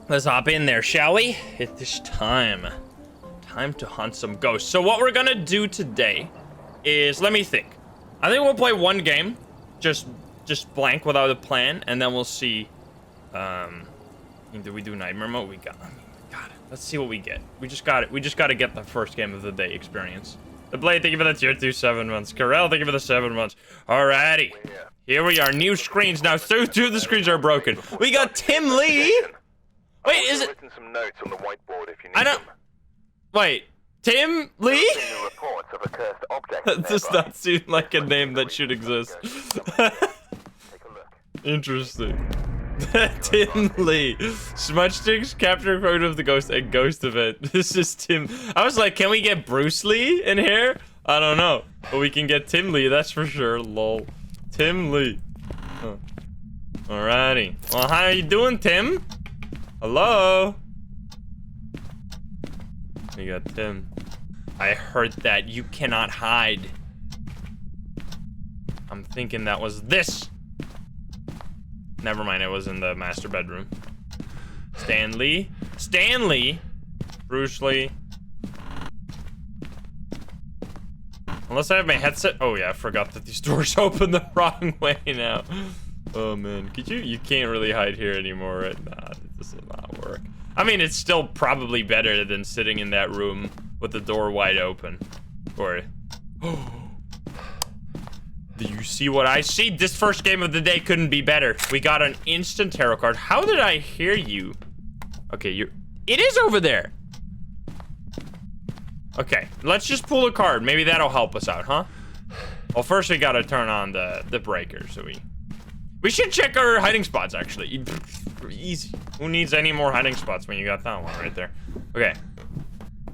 Let's hop in there, shall we? It is time. Time to hunt some ghosts. So what we're gonna do today is, let me think. I think we'll play one game, just blank without a plan, and then we'll see. Do we do nightmare mode? We got it. Let's see what we get. We just got it. We just got to get the first game of the day experience. The Blade, thank you for the tier 2 7 months. Karel, thank you for the 7 months. Alrighty. Here we are. New screens. Now, two of the screens are broken. We got Tim Lee. Wait, is it? Some notes on the whiteboard if you need I don't. them. Wait, Tim Lee? Reports of a cursed object That does nearby. not seem like a name that should exist. Take a look. Interesting. Tim Lee. Smudge sticks, capture photo of the ghost, and ghost event. This is Tim. I was like, can we get Bruce Lee in here? I don't know. But we can get Tim Lee, that's for sure. Lol. Tim Lee. Huh. Alrighty. Well, how you doing, Tim? Hello? We got Tim. I heard that. You cannot hide. I'm thinking that was this. Never mind, it was in the master bedroom. Stanley. Stanley. Bruce Lee. Unless I have my headset. Oh yeah, I forgot that these doors open the wrong way now. Oh man, could you can't really hide here anymore, right? Nah, this will not work. I mean, it's still probably better than sitting in that room with the door wide open. Or, do you see what I see? This first game of the day couldn't be better. We got an instant tarot card. How did I hear you? Okay, it is over there. Okay, let's just pull a card. Maybe that'll help us out, huh? Well, first we gotta turn on the breaker, so we should check our hiding spots, actually. Easy. Who needs any more hiding spots when you got that one right there? Okay.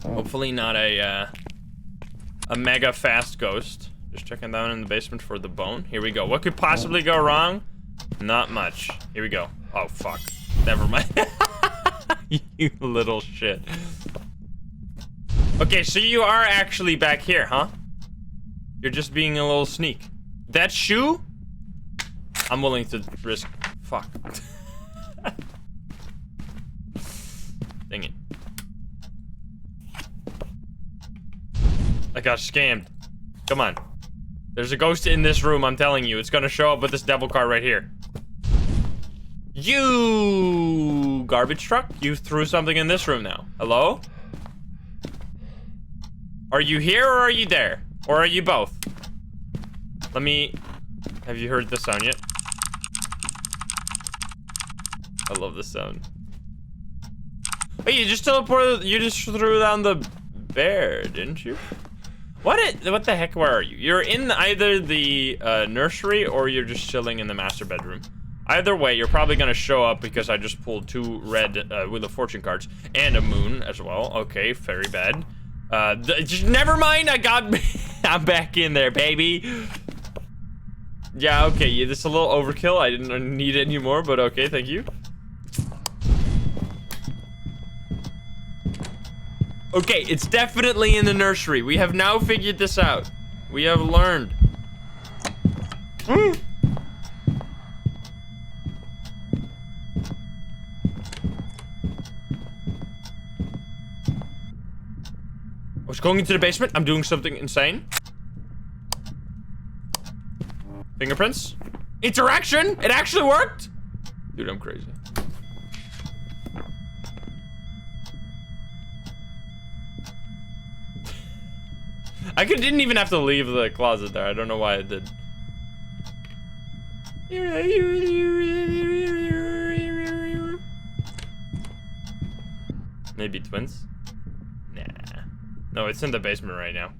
Hopefully not a mega fast ghost. Just checking down in the basement for the bone. Here we go. What could possibly go wrong? Not much. Here we go. Oh, fuck. Never mind. You little shit. Okay, so you are actually back here, huh? You're just being a little sneak. That shoe? I'm willing to risk. Fuck. Dang it. I got scammed. Come on. There's a ghost in this room, I'm telling you. It's gonna show up with this devil card right here. You garbage truck? You threw something in this room now. Hello? Are you here or are you there? Or are you both? Let me... Have you heard the sound yet? I love the sound. Hey, you just teleported... You just threw down the bear, didn't you? What the heck, where are you? You're in either the nursery or you're just chilling in the master bedroom. Either way, you're probably gonna show up because I just pulled 2 red Wheel of Fortune cards and a moon as well. Okay, very bad. Just never mind, I'm back in there, baby. Yeah, okay, yeah, this is a little overkill. I didn't need any more, but okay, thank you. Okay, it's definitely in the nursery. We have now figured this out. We have learned. I was going into the basement. I'm doing something insane. Fingerprints. Interaction. It actually worked. Dude, I'm crazy. I didn't even have to leave the closet there. I don't know why I did. Maybe twins? Nah. No, it's in the basement right now.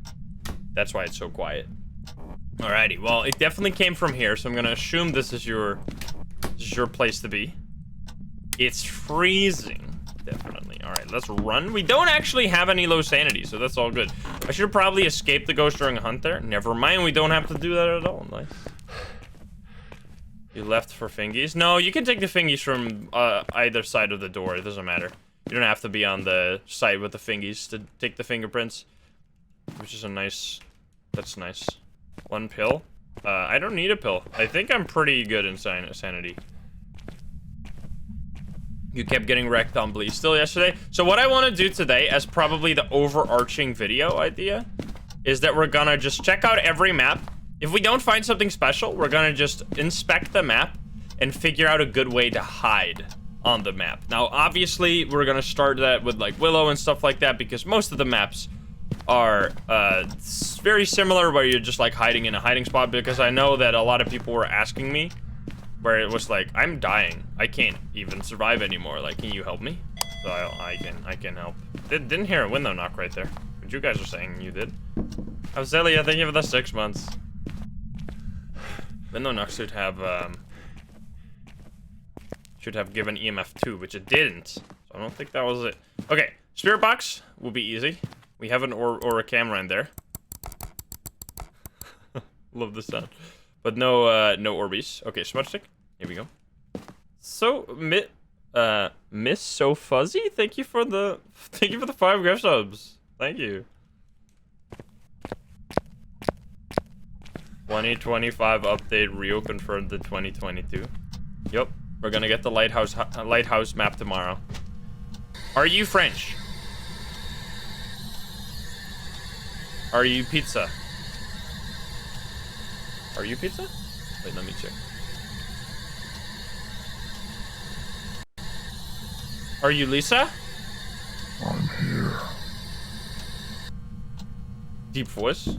That's why it's so quiet. Alrighty, well, it definitely came from here, so I'm gonna assume this is your place to be. It's freezing. Definitely. Alright, let's run. We don't actually have any low sanity, so that's all good. I should probably escape the ghost during a hunt there. Never mind, we don't have to do that at all. Nice. You left for fingies? No, you can take the fingies from either side of the door. It doesn't matter. You don't have to be on the side with the fingies to take the fingerprints. Which is a nice... That's nice. 1 pill? I don't need a pill. I think I'm pretty good in sanity. You kept getting wrecked on Bleed still yesterday. So what I want to do today, as probably the overarching video idea, is that we're gonna just check out every map. If we don't find something special, we're gonna just inspect the map and figure out a good way to hide on the map. Now, obviously, we're gonna start that with like Willow and stuff like that, because most of the maps are very similar, where you're just like hiding in a hiding spot, because I know that a lot of people were asking me, where it was like, I'm dying. I can't even survive anymore. Like, can you help me? So I can help. Didn't hear a window knock right there. But you guys are saying you did. Auxilia, thank you for the 6 months. Window knock should have given EMF 2, which it didn't. So I don't think that was it. Okay, spirit box will be easy. We have an or a camera in there. Love the sound. But no no Orbeez. Okay, smudge stick. Here we go. So Miss So Fuzzy, thank you for the 5 gift subs. Thank you. 2025 update Rio confirmed the 2022. Yep, we're gonna get the lighthouse map tomorrow. Are you French? Are you pizza? Are you pizza? Wait, let me check. Are you Lisa? I'm here. Deep voice.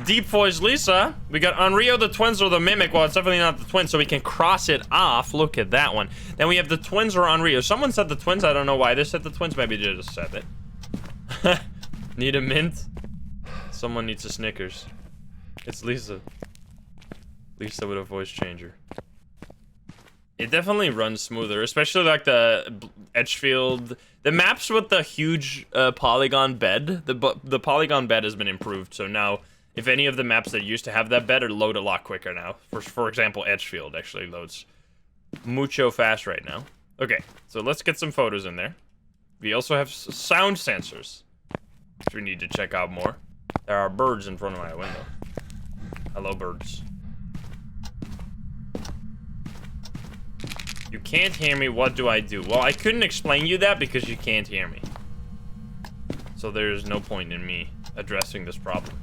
Deep voice Lisa. We got Unreal, the twins, or the mimic. Well, it's definitely not the twins, so we can cross it off. Look at that one. Then we have the twins or Unreal. Someone said the twins. I don't know why they said the twins. Maybe they just said it. Need a mint? Someone needs a Snickers. It's Lisa. Lisa with a voice changer. It definitely runs smoother, especially like the Edgefield. The maps with the huge polygon bed. The polygon bed has been improved, so now if any of the maps that used to have that bed load a lot quicker now. For example, Edgefield actually loads mucho fast right now. Okay, so let's get some photos in there. We also have sound sensors, which we need to check out more. There are birds in front of my window. Hello, birds. You can't hear me, what do I do? Well, I couldn't explain you that because you can't hear me. So there's no point in me addressing this problem.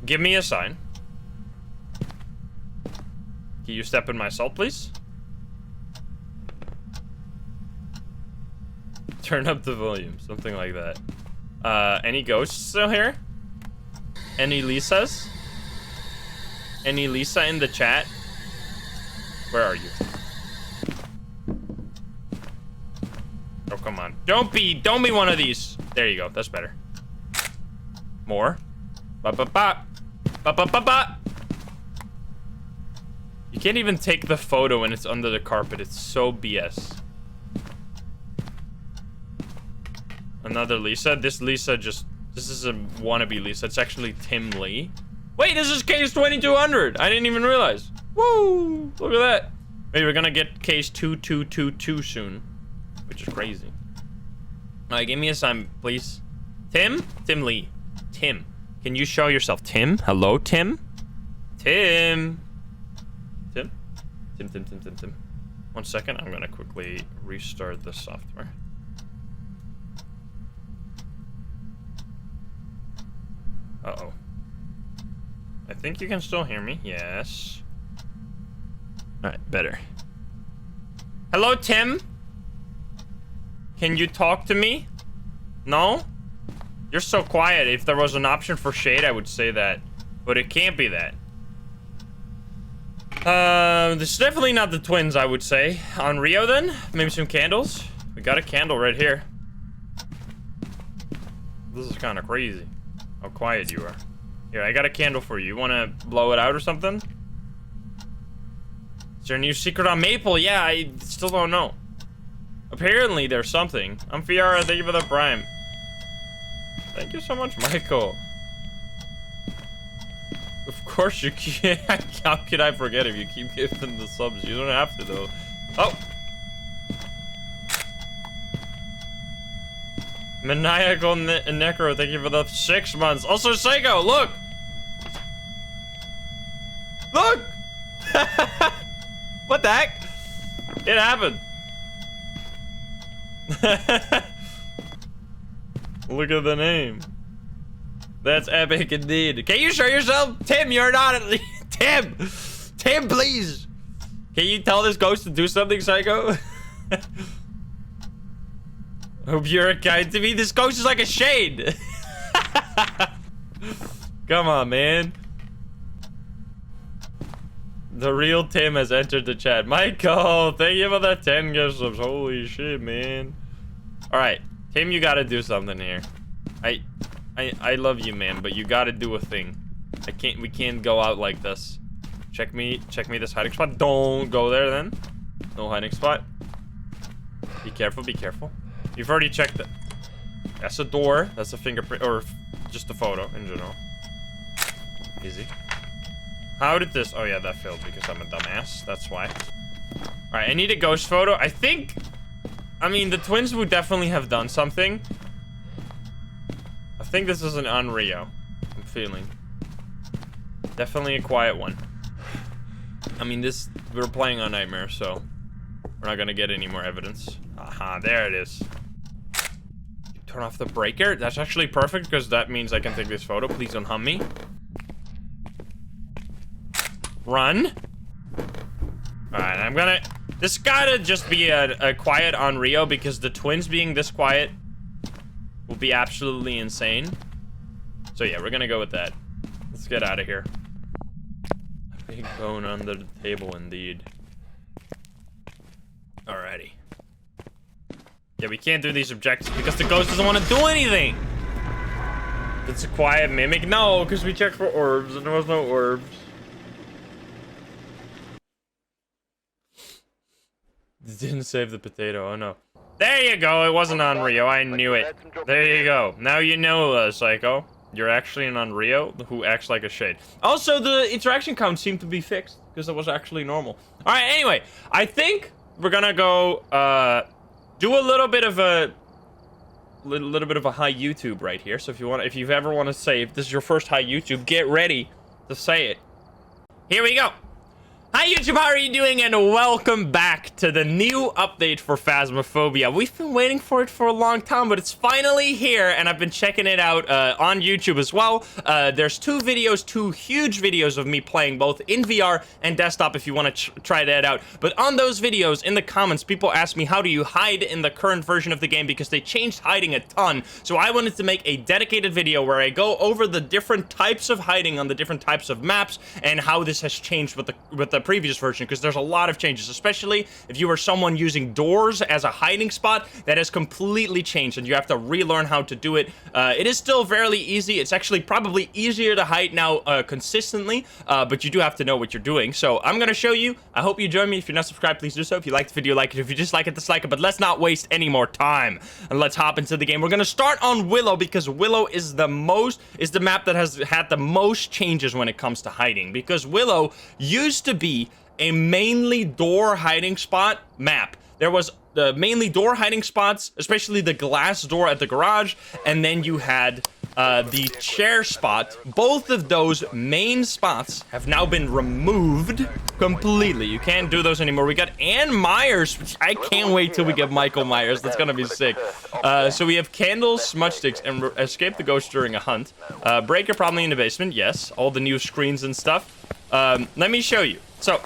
Give me a sign. Can you step in my salt, please? Turn up the volume, something like that. Any ghosts still here? Any Lisas? Any Lisa in the chat? Where are you? Oh, come on. Don't be one of these. There you go. That's better. More. Ba-ba-ba. Ba-ba-ba-ba. You can't even take the photo when it's under the carpet. It's so BS. Another Lisa. This Lisa just... This is a wannabe Lisa. It's actually Tim Lee. Wait, this is case 2200. I didn't even realize. Woo! Look at that. Maybe we're gonna get case 2222 soon. Which is crazy. Alright, give me a sign, please. Tim? Tim Lee. Tim. Can you show yourself? Tim? Hello, Tim? Tim? Tim? Tim. 1 second, I'm gonna quickly restart the software. Uh-oh. I think you can still hear me. Yes. Alright, better. Hello, Tim? Can you talk to me? No? You're so quiet. If there was an option for shade, I would say that. But it can't be that. This is definitely not the twins, I would say. On Rio, then? Maybe some candles? We got a candle right here. This is kind of crazy. How quiet you are. Here, I got a candle for you. You want to blow it out or something? Is there a new secret on Maple? Yeah, I still don't know. Apparently, there's something. I'm Fiara, thank you for the prime. Thank you so much, Michael. Of course you can't. How could I forget if you keep giving the subs? You don't have to, though. Oh! Maniacal Necro, thank you for the 6 months. Also, Seiko, look! Look! What the heck? It happened. Look at the name. That's epic indeed. Can you show yourself? Tim, you're not at least. Tim! Tim, please! Can you tell this ghost to do something, Psycho? Hope you're kind to me. This ghost is like a shade. Come on, man. The real Tim has entered the chat. Michael, thank you for the 10 gift subs. Holy shit, man. Alright, Tim, you gotta do something here. I love you, man, but you gotta do a thing. We can't go out like this. Check me this hiding spot. Don't go there then. No hiding spot. Be careful, be careful. You've already checked it. That's a door. That's a fingerprint, or just a photo in general. Easy. How did this? Oh yeah, that failed because I'm a dumbass. That's why. All right, I need a ghost photo. I mean, the twins would definitely have done something. I think this is an Unrio. I'm feeling. Definitely a quiet one. I mean, we're playing on Nightmare, so we're not gonna get any more evidence. Aha, there it is. Turn off the breaker. That's actually perfect because that means I can take this photo. Please don't hum me. Run. Alright, I'm gonna... This gotta just be a quiet on Rio because the twins being this quiet will be absolutely insane. So yeah, we're gonna go with that. Let's get out of here. A big bone under the table indeed. Alrighty. Yeah, we can't do these objectives because the ghost doesn't want to do anything. It's a quiet mimic. No, because we checked for orbs and there was no orbs. Didn't save the potato. Oh no. There you go. It wasn't on Rio. I knew it. There you go. Now you know, Psycho. You're actually an Unrio who acts like a shade. Also, the interaction count seemed to be fixed because it was actually normal. All right. Anyway, I think we're gonna go do a little bit of a high YouTube right here. So if you ever want to say if this is your first high YouTube, get ready to say it. Here we go. Hi YouTube, how are you doing? And welcome back to the new update for Phasmophobia. We've been waiting for it for a long time, but it's finally here, and I've been checking it out on YouTube as well. There's two huge videos of me playing both in VR and desktop if you want to try that out. But on those videos, in the comments, people ask me how do you hide in the current version of the game because they changed hiding a ton. So I wanted to make a dedicated video where I go over the different types of hiding on the different types of maps and how this has changed with the previous version, because there's a lot of changes, especially if you were someone using doors as a hiding spot. That has completely changed and you have to relearn how to do it. It is still fairly easy. It's actually probably easier to hide now consistently, but you do have to know what you're doing. So I'm gonna show you. I hope you join me. If you're not subscribed, please do so. If you liked the video, like it. If you dislike it, dislike it. But let's not waste any more time and let's hop into the game. We're gonna start on Willow because Willow is the map that has had the most changes when it comes to hiding, because Willow used to be a mainly door hiding spot map. There was mainly door hiding spots, especially the glass door at the garage, and then you had the chair spot. Both of those main spots have now been removed completely. You can't do those anymore. We got Ann Myers, which I can't wait till we get Michael Myers. That's gonna be sick. So we have candles, smudge sticks, and escape the ghost during a hunt. Breaker probably in the basement. Yes, all the new screens and stuff. Let me show you. So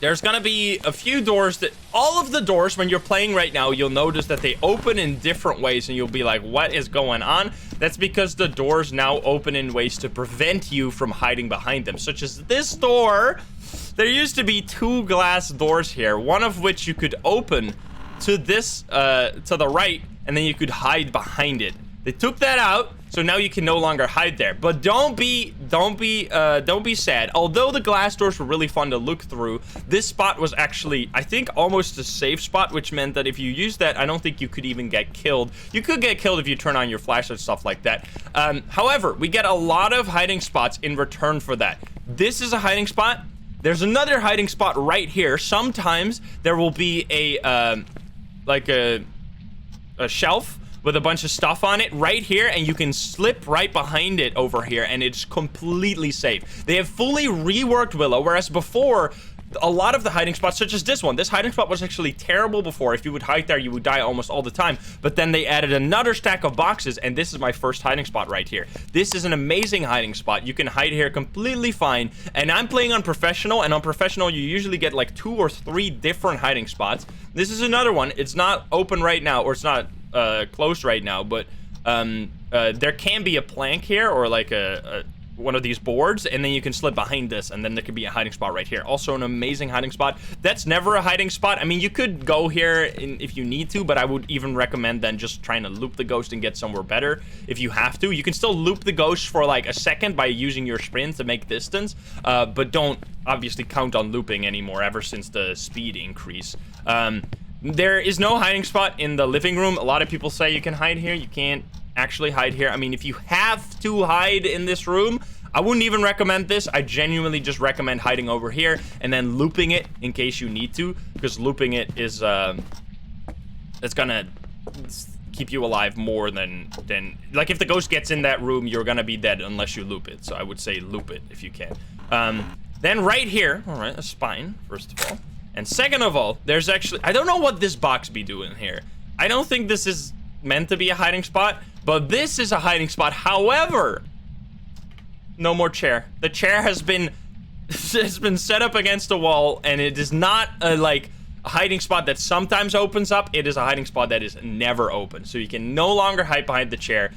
there's gonna be a few doors that, all of the doors when you're playing right now, you'll notice that they open in different ways and you'll be like, what is going on? That's because the doors now open in ways to prevent you from hiding behind them, such as this door. There used to be two glass doors here, one of which you could open to this, to the right, and then you could hide behind it. They took that out, so now you can no longer hide there. But don't be sad. Although the glass doors were really fun to look through, this spot was actually, I think, almost a safe spot, which meant that if you use that, I don't think you could even get killed. You could get killed if you turn on your flashlight, stuff like that. However, we get a lot of hiding spots in return for that. This is a hiding spot. There's another hiding spot right here. Sometimes there will be a shelf with a bunch of stuff on it right here, and you can slip right behind it over here, and it's completely safe. They have fully reworked Willow, whereas before, a lot of the hiding spots, such as this one, this hiding spot was actually terrible before. If you would hide there, you would die almost all the time. But then they added another stack of boxes, and this is my first hiding spot right here. This is an amazing hiding spot. You can hide here completely fine. And I'm playing on professional, and on professional, you usually get like 2 or 3 different hiding spots. This is another one. It's not open right now, or it's not closed right now, but there can be a plank here, or like one of these boards, and then you can slip behind this, and then there could be a hiding spot right here. Also an amazing hiding spot. That's never a hiding spot. I mean, you could go here if you need to, but I would even recommend then just trying to loop the ghost and get somewhere better if you have to. You can still loop the ghost for like a second by using your sprint to make distance, but don't obviously count on looping anymore ever since the speed increase. There is no hiding spot in the living room. A lot of people say you can hide here. You can't actually hide here. I mean, if you have to hide in this room, I wouldn't even recommend this. I genuinely just recommend hiding over here and then looping it in case you need to, because looping it is it's gonna keep you alive more than like if the ghost gets in that room, you're gonna be dead unless you loop it. So I would say loop it if you can. Then right here, all right, a spine first of all, and second of all, there's actually, I don't know what this box be doing here. I don't think this is meant to be a hiding spot, but this is a hiding spot. However, no more chair. The chair has been set up against the wall, and it is not a hiding spot that sometimes opens up. It is a hiding spot that is never open, so you can no longer hide behind the chair.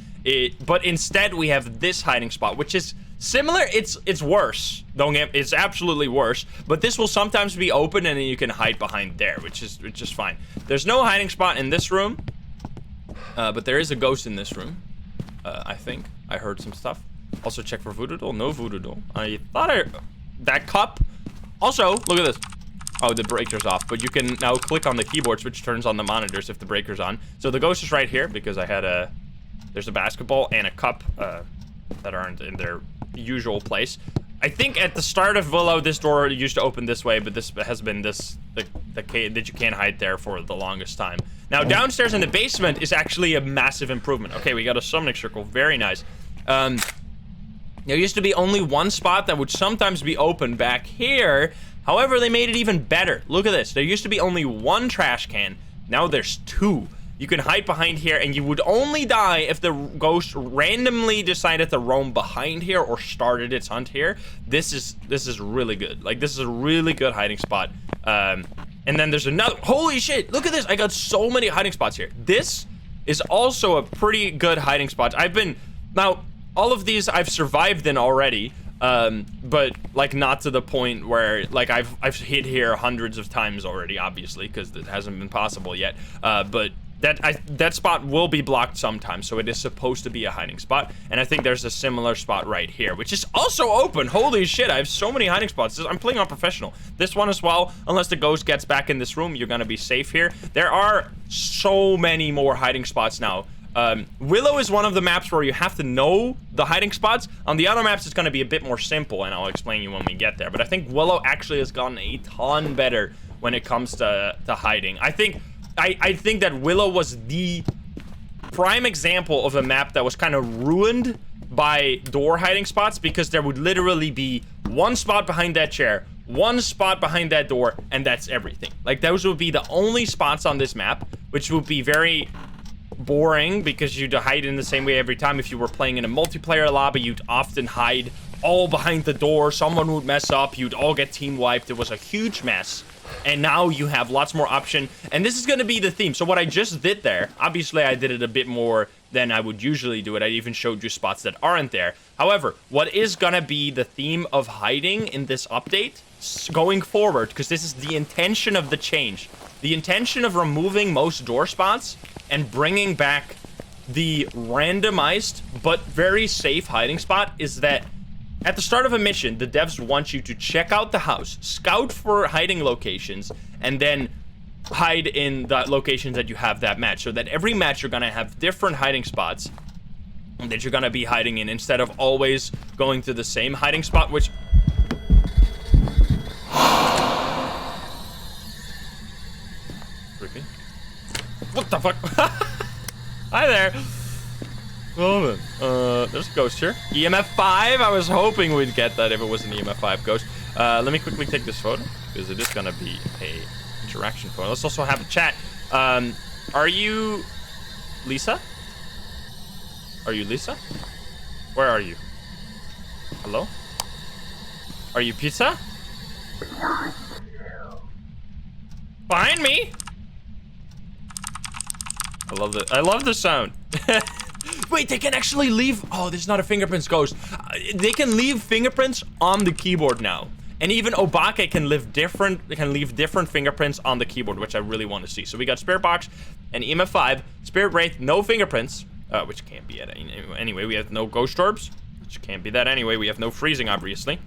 But instead we have this hiding spot, which is similar. It's worse. It's absolutely worse. But this will sometimes be open, and then you can hide behind there, which is fine. There's no hiding spot in this room. But there is a ghost in this room. I think I heard some stuff. Also check for voodoo doll. No voodoo doll. I thought that cup. Also, look at this. Oh, the breaker's off, but you can now click on the keyboard switch, turns on the monitors if the breaker's on. So the ghost is right here because I had there's a basketball and a cup that aren't in their usual place. I think at the start of Willow, this door used to open this way, but this has been the cave that you can't hide there for the longest time. Now downstairs in the basement is actually a massive improvement. Okay, we got a summoning circle, very nice. There used to be only one spot that would sometimes be open back here. However, they made it even better. Look at this. There used to be only one trash can. Now there's 2. You can hide behind here, and you would only die if the ghost randomly decided to roam behind here or started its hunt here. This is really good. Like, this is a really good hiding spot. And then there's another. Holy shit! Look at this. I got so many hiding spots here. This is also a pretty good hiding spot. Now all of these I've survived in already. But like not to the point where like I've hit here hundreds of times already, obviously, because it hasn't been possible yet. But that spot will be blocked sometimes, so it is supposed to be a hiding spot. And I think there's a similar spot right here, which is also open. Holy shit, I have so many hiding spots. I'm playing on professional. This one as well, unless the ghost gets back in this room, you're gonna be safe here. There are so many more hiding spots now. Willow is one of the maps where you have to know the hiding spots. On the other maps, it's going to be a bit more simple, and I'll explain you when we get there. But I think Willow actually has gotten a ton better when it comes to hiding. I think that Willow was the prime example of a map that was kind of ruined by door hiding spots, because there would literally be one spot behind that chair, one spot behind that door, and that's everything. Like, those would be the only spots on this map, which would be very boring because you'd hide in the same way every time. If you were playing in a multiplayer lobby, you'd often hide all behind the door. Someone would mess up, you'd all get team wiped. It was a huge mess. And now you have lots more option, and this is going to be the theme. So what I just did there, obviously I did it a bit more than I would usually do it. I even showed you spots that aren't there. However, what is going to be the theme of hiding in this update going forward, because this is the intention of the change, the intention of removing most door spots and bringing back the randomized but very safe hiding spot, is that at the start of a mission, the devs want you to check out the house, scout for hiding locations, and then hide in the locations that you have that match, so that every match you're gonna have different hiding spots that you're gonna be hiding in, instead of always going to the same hiding spot, which... Creepy. What the fuck? Hi there. Oh, there's a ghost here. EMF 5. I was hoping we'd get that if it was an EMF 5 ghost. Let me quickly take this photo. because it is gonna be a interaction point. Let's also have a chat. Are you Lisa? Are you Lisa? Where are you? Hello? Are you pizza? Behind me? I love the sound. Wait, they can actually leave. Oh, this is not a fingerprints ghost. They can leave fingerprints on the keyboard now. And even Obake can leave different fingerprints on the keyboard, which I really want to see. So we got Spirit Box and EMF 5, Spirit Wraith, no fingerprints, which can't be it anyway. We have no Ghost Orbs, which can't be that anyway. We have no freezing, obviously.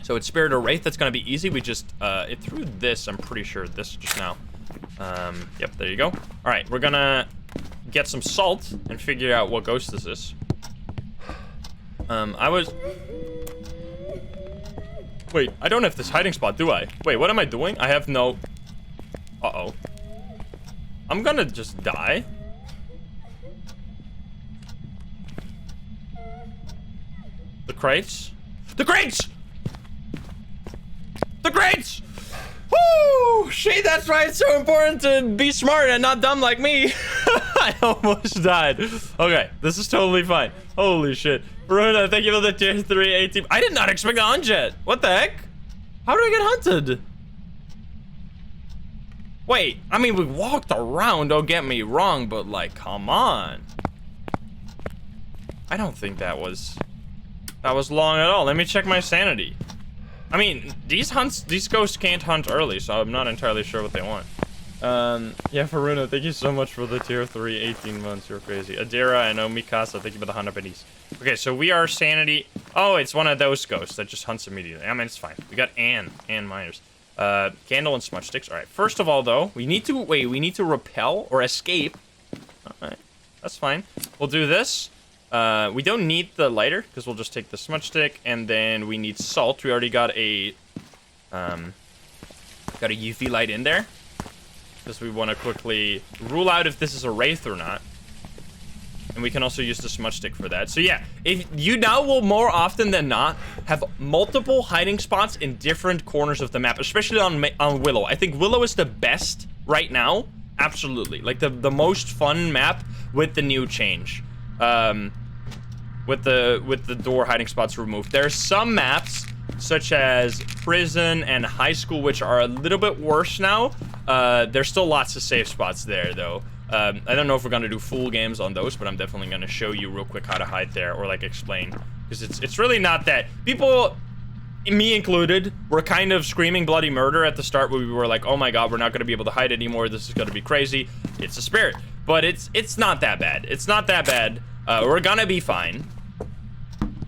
So it's Spirit or Wraith. That's gonna be easy. We just it threw this. I'm pretty sure this just now. Yep, there you go. All right, we're gonna get some salt and figure out what ghost this is. Wait, I don't have this hiding spot, do I? Wait, what am I doing? I have no... Uh-oh. I'm gonna just die. The crates? The crates! The crates! Woo! Shit, that's right. It's so important to be smart and not dumb like me. I almost died. Okay, this is totally fine. Holy shit. Verona, thank you for the tier 3 18. I did not expect to hunt yet. What the heck? How did I get hunted? Wait, I mean, we walked around, don't get me wrong, but like, come on. I don't think that was long at all. Let me check my sanity. I mean, these ghosts can't hunt early, so I'm not entirely sure what they want. Yeah, Faruna, thank you so much for the tier 3 18 months. You're crazy. Adira and Omikasa, thank you for the 100 pennies. Okay, so we are sanity. Oh, it's one of those ghosts that just hunts immediately. I mean, it's fine. We got Anne Miners. Candle and smudge sticks. All right, first of all, though, we need to repel or escape. All right, that's fine. We'll do this. We don't need the lighter because we'll just take the smudge stick, and then we need salt. We already got a UV light in there because we want to quickly rule out if this is a wraith or not. And we can also use the smudge stick for that. So yeah, if you now will more often than not have multiple hiding spots in different corners of the map, especially on Willow. I think Willow is the best right now. Absolutely, like the most fun map with the new change. With the door hiding spots removed. There are some maps such as prison and high school which are a little bit worse now. There's still lots of safe spots there though. I don't know if we're gonna do full games on those, but I'm definitely gonna show you real quick how to hide there, or like explain, because it's really not that. People, me included, were kind of screaming bloody murder at the start where we were like, oh my god, we're not gonna be able to hide anymore, this is gonna be crazy. It's a spirit, but it's not that bad. It's not that bad. We're gonna be fine.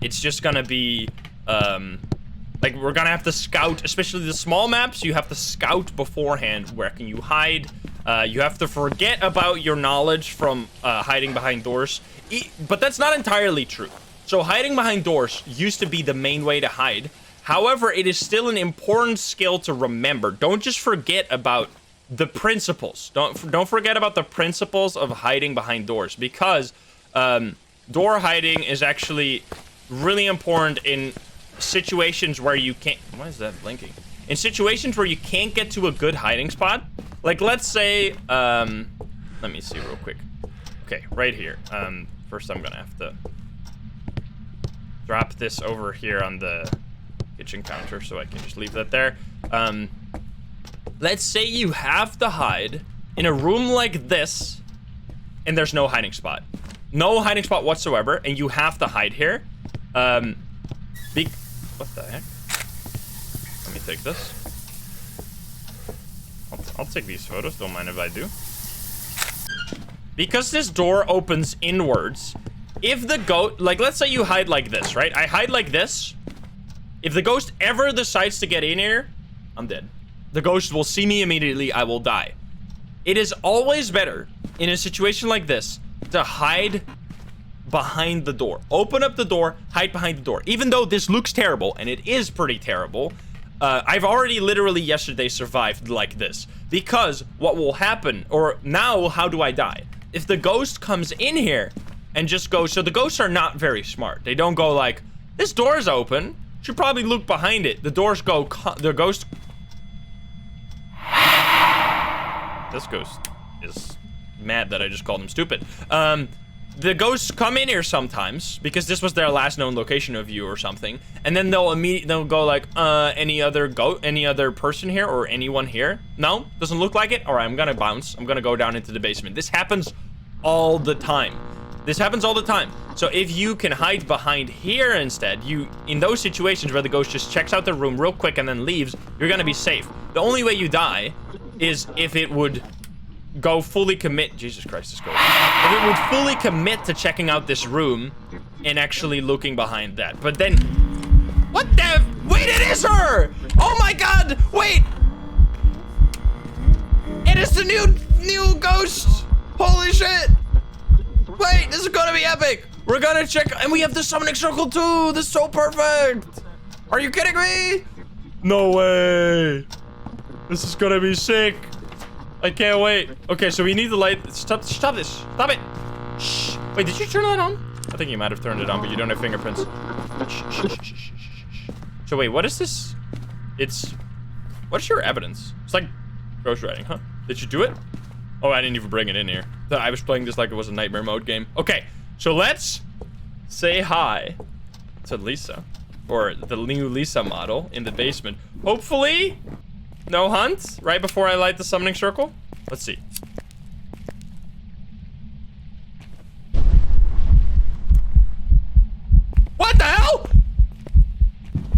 It's just gonna be like, we're gonna have to scout, especially the small maps. You have to scout beforehand. Where can you hide? You have to forget about your knowledge from hiding behind doors. But that's not entirely true. So hiding behind doors used to be the main way to hide. However, it is still an important skill to remember. Don't just forget about the principles. Don't forget about the principles of hiding behind doors, because door hiding is actually really important in situations where you can't... Why is that blinking? In situations where you can't get to a good hiding spot. Like, let's say, let me see real quick. Okay, right here. First I'm gonna have to drop this over here on the kitchen counter so I can just leave that there. Let's say you have to hide in a room like this and there's no hiding spot. No hiding spot whatsoever, and you have to hide here. What the heck? Let me take this. I'll take these photos, don't mind if I do. Because this door opens inwards, if the ghost, like, let's say you hide like this, right? I hide like this. If the ghost ever decides to get in here, I'm dead. The ghost will see me immediately, I will die. It is always better in a situation like this to hide behind the door. Open up the door, hide behind the door. Even though this looks terrible, and it is pretty terrible, I've already literally yesterday survived like this. Because what will happen, or now how do I die? If the ghost comes in here and just goes, so the ghosts are not very smart. They don't go like, this door is open, should probably look behind it. The doors go, the ghost This ghost is mad that I just called him stupid. The ghosts come in here sometimes because this was their last known location of you or something, and then they'll go like, any other person here or anyone here? No, doesn't look like it. All right, I'm gonna bounce. I'm gonna go down into the basement. This happens all the time. This happens all the time. So if you can hide behind here instead, in those situations where the ghost just checks out the room real quick and then leaves, you're gonna be safe. The only way you die is if it would go fully commit. Jesus Christ, this ghost. If it would fully commit to checking out this room and actually looking behind that. But then, what the? Wait, it is her! Oh my God! Wait! It is the new ghost! Holy shit! Wait, this is gonna be epic! We're gonna check, and we have the summoning circle too! This is so perfect! Are you kidding me? No way! This is gonna be sick! I can't wait. Okay, so we need the light. Stop this. Stop it. Shh. Wait, did you turn that on? I think you might have turned it on, but you don't have fingerprints. Shh. So wait, what is this? What's your evidence? It's like ghostwriting, huh? Did you do it? Oh, I didn't even bring it in here. I was playing this like it was a nightmare mode game. Okay, so let's say hi to Lisa, or the new Lisa model in the basement. Hopefully, no hunt right before I light the summoning circle. Let's see. What the hell?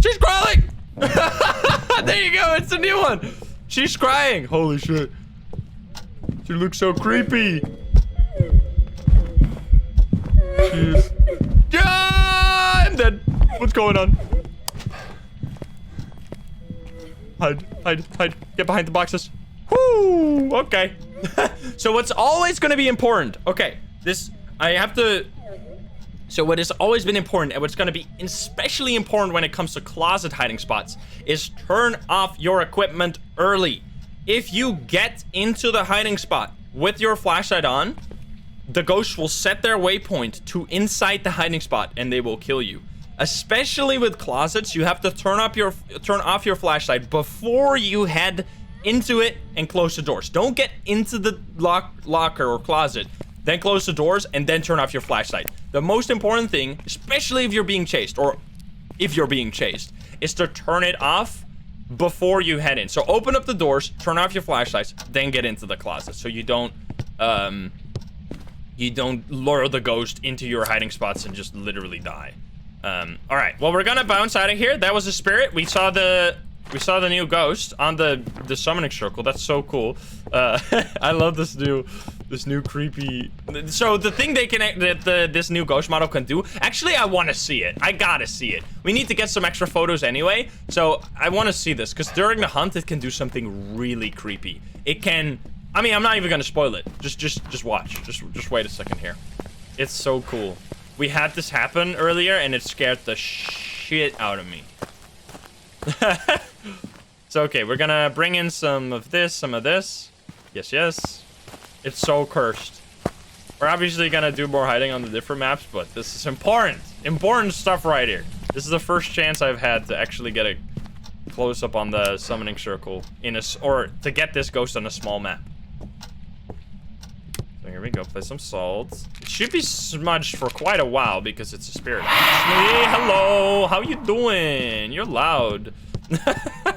She's crawling. There you go. It's a new one. She's crying. Holy shit. She looks so creepy. Jeez. Yeah, I'm dead. What's going on? Hide. Get behind the boxes. Whoo! Okay. So what's always going to be important? Okay, so what has always been important, and what's going to be especially important when it comes to closet hiding spots, is turn off your equipment early. If you get into the hiding spot with your flashlight on, the ghost will set their waypoint to inside the hiding spot, and they will kill you. Especially with closets, you have to turn off your flashlight before you head into it and close the doors. Don't get into the locker or closet, then close the doors and then turn off your flashlight. The most important thing, especially if you're being chased, is to turn it off before you head in. So open up the doors, turn off your flashlights, then get into the closet, so you don't lure the ghost into your hiding spots and just literally die. All right, well, we're gonna bounce out of here. That was a spirit. We saw the new ghost on the summoning circle. That's so cool. I love this new creepy. So the thing this new ghost model can do. Actually, I want to see it. I gotta see it. We need to get some extra photos anyway. So I want to see this because during the hunt, it can do something really creepy. It can. I mean, I'm not even gonna spoil it. Just watch. Just wait a second here. It's so cool. We had this happen earlier, and it scared the shit out of me. So, okay, we're gonna bring in some of this. Yes. It's so cursed. We're obviously gonna do more hiding on the different maps, but this is important. Important stuff right here. This is the first chance I've had to actually get a close-up on the summoning circle or to get this ghost on a small map. So here we go, play some salt. It should be smudged for quite a while because it's a spirit. Hey, hello, how you doing? You're loud. Okay,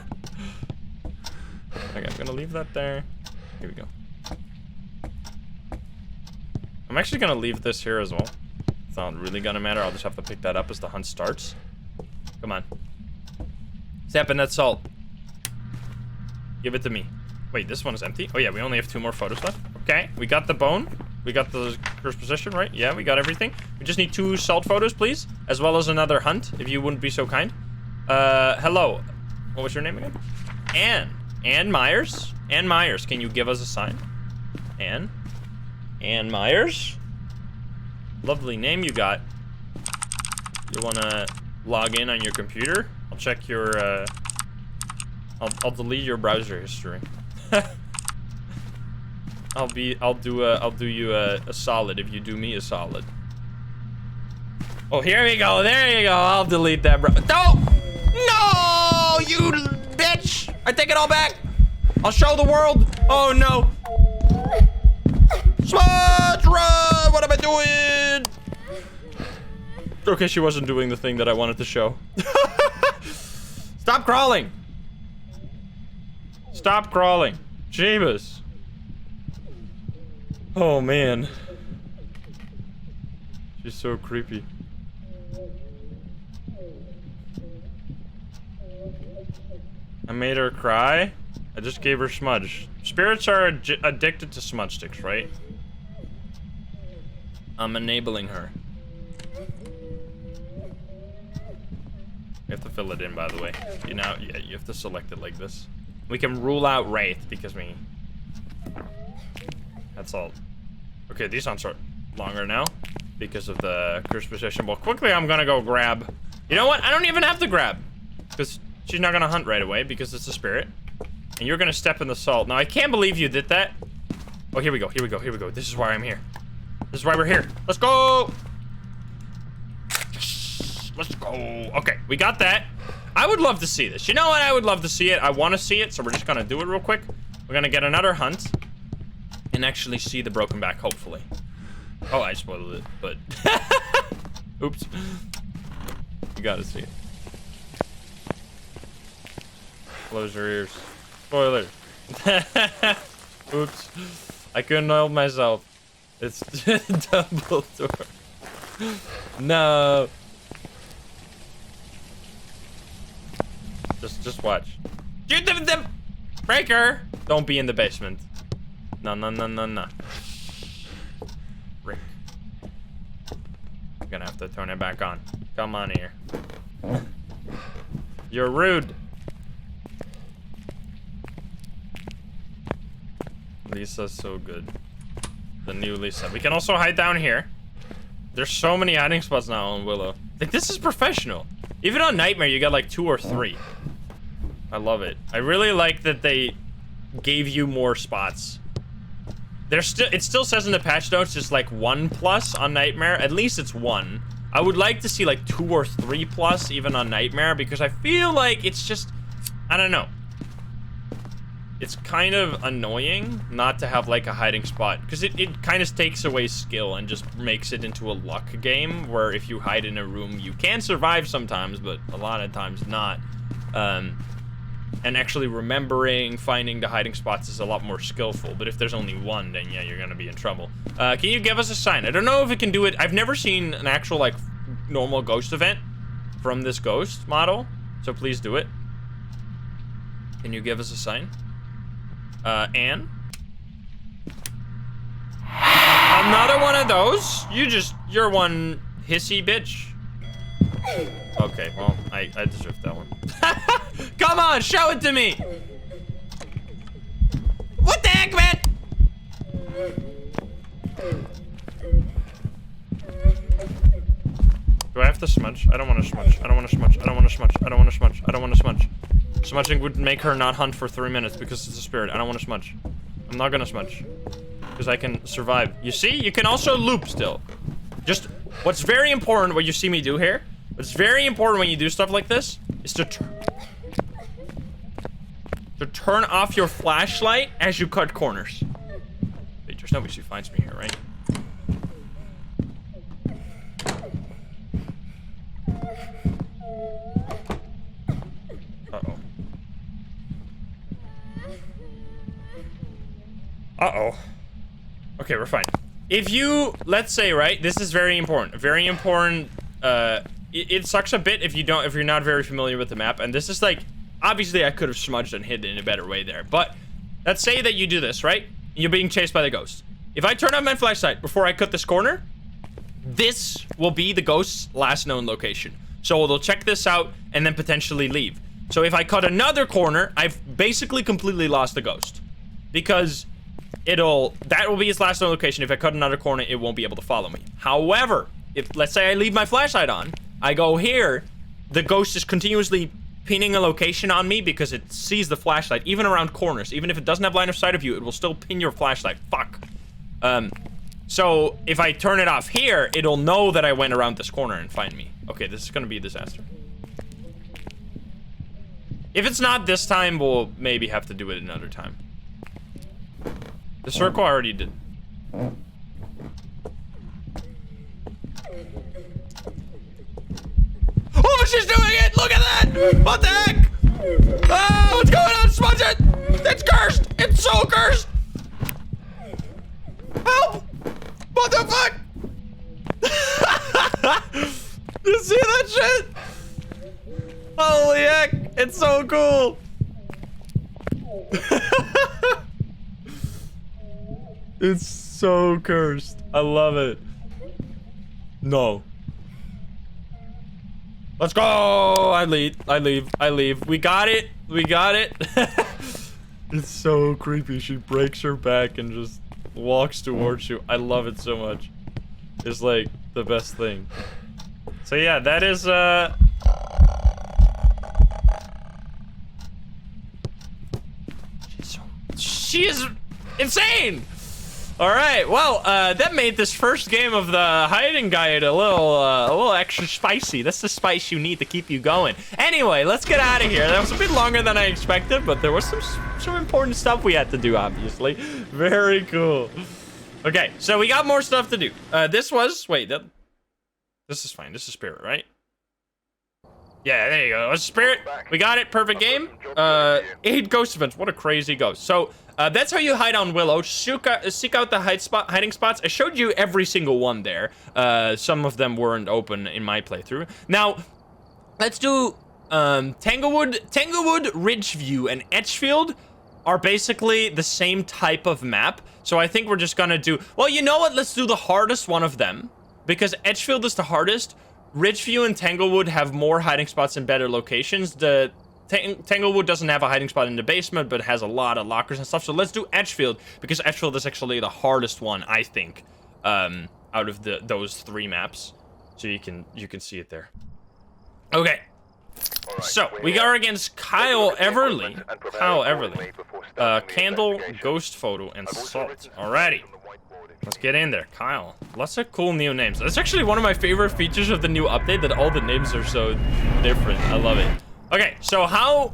I'm gonna leave that there. Here we go. I'm actually gonna leave this here as well. It's not really gonna matter, I'll just have to pick that up as the hunt starts. Come on. Step in that salt. Give it to me. Wait, this one is empty? Oh yeah, we only have 2 more photos left. Okay, we got the bone. We got the first position, right? Yeah, we got everything. We just need 2 salt photos, please. As well as another hunt, if you wouldn't be so kind. Hello. What was your name again? Anne. Anne Myers? Anne Myers, can you give us a sign? Anne? Anne Myers? Lovely name you got. You wanna log in on your computer? I'll check your, I'll delete your browser history. I'll do you a solid if you do me a solid. Oh, here we go. There you go. I'll delete that, bro. No, you bitch! I take it all back. I'll show the world. Oh no. Smudge, run! What am I doing? Okay, she wasn't doing the thing that I wanted to show. Stop crawling. Stop crawling. Jeebus. Oh, man. She's so creepy. I made her cry. I just gave her smudge. Spirits are addicted to smudge sticks, right? I'm enabling her. You have to fill it in, by the way. You know, yeah, you have to select it like this. We can rule out Wraith because we... That's all. Okay, these ones are longer now because of the curse possession. Well, quickly, I'm gonna go grab... You know what? I don't even have to grab because she's not gonna hunt right away because it's a spirit. And you're gonna step in the salt. Now, I can't believe you did that. Oh, here we go, here we go, here we go. This is why I'm here. This is why we're here. Let's go! Yes, let's go. Okay, we got that. I would love to see this. You know what? I would love to see it. I want to see it, so we're just gonna do it real quick. We're gonna get another hunt and actually see the broken back, hopefully. Oh, I spoiled it, but... Oops. You gotta see it. Close your ears. Spoiler. Oops. I couldn't help myself. It's Dumbledore. No. Just watch. Breaker! Don't be in the basement. No, no, no, no, no. Rick. I'm gonna have to turn it back on. Come on here. You're rude. Lisa's so good. The new Lisa. We can also hide down here. There's so many hiding spots now on Willow. Like, this is professional. Even on Nightmare, you got like 2 or 3. I love it. I really like that they gave you more spots. There's still, it still says in the patch notes just like 1+ on Nightmare. At least it's 1. I would like to see like 2 or 3+ even on Nightmare because I feel like it's just, I don't know. It's kind of annoying not to have like a hiding spot because it kind of takes away skill and just makes it into a luck game where if you hide in a room you can survive sometimes, but a lot of times not. And actually remembering finding the hiding spots is a lot more skillful, but if there's only 1, then yeah, you're gonna be in trouble. Can you give us a sign? I don't know if it can do it. I've never seen an actual like normal ghost event from this ghost model, so please do it. Can you give us a sign? Anne? Another one of those? You're one hissy bitch. Okay, well, I deserve that one. Come on, show it to me! What the heck, man? Do I have to smudge? I don't want to smudge. I don't want to smudge. I don't want to smudge. I don't want to smudge. I don't want to smudge. Smudging would make her not hunt for 3 minutes because it's a spirit. I don't want to smudge. I'm not gonna smudge. Because I can survive. You see? You can also loop still. Just, what's very important, what you see me do here, what's very important when you do stuff like this, is to turn off your flashlight as you cut corners. Wait, there's nobody who finds me here, right? Uh-oh. Uh-oh. Okay, we're fine. If you, let's say, right, this is very important. Very important, it sucks a bit if you're not very familiar with the map, and this is like, obviously I could have smudged and hid in a better way there, but let's say that you do this, right? You're being chased by the ghost. If I turn on my flashlight before I cut this corner, this will be the ghost's last known location. So they'll check this out and then potentially leave. So if I cut another corner, I've basically completely lost the ghost. Because that will be its last known location. If I cut another corner, it won't be able to follow me. However, if, let's say I leave my flashlight on, I go here, the ghost is continuously pinning a location on me because it sees the flashlight, even around corners. Even if it doesn't have line of sight of you, it will still pin your flashlight. Fuck. So if I turn it off here, it'll know that I went around this corner and find me. Okay, this is gonna be a disaster. If it's not this time, we'll maybe have to do it another time. The circle I already did. she's doing it! Look at that! What the heck? Ah, what's going on? Smudge it! It's cursed! It's so cursed! Help! What the fuck? You see that shit? Holy heck! It's so cool! It's so cursed. I love it. No. Let's go! I leave. We got it. It's so creepy. She breaks her back and just walks towards you. I love it so much. It's like the best thing. So yeah, that is she is insane! Alright, well, that made this first game of the hiding guide a little extra spicy. That's the spice you need to keep you going. Anyway, let's get out of here. That was a bit longer than I expected, but there was some important stuff we had to do, obviously. Very cool. Okay, so we got more stuff to do. This is fine. This is Spirit, right? Yeah, there you go. It's Spirit. We got it. Perfect game. 8 ghost events. What a crazy ghost. So, that's how you hide on Willow. Seek out the hiding spots. I showed you every single one there. Some of them weren't open in my playthrough. Now, let's do Tanglewood, Ridgeview, and Edgefield are basically the same type of map. So I think we're just gonna do... Well, you know what? Let's do the hardest one of them. Because Edgefield is the hardest. Ridgeview and Tanglewood have more hiding spots in better locations. The Tanglewood doesn't have a hiding spot in the basement, but has a lot of lockers and stuff. So let's do Edgefield, because Edgefield is actually the hardest one, I think, out of those 3 maps. So you can see it there. Okay. Alright, So we are against Kyle Everly. Candle, Ghost Photo, and Salt. Alrighty. Let's get in there. Kyle. Lots of cool new names. That's actually one of my favorite features of the new update, that all the names are so different. I love it. Okay, so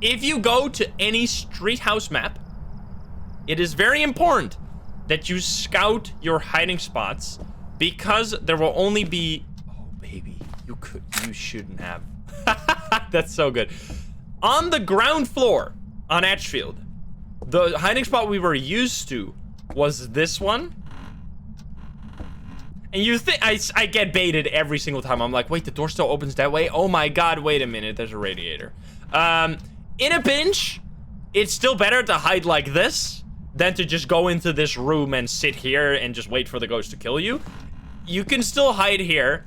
if you go to any street house map, it is very important that you scout your hiding spots, because there will only be... Oh, baby. You shouldn't have. That's so good. On the ground floor on Edgefield, the hiding spot we were used to was this one. And you think I get baited every single time. I'm like, wait, the door still opens that way? Oh my god, wait a minute, there's a radiator. In a pinch, it's still better to hide like this than to just go into this room and sit here and just wait for the ghost to kill you. You can still hide here,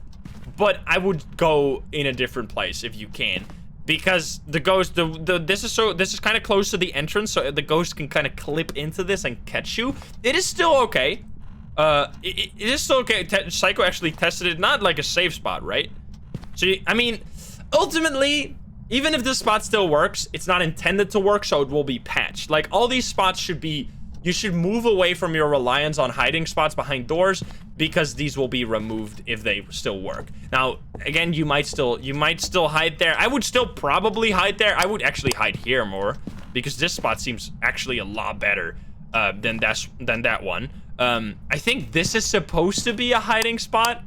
but I would go in a different place if you can. Because the ghost, this is kind of close to the entrance, so the ghost can kind of clip into this and catch you. It is still okay. It is still okay. Psycho actually tested it, not like a safe spot, right? So, I mean, ultimately, even if this spot still works, it's not intended to work, so it will be patched. Like, all these spots should be... You should move away from your reliance on hiding spots behind doors, because these will be removed if they still work. Now, again, you might still hide there. I would still probably hide there. I would actually hide here more, because this spot seems actually a lot better than that one. I think this is supposed to be a hiding spot.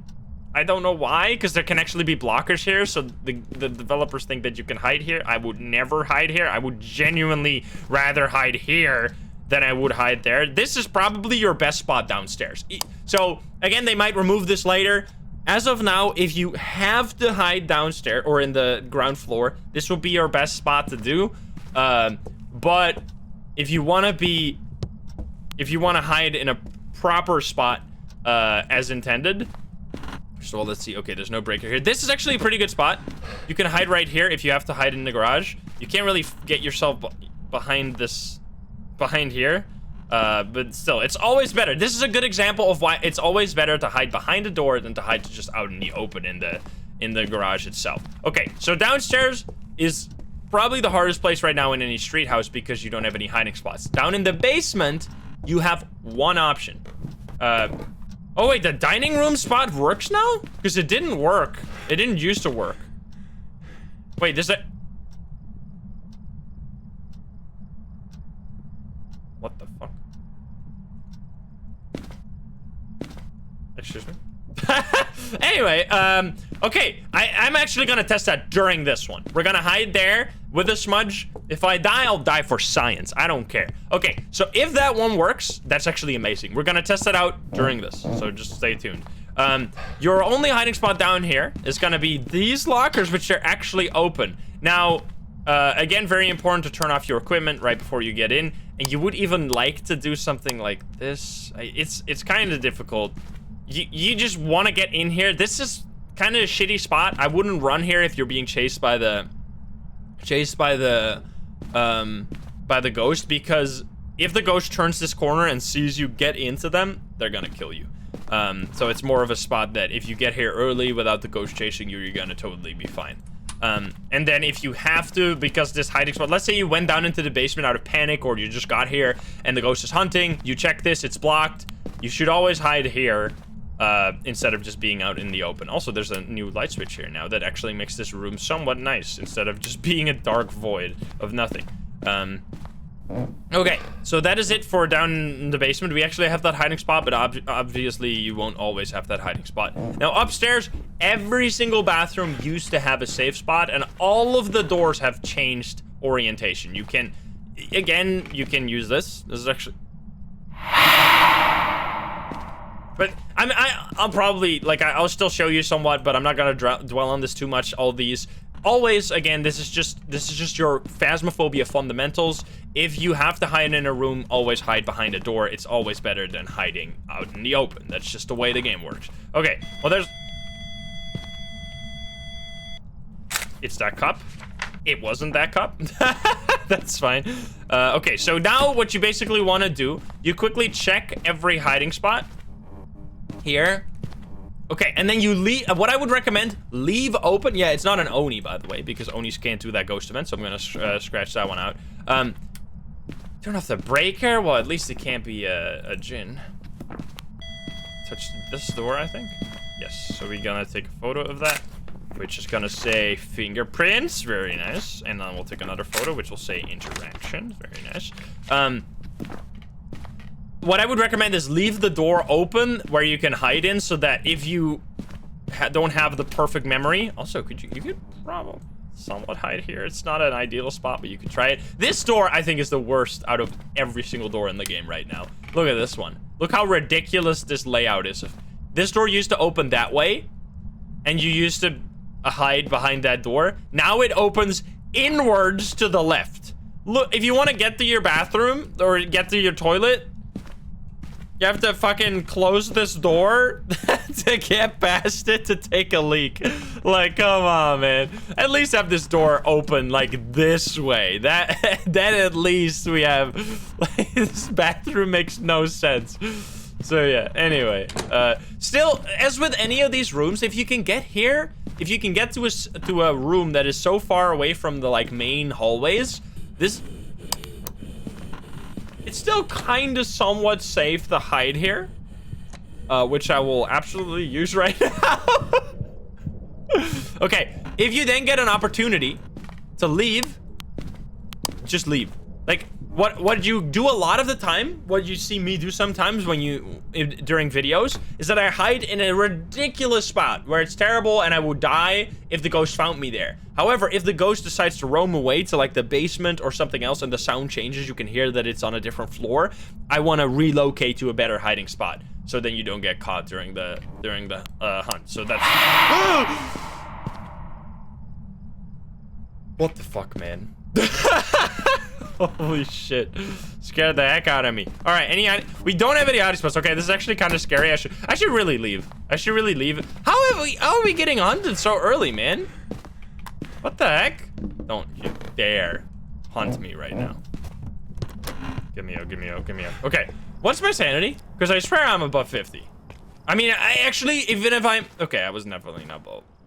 I don't know why, because there can actually be blockers here, so the developers think that you can hide here. I would never hide here. I would genuinely rather hide here than I would hide there. This is probably your best spot downstairs. So, again, they might remove this later. As of now, if you have to hide downstairs or in the ground floor, this will be your best spot to do. But if you want to hide in a proper spot as intended. First of all, let's see. Okay, there's no breaker here. This is actually a pretty good spot. You can hide right here if you have to hide in the garage. You can't really get yourself behind here, but still, it's always better. This is a good example of why it's always better to hide behind the door than to hide just out in the open in the garage itself. Okay, so downstairs is probably the hardest place right now in any street house, because you don't have any hiding spots. Down in the basement, you have one option. Oh wait, the dining room spot works now? Because it didn't work. It didn't used to work. Wait, does it? What the fuck? Excuse me? Anyway, okay, I'm actually gonna test that during this one. We're gonna hide there with a smudge. If I die, I'll die for science. I don't care. Okay, so if that one works, that's actually amazing. We're gonna test it out during this, so just stay tuned. Your only hiding spot down here is gonna be these lockers, which are actually open. Now, again, very important to turn off your equipment right before you get in, and you would even like to do something like this. It's kind of difficult. You just want to get in here. This is kind of a shitty spot. I wouldn't run here if you're being chased by the ghost, because if the ghost turns this corner and sees you get into them, they're gonna kill you. So it's more of a spot that if you get here early without the ghost chasing you, you're gonna totally be fine. And then if you have to, because this hiding spot, let's say you went down into the basement out of panic, or you just got here and the ghost is hunting, you check this, it's blocked. You should always hide here instead of just being out in the open. Also, there's a new light switch here now that actually makes this room somewhat nice instead of just being a dark void of nothing. Okay, so that is it for down in the basement. We actually have that hiding spot, but obviously you won't always have that hiding spot. Now upstairs, every single bathroom used to have a safe spot, and all of the doors have changed orientation. You can, again, you can use this. This is actually... But I'll probably, like, I'll still show you somewhat, but I'm not gonna dwell on this too much. All these, always, again, this is just your Phasmophobia fundamentals. If you have to hide in a room, always hide behind a door. It's always better than hiding out in the open. That's just the way the game works. Okay, well, there's... It's that cup. It wasn't that cup. That's fine. Okay, so now what you basically want to do, you quickly check every hiding spot here. Okay, and then you leave. What I would recommend, leave open. Yeah, it's not an Oni, by the way, because Onis can't do that ghost event, so I'm gonna scratch that one out. Turn off the breaker. Well, at least it can't be a djinn. Touch this door, I think. Yes, so we're gonna take a photo of that, which is gonna say fingerprints. Very nice. And then we'll take another photo, which will say interaction. Very nice. What I would recommend is leave the door open where you can hide in, so that if you don't have the perfect memory. Also, you could probably somewhat hide here. It's not an ideal spot, but you could try it. This door, I think, is the worst out of every single door in the game right now. Look at this one. Look how ridiculous this layout is. This door used to open that way, and you used to hide behind that door. Now it opens inwards to the left. Look, if you want to get to your bathroom or get to your toilet, you have to fucking close this door to get past it to take a leak. Like, come on, man. At least have this door open like this way. That at least we have. Like, this bathroom makes no sense. So yeah. Anyway, still, as with any of these rooms, if you can get here, if you can get to a room that is so far away from the like main hallways, it's still kind of somewhat safe to hide here, which I will absolutely use right now. Okay, if you then get an opportunity to leave, just leave. Like, what you do a lot of the time, what you see me do sometimes during videos, is that I hide in a ridiculous spot where it's terrible and I would die if the ghost found me there. However, if the ghost decides to roam away to like the basement or something else and the sound changes, you can hear that it's on a different floor, I want to relocate to a better hiding spot, so then you don't get caught during the hunt. So that's... What the fuck, man? Holy shit. Scared the heck out of me. All right, we don't have any hiding spots. Okay, this is actually kind of scary. I should really leave. I should really leave. How are we getting hunted so early, man? What the heck? Don't you dare hunt me right now. Give me out. Okay, what's my sanity? Because I swear I'm above 50. I mean, I actually, even if I'm... Okay, I was definitely not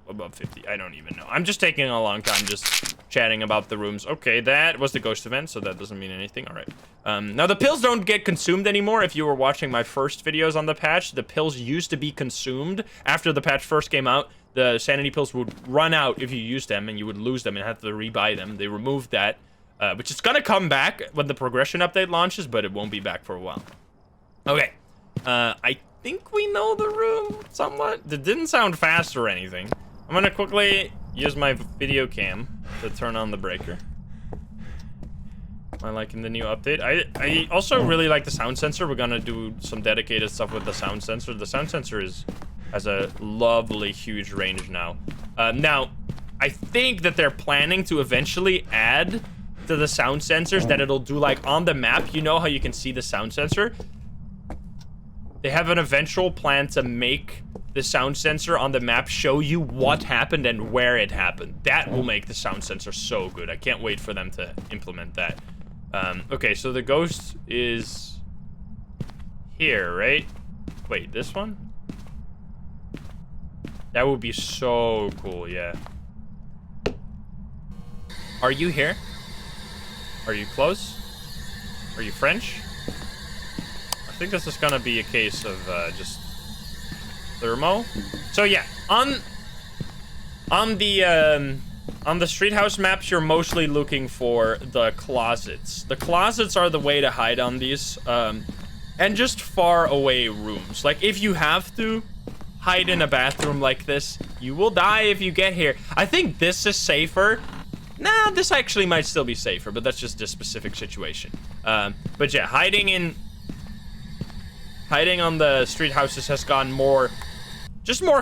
above 50. I don't even know. I'm just taking a long time just chatting about the rooms. Okay, that was the ghost event, so that doesn't mean anything. All right. Now, the pills don't get consumed anymore. If you were watching my first videos on the patch, the pills used to be consumed. After the patch first came out, the sanity pills would run out if you used them, and you would lose them and have to rebuy them. They removed that, which is gonna come back when the progression update launches, but it won't be back for a while. Okay. I think we know the room somewhat. It didn't sound fast or anything. I'm gonna quickly use my video cam to turn on the breaker. I liking the new update. I also really like the sound sensor. We're gonna do some dedicated stuff with the sound sensor. The sound sensor has a lovely huge range now. Now, I think that they're planning to eventually add to the sound sensors that it'll do like on the map. You know how you can see the sound sensor? They have an eventual plan to make the sound sensor on the map show you what happened and where it happened. That will make the sound sensor so good. I can't wait for them to implement that. Okay, so the ghost is here, right? Wait, this one? That would be so cool, yeah. Are you here? Are you close? Are you French? I think this is gonna be a case of just thermo. So yeah, on the street house maps, you're mostly looking for the closets. The closets are the way to hide on these, and just far away rooms. Like if you have to hide in a bathroom like this, you will die if you get here. I think this is safer. Nah, this actually might still be safer, but that's just a specific situation. But yeah, hiding on the street houses has gotten more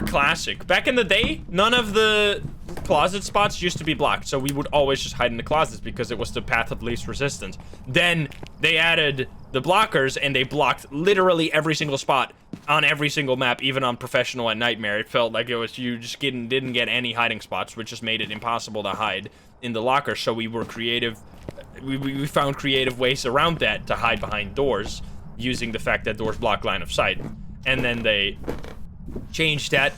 classic. Back in the day, none of the closet spots used to be blocked, so we would always just hide in the closets because it was the path of least resistance. Then they added the blockers, and they blocked literally every single spot on every single map, even on Professional and Nightmare. It felt like it was you just didn't get any hiding spots, which just made it impossible to hide in the locker. So we were creative. We found creative ways around that to hide behind doors, using the fact that doors block line of sight. And then they changed that.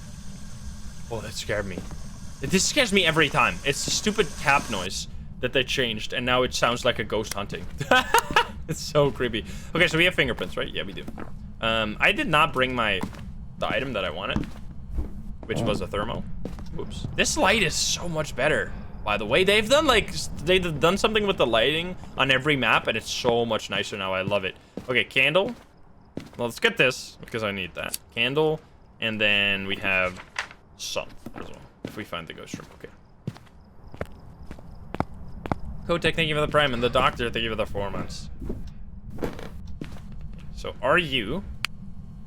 Oh, that scared me. This scares me every time. It's the stupid tap noise that they changed, and now it sounds like a ghost hunting. It's so creepy. Okay, so we have fingerprints, right? Yeah, we do. I did not bring the item that I wanted, which was a thermo. Oops. This light is so much better, by the way. They've done something with the lighting on every map, and it's so much nicer now. I love it. Okay, candle. Well, let's get this because I need that. Candle, and then we have salt as well, if we find the ghost room. Okay. Kotek, thank you for the prime, and the doctor, thank you for the 4 months. So, are you...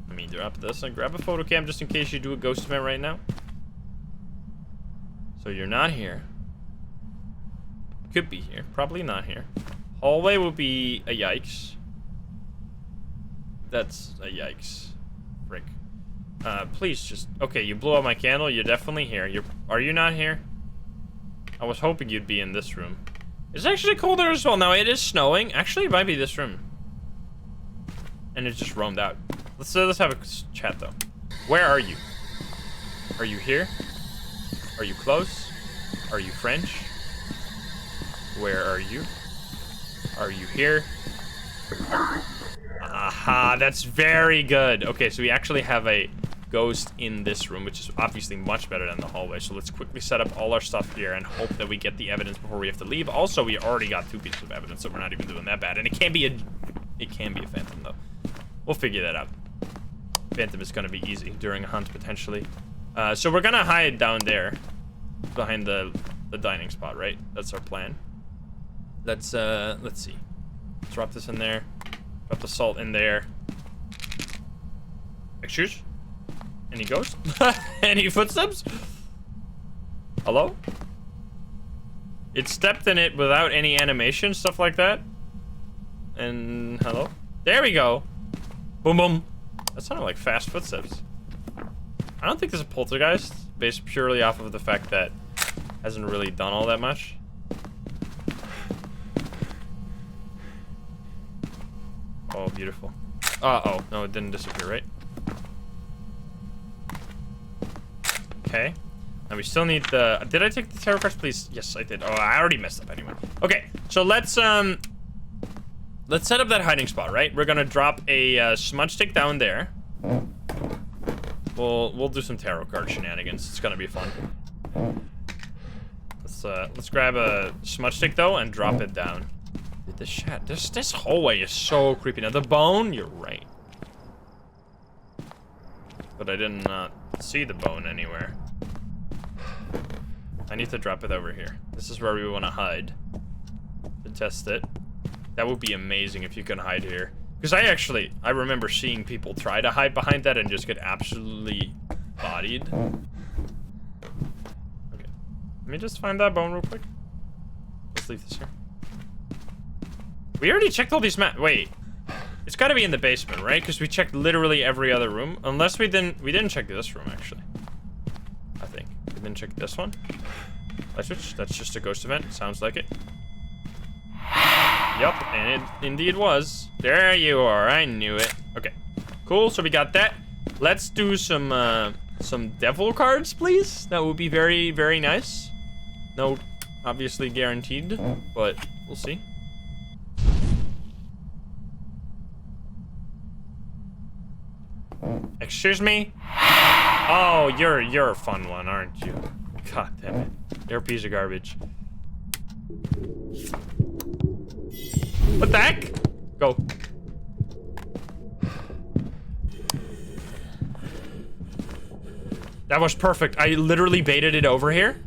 Let me drop this and grab a photo cam just in case you do a ghost event right now. So, you're not here. Could be here. Probably not here. Hallway will be a yikes. That's a yikes. Frick. Please just... Okay, you blew out my candle. You're definitely here. Are you not here? I was hoping you'd be in this room. It's actually colder as well. Now, it is snowing. Actually, it might be this room. And it just roamed out. Let's have a chat, though. Where are you? Are you here? Are you close? Are you French? Where are you? Are you here? Aha, that's very good. Okay, so we actually have a ghost in this room, which is obviously much better than the hallway. So let's quickly set up all our stuff here and hope that we get the evidence before we have to leave. Also, we already got 2 pieces of evidence, so we're not even doing that bad. And it can be a phantom, though. We'll figure that out. Phantom is gonna be easy during a hunt, potentially. So we're gonna hide down there behind the dining spot, right? That's our plan. Let's see. Drop this in there. Drop the salt in there. Excuse? Any ghosts? Any footsteps? Hello? It stepped in it without any animation, stuff like that. And hello? There we go. Boom, boom. That sounded like fast footsteps. I don't think this is a poltergeist, based purely off of the fact that it hasn't really done all that much. Oh, beautiful. Uh-oh. No, it didn't disappear, right? Okay. Now we still need the... Did I take the tarot cards, please? Yes, I did. Oh, I already messed up anyway. Okay, so let's set up that hiding spot, right? We're gonna drop a smudge stick down there. We'll do some tarot card shenanigans. It's gonna be fun. Let's grab a smudge stick though and drop it down. This hallway is so creepy. Now the bone, you're right. but I did not see the bone anywhere. I need to drop it over here. This is where we want to hide to test it. That would be amazing if you can hide here. Because I remember seeing people try to hide behind that and just get absolutely bodied. Okay. Let me just find that bone real quick. Let's leave this here. We already checked all these maps. Wait. It's got to be in the basement, right? Because we checked literally every other room. Unless we didn't check this room, actually. I think. We didn't check this one. That's just a ghost event. Sounds like it. Yup, and it indeed was. There you are. I knew it. Okay. Cool. So we got that. Let's do some devil cards, please. That would be very, very nice. No, obviously guaranteed, but we'll see. Excuse me? Oh, you're a fun one, aren't you? God damn it. You're a piece of garbage. What the heck? Go. That was perfect. I literally baited it over here.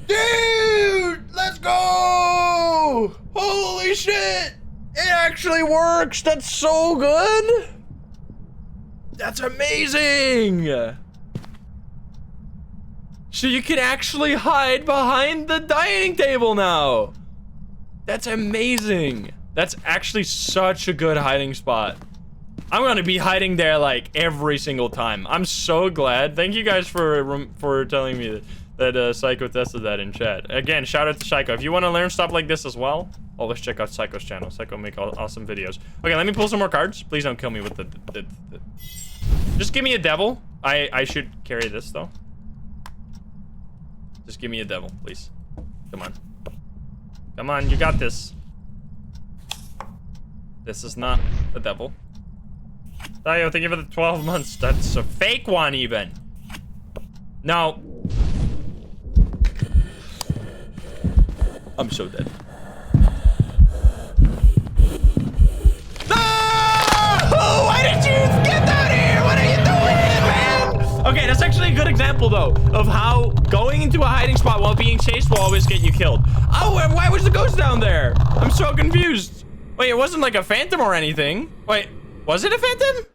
Dude, let's go! Holy shit! It actually works. That's so good. That's amazing. So you can actually hide behind the dining table now. That's amazing. That's actually such a good hiding spot. I'm gonna be hiding there like every single time. I'm so glad. Thank you guys for telling me that Psycho tested that in chat. Again, shout out to Psycho. If you want to learn stuff like this as well, always check out Psycho's channel. Psycho make awesome videos. Okay, let me pull some more cards. Please don't kill me with the... Just give me a devil. I should carry this though. Just give me a devil, please. Come on. Come on, you got this. This is not the devil. Tayo, thank you for the 12 months. That's a fake one even. No. I'm so dead. No! Why did you get down here? What are you doing, man? Okay, that's actually a good example though of how going into a hiding spot while being chased will always get you killed. Oh, why was the ghost down there? I'm so confused. Wait, it wasn't like a phantom or anything. Wait, was it a phantom?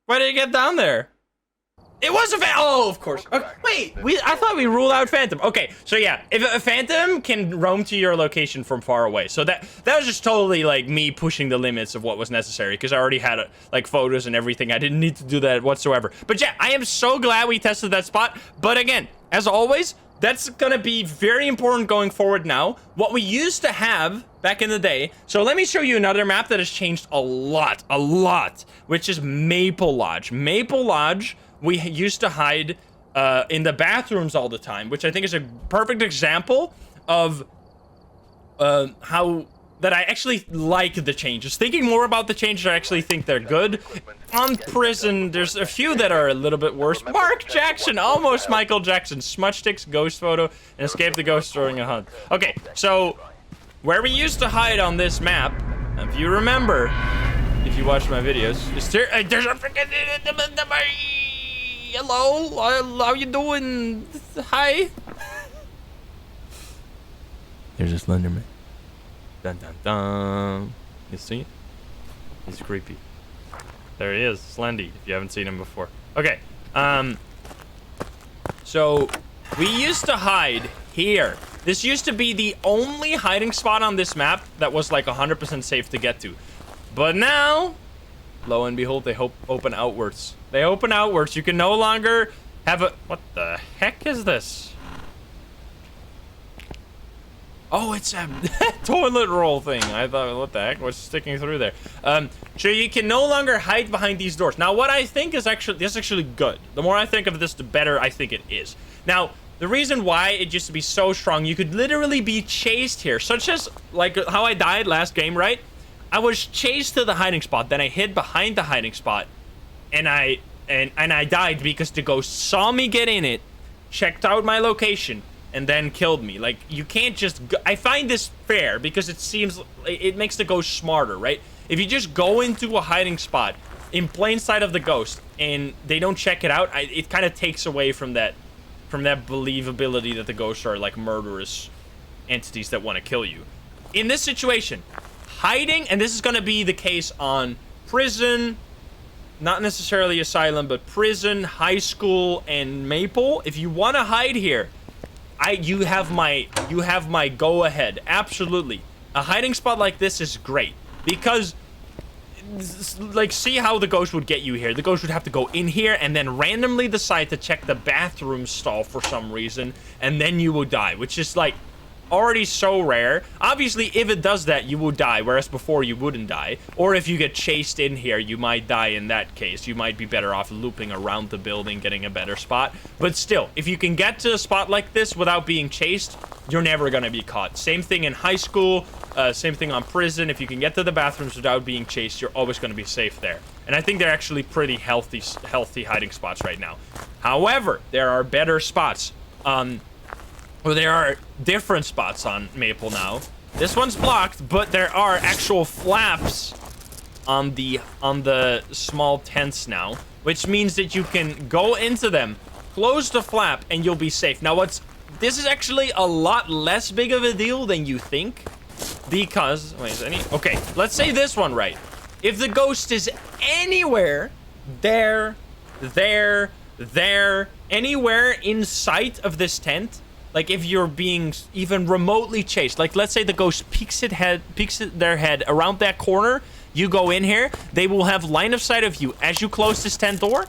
Why did it get down there? It was a phantom. Oh, of course. Okay. Wait, I thought we ruled out phantom. Okay, so yeah, if a phantom can roam to your location from far away. So that was just totally like me pushing the limits of what was necessary because I already had like photos and everything. I didn't need to do that whatsoever. But yeah, I am so glad we tested that spot. But again, as always, that's gonna be very important going forward now. What we used to have back in the day. So let me show you another map that has changed a lot, which is Maple Lodge. Maple Lodge, we used to hide in the bathrooms all the time, which I think is a perfect example of how that I actually like the changes. Thinking more about the changes, I actually think they're good. On prison, there's a few that are a little bit worse. Mark Jackson, almost Michael Jackson. Smudge sticks, ghost photo, and escape the ghost during a hunt. Okay, so where we used to hide on this map, if you remember, if you watch my videos, there's a freaking... Hello, how you doing? Hi. There's a Slenderman. Dun dun dun. You see? He's creepy. There he is, Slendy, if you haven't seen him before. Okay, so we used to hide here. This used to be the only hiding spot on this map that was like 100% safe to get to. But now, lo and behold, they open outwards. They open outwards. You can no longer have a... What the heck is this? Oh, it's a toilet roll thing. I thought, what the heck? What's sticking through there? So you can no longer hide behind these doors. Now, what I think is this is actually good. The more I think of this, the better I think it is. Now, the reason why it used to be so strong, you could literally be chased here, such as like how I died last game, right? I was chased to the hiding spot, then I hid behind the hiding spot, and I died because the ghost saw me get in it, checked out my location, and then killed me. Like, you can't just go. I find this fair because it makes the ghost smarter, right? If you just go into a hiding spot in plain sight of the ghost and they don't check it out, it kind of takes away from that believability that the ghosts are like murderous entities that want to kill you. In this situation, hiding, and this is going to be the case on prison, not necessarily Asylum, but prison, high school, and Maple. If you want to hide here, you have my go ahead. Absolutely. A hiding spot like this is great because, like, see how the ghost would get you here. The ghost would have to go in here and then randomly decide to check the bathroom stall for some reason, and then you will die, which is like already so rare. Obviously, if it does that, you will die, whereas before you wouldn't die. Or if you get chased in here, you might die in that case. You might be better off looping around the building, getting a better spot. But still, if you can get to a spot like this without being chased, you're never gonna be caught. Same thing in high school, same thing on prison. If you can get to the bathrooms without being chased, you're always gonna be safe there. And I think they're actually pretty healthy hiding spots right now. However, there are better spots. Well, there are different spots on Maple now. This one's blocked, but there are actual flaps on the small tents now, which means that you can go into them, close the flap, and you'll be safe. Now, this is actually a lot less big of a deal than you think, because okay, let's say this one right. If the ghost is anywhere, anywhere in sight of this tent. Like, if you're being even remotely chased, like, let's say the ghost peeks their head around that corner, you go in here, they will have line of sight of you. As you close this tent door,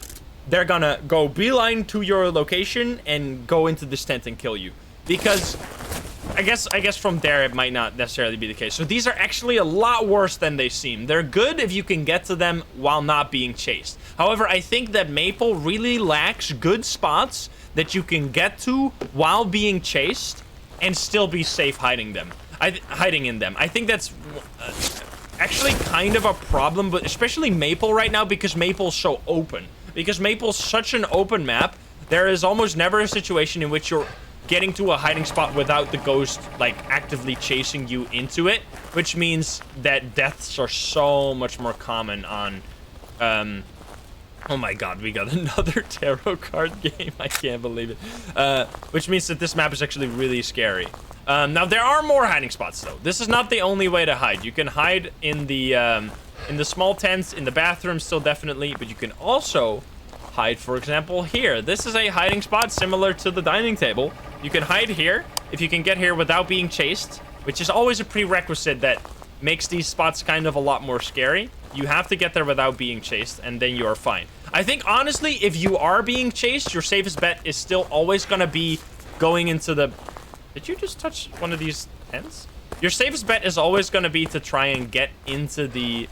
they're gonna go beeline to your location and go into this tent and kill you. Because I guess from there it might not necessarily be the case. So these are actually a lot worse than they seem. They're good if you can get to them while not being chased. However, I think that Maple really lacks good spots that you can get to while being chased and still be safe hiding in them. I think that's actually kind of a problem, but especially Maple right now because Maple's so open. Because Maple's such an open map, there is almost never a situation in which you're getting to a hiding spot without the ghost like actively chasing you into it, which means that deaths are so much more common on oh my god, we got another tarot card game. I can't believe it. Which means that this map is actually really scary. Now, there are more hiding spots, though. This is not the only way to hide. You can hide in the small tents, in the bathrooms still definitely, but you can also hide, for example, here. This is a hiding spot similar to the dining table. You can hide here if you can get here without being chased, which is always a prerequisite that makes these spots kind of a lot more scary. You have to get there without being chased, and then you are fine. I think, honestly, if you are being chased, your safest bet is still always going to be going into the... Did you just touch one of these tents? Your safest bet is always going to be to try and get into the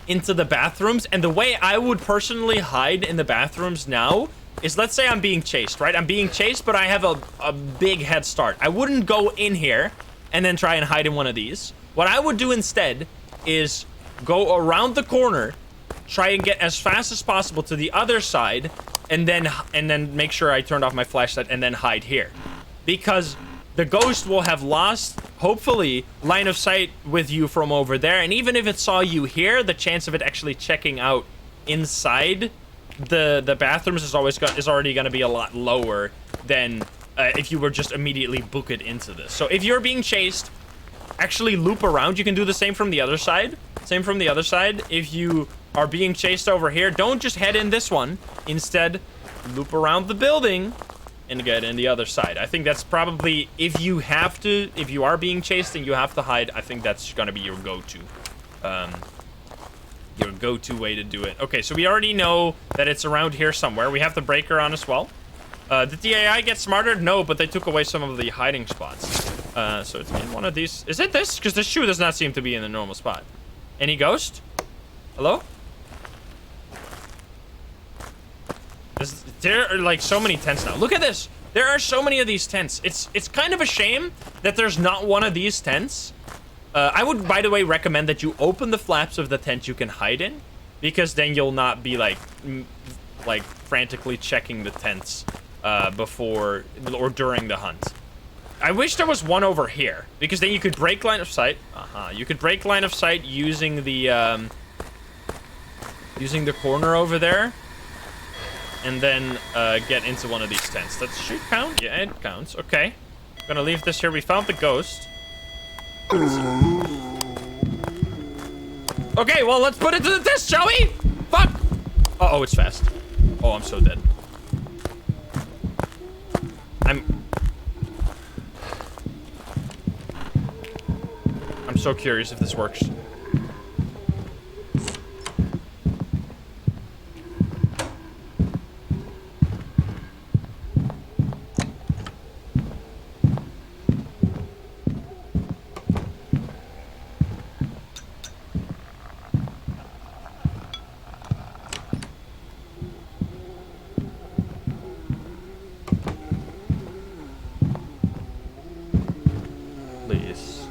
bathrooms. And the way I would personally hide in the bathrooms now is, let's say I'm being chased, right? I'm being chased, but I have a big head start. I wouldn't go in here and then try and hide in one of these. What I would do instead is go around the corner, try and get as fast as possible to the other side, and then make sure I turned off my flashlight and then hide here. Because the ghost will have lost, hopefully, line of sight with you from over there, and even if it saw you here, the chance of it actually checking out inside the bathrooms is already going to be a lot lower than if you were just immediately booked into this. So if you're being chased, actually loop around. You can do the same from the other side. If you are being chased over here, don't just head in this one. Instead, loop around the building and get in the other side. I think that's probably, if you are being chased and you have to hide, I think that's gonna be your go-to way to do it. Okay, so we already know that it's around here somewhere. We have the breaker on as well. Did the AI get smarter? No, but they took away some of the hiding spots. So it's in one of these. Is it this? Because this shoe does not seem to be in the normal spot. Any ghost? Hello? There are like so many tents now. Look at this. There are so many of these tents. It's kind of a shame that there's not one of these tents. I would, by the way, recommend that you open the flaps of the tent you can hide in, because then you'll not be like frantically checking the tents before or during the hunt. I wish there was one over here, because then you could break line of sight. You could break line of sight using the corner over there, and then get into one of these tents. That should count. Yeah, it counts. Okay, gonna leave this here. We found the ghost. Okay, well, let's put it to the test, shall we? Fuck! Uh-oh, it's fast. Oh, I'm so dead. I'm so curious if this works. Please.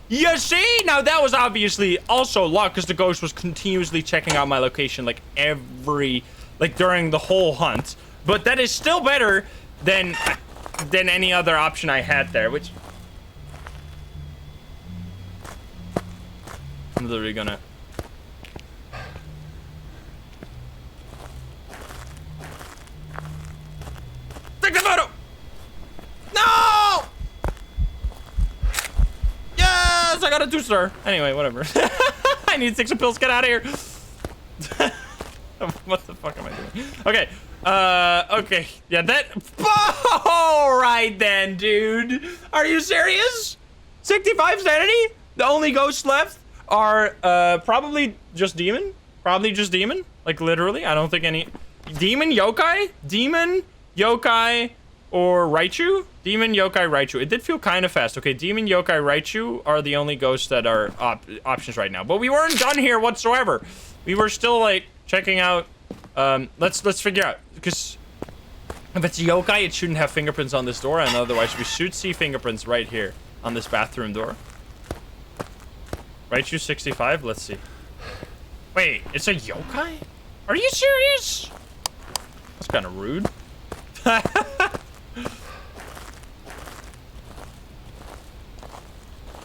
You see? Now that was obviously also luck, because the ghost was continuously checking out my location like during the whole hunt. But that is still better than any other option I had there, which I'm literally gonna take the photo. No! Yes, I got a 2-star. Anyway, whatever. I need 6 pills. Get out of here. What the fuck am I doing? Okay. Okay. Yeah, that. All right then, dude. Are you serious? 65 sanity? The only ghosts left are probably just demon. Probably just demon. Like literally. I don't think any demon, yokai, or Raichu? Demon, yokai, Raichu. It did feel kind of fast. Okay, demon, yokai, Raichu are the only ghosts that are options right now. But we weren't done here whatsoever. We were still like checking out. Let's figure out, because if it's yokai, it shouldn't have fingerprints on this door, and otherwise we should see fingerprints right here on this bathroom door. Raichu 65. Let's see. Wait, it's a yokai? Are you serious? That's kind of rude.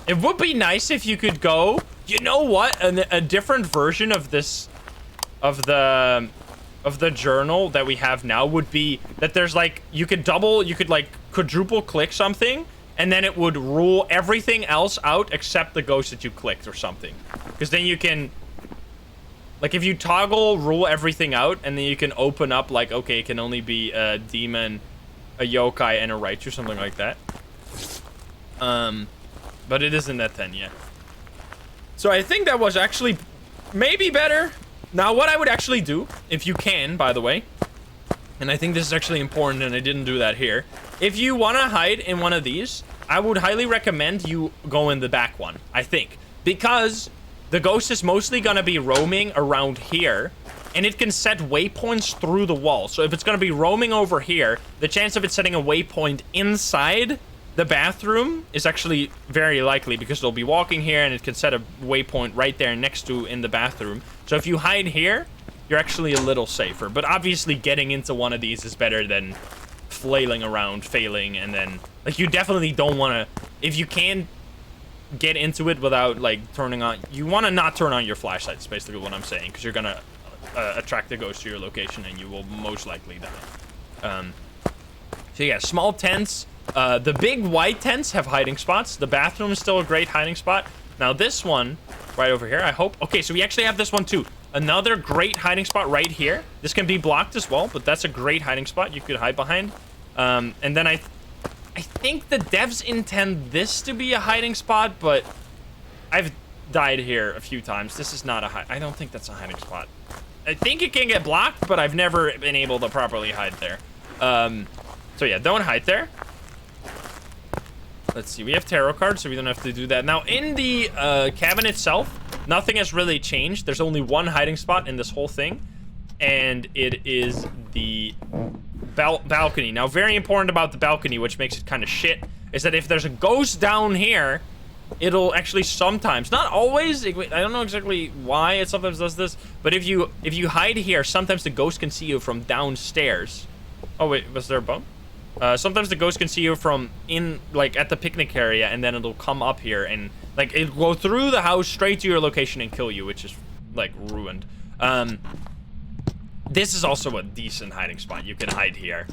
It would be nice if you could go, you know what, a different version of this, of the journal that we have now would be that there's like, you could like quadruple click something, and then it would rule everything else out except the ghost that you clicked or something. Because then you can, like, if you toggle rule everything out, and then you can open up like, okay, it can only be a demon, a yokai, and a Raichu, something like that. But it isn't that 10 yet. So I think that was actually maybe better. Now, what I would actually do, if you can, by the way, and I think this is actually important, and I didn't do that here. If you want to hide in one of these, I would highly recommend you go in the back one, I think. Because the ghost is mostly going to be roaming around here, and it can set waypoints through the wall. So if it's going to be roaming over here, the chance of it setting a waypoint inside the bathroom is actually very likely, because they'll be walking here and it can set a waypoint right there next to in the bathroom. So if you hide here, you're actually a little safer. But obviously getting into one of these is better than flailing around, failing, and then, like, you definitely don't want to, if you can get into it without, like, turning on, you want to not turn on your flashlights, basically what I'm saying, because you're gonna attract the ghost to your location and you will most likely die. So yeah, small tents. The big white tents have hiding spots. The bathroom is still a great hiding spot. Now this one, right over here, I hope. Okay, so we actually have this one too. Another great hiding spot right here. This can be blocked as well, but that's a great hiding spot you could hide behind. And then I think the devs intend this to be a hiding spot, but I've died here a few times. This is not a I don't think that's a hiding spot. I think it can get blocked, but I've never been able to properly hide there. So yeah, don't hide there. Let's see, we have tarot cards, so we don't have to do that. Now, in the cabin itself, nothing has really changed. There's only one hiding spot in this whole thing, and it is the balcony. Now, very important about the balcony, which makes it kind of shit, is that if there's a ghost down here, it'll actually sometimes, not always, I don't know exactly why it sometimes does this, but if you hide here, sometimes the ghost can see you from downstairs. Oh wait, was there a bone? Sometimes the ghost can see you from like at the picnic area, and then it'll come up here and like it'll go through the house straight to your location and kill you, which is like ruined. This is also a decent hiding spot. You can hide here,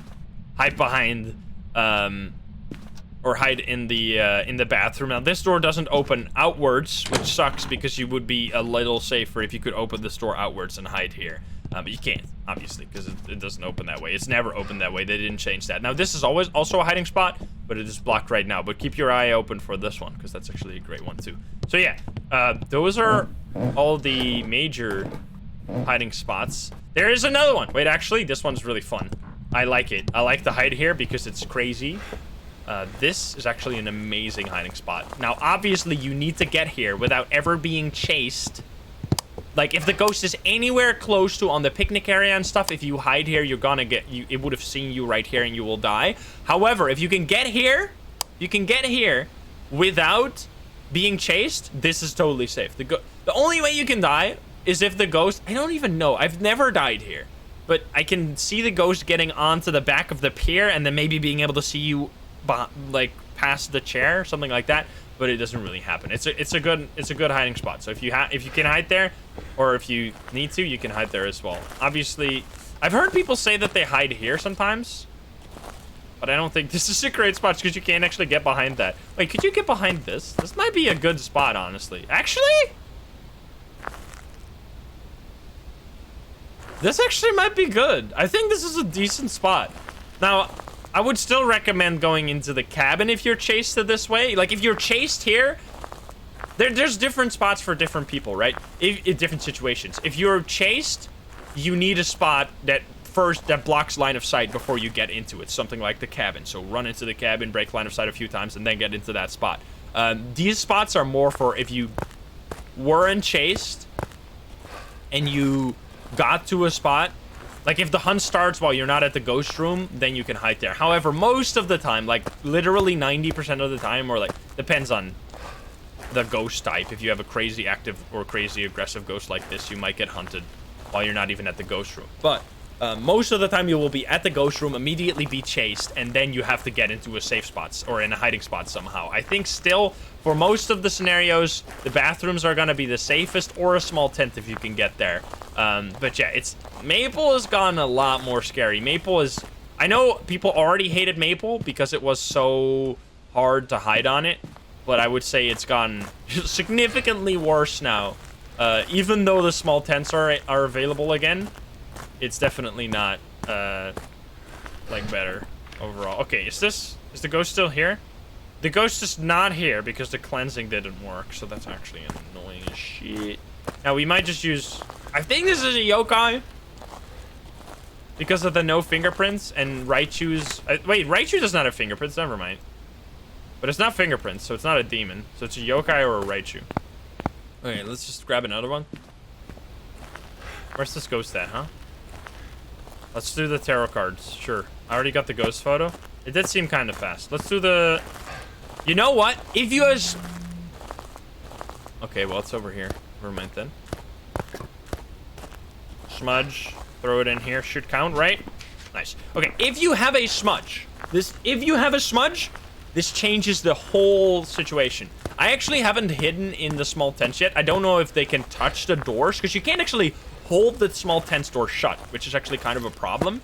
hide behind, or hide in the bathroom. Now this door doesn't open outwards, which sucks because you would be a little safer if you could open this door outwards and hide here. But you can't, obviously, because it doesn't open that way. It's never opened that way. They didn't change that. Now this is always also a hiding spot, but it is blocked right now. But keep your eye open for this one, because that's actually a great one too. So yeah, those are all the major hiding spots. There is another one. Wait, actually, this one's really fun. I like it. I like the hide here because it's crazy. This is actually an amazing hiding spot. Now, obviously, you need to get here without ever being chased. Like, if the ghost is anywhere close to on the picnic area and stuff, if you hide here, you're gonna get you. It would have seen you right here and you will die. However, if you can get here, without being chased, this is totally safe. The only way you can die is if the ghost, I don't even know. I've never died here. But I can see the ghost getting onto the back of the pier and then maybe being able to see you like past the chair, something like that. But it doesn't really happen. It's a good hiding spot. So if you can hide there, or if you need to, you can hide there as well. Obviously, I've heard people say that they hide here sometimes, but I don't think this is a great spot because you can't actually get behind that. Wait, could you get behind this? This might be a good spot, honestly. Actually, this actually might be good. I think this is a decent spot. Now, I would still recommend going into the cabin if you're chased this way. Like, if you're chased here, there's different spots for different people, right? In different situations. If you're chased, you need a spot that blocks line of sight before you get into it. Something like the cabin. So run into the cabin, break line of sight a few times, and then get into that spot. These spots are more for if you weren't chased and you got to a spot. Like, if the hunt starts while you're not at the ghost room, then you can hide there. However, most of the time, like, literally 90% of the time, or, like, depends on the ghost type. If you have a crazy active or crazy aggressive ghost like this, you might get hunted while you're not even at the ghost room. But most of the time, you will be at the ghost room, immediately be chased, and then you have to get into a safe spot or in a hiding spot somehow. I think still, for most of the scenarios, the bathrooms are going to be the safest, or a small tent if you can get there. But yeah, Maple has gotten a lot more scary. Maple is, I know people already hated Maple because it was so hard to hide on it, but I would say it's gotten significantly worse now. Even though the small tents are available again, it's definitely not, like, better overall. Okay, is the ghost still here? The ghost is not here because the cleansing didn't work, so that's actually annoying as shit. Now, we might just use, I think this is a yokai because of the no fingerprints, and Raichu's, wait, Raichu does not have fingerprints, never mind. But it's not fingerprints, so it's not a demon. So it's a yokai or a Raichu. Okay, let's just grab another one. Where's this ghost at, huh? Let's do the tarot cards, sure. I already got the ghost photo. It did seem kind of fast. Let's do the, you know what? If you guys, okay, well, it's over here. Never mind then. Smudge, throw it in here. Should count, right? Nice. Okay, if you have a smudge, this changes the whole situation. I actually haven't hidden in the small tents yet. I don't know if they can touch the doors, because you can't actually hold the small tents door shut, which is actually kind of a problem.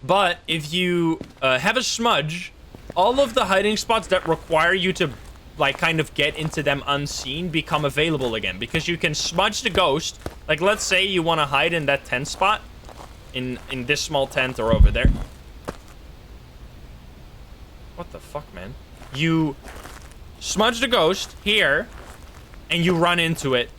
But if you have a smudge, all of the hiding spots that require you to, like, kind of get into them unseen become available again, because you can smudge the ghost. Like, let's say you want to hide in that tent spot, in this small tent or over there. What the fuck, man? You smudge the ghost here, and you run into it,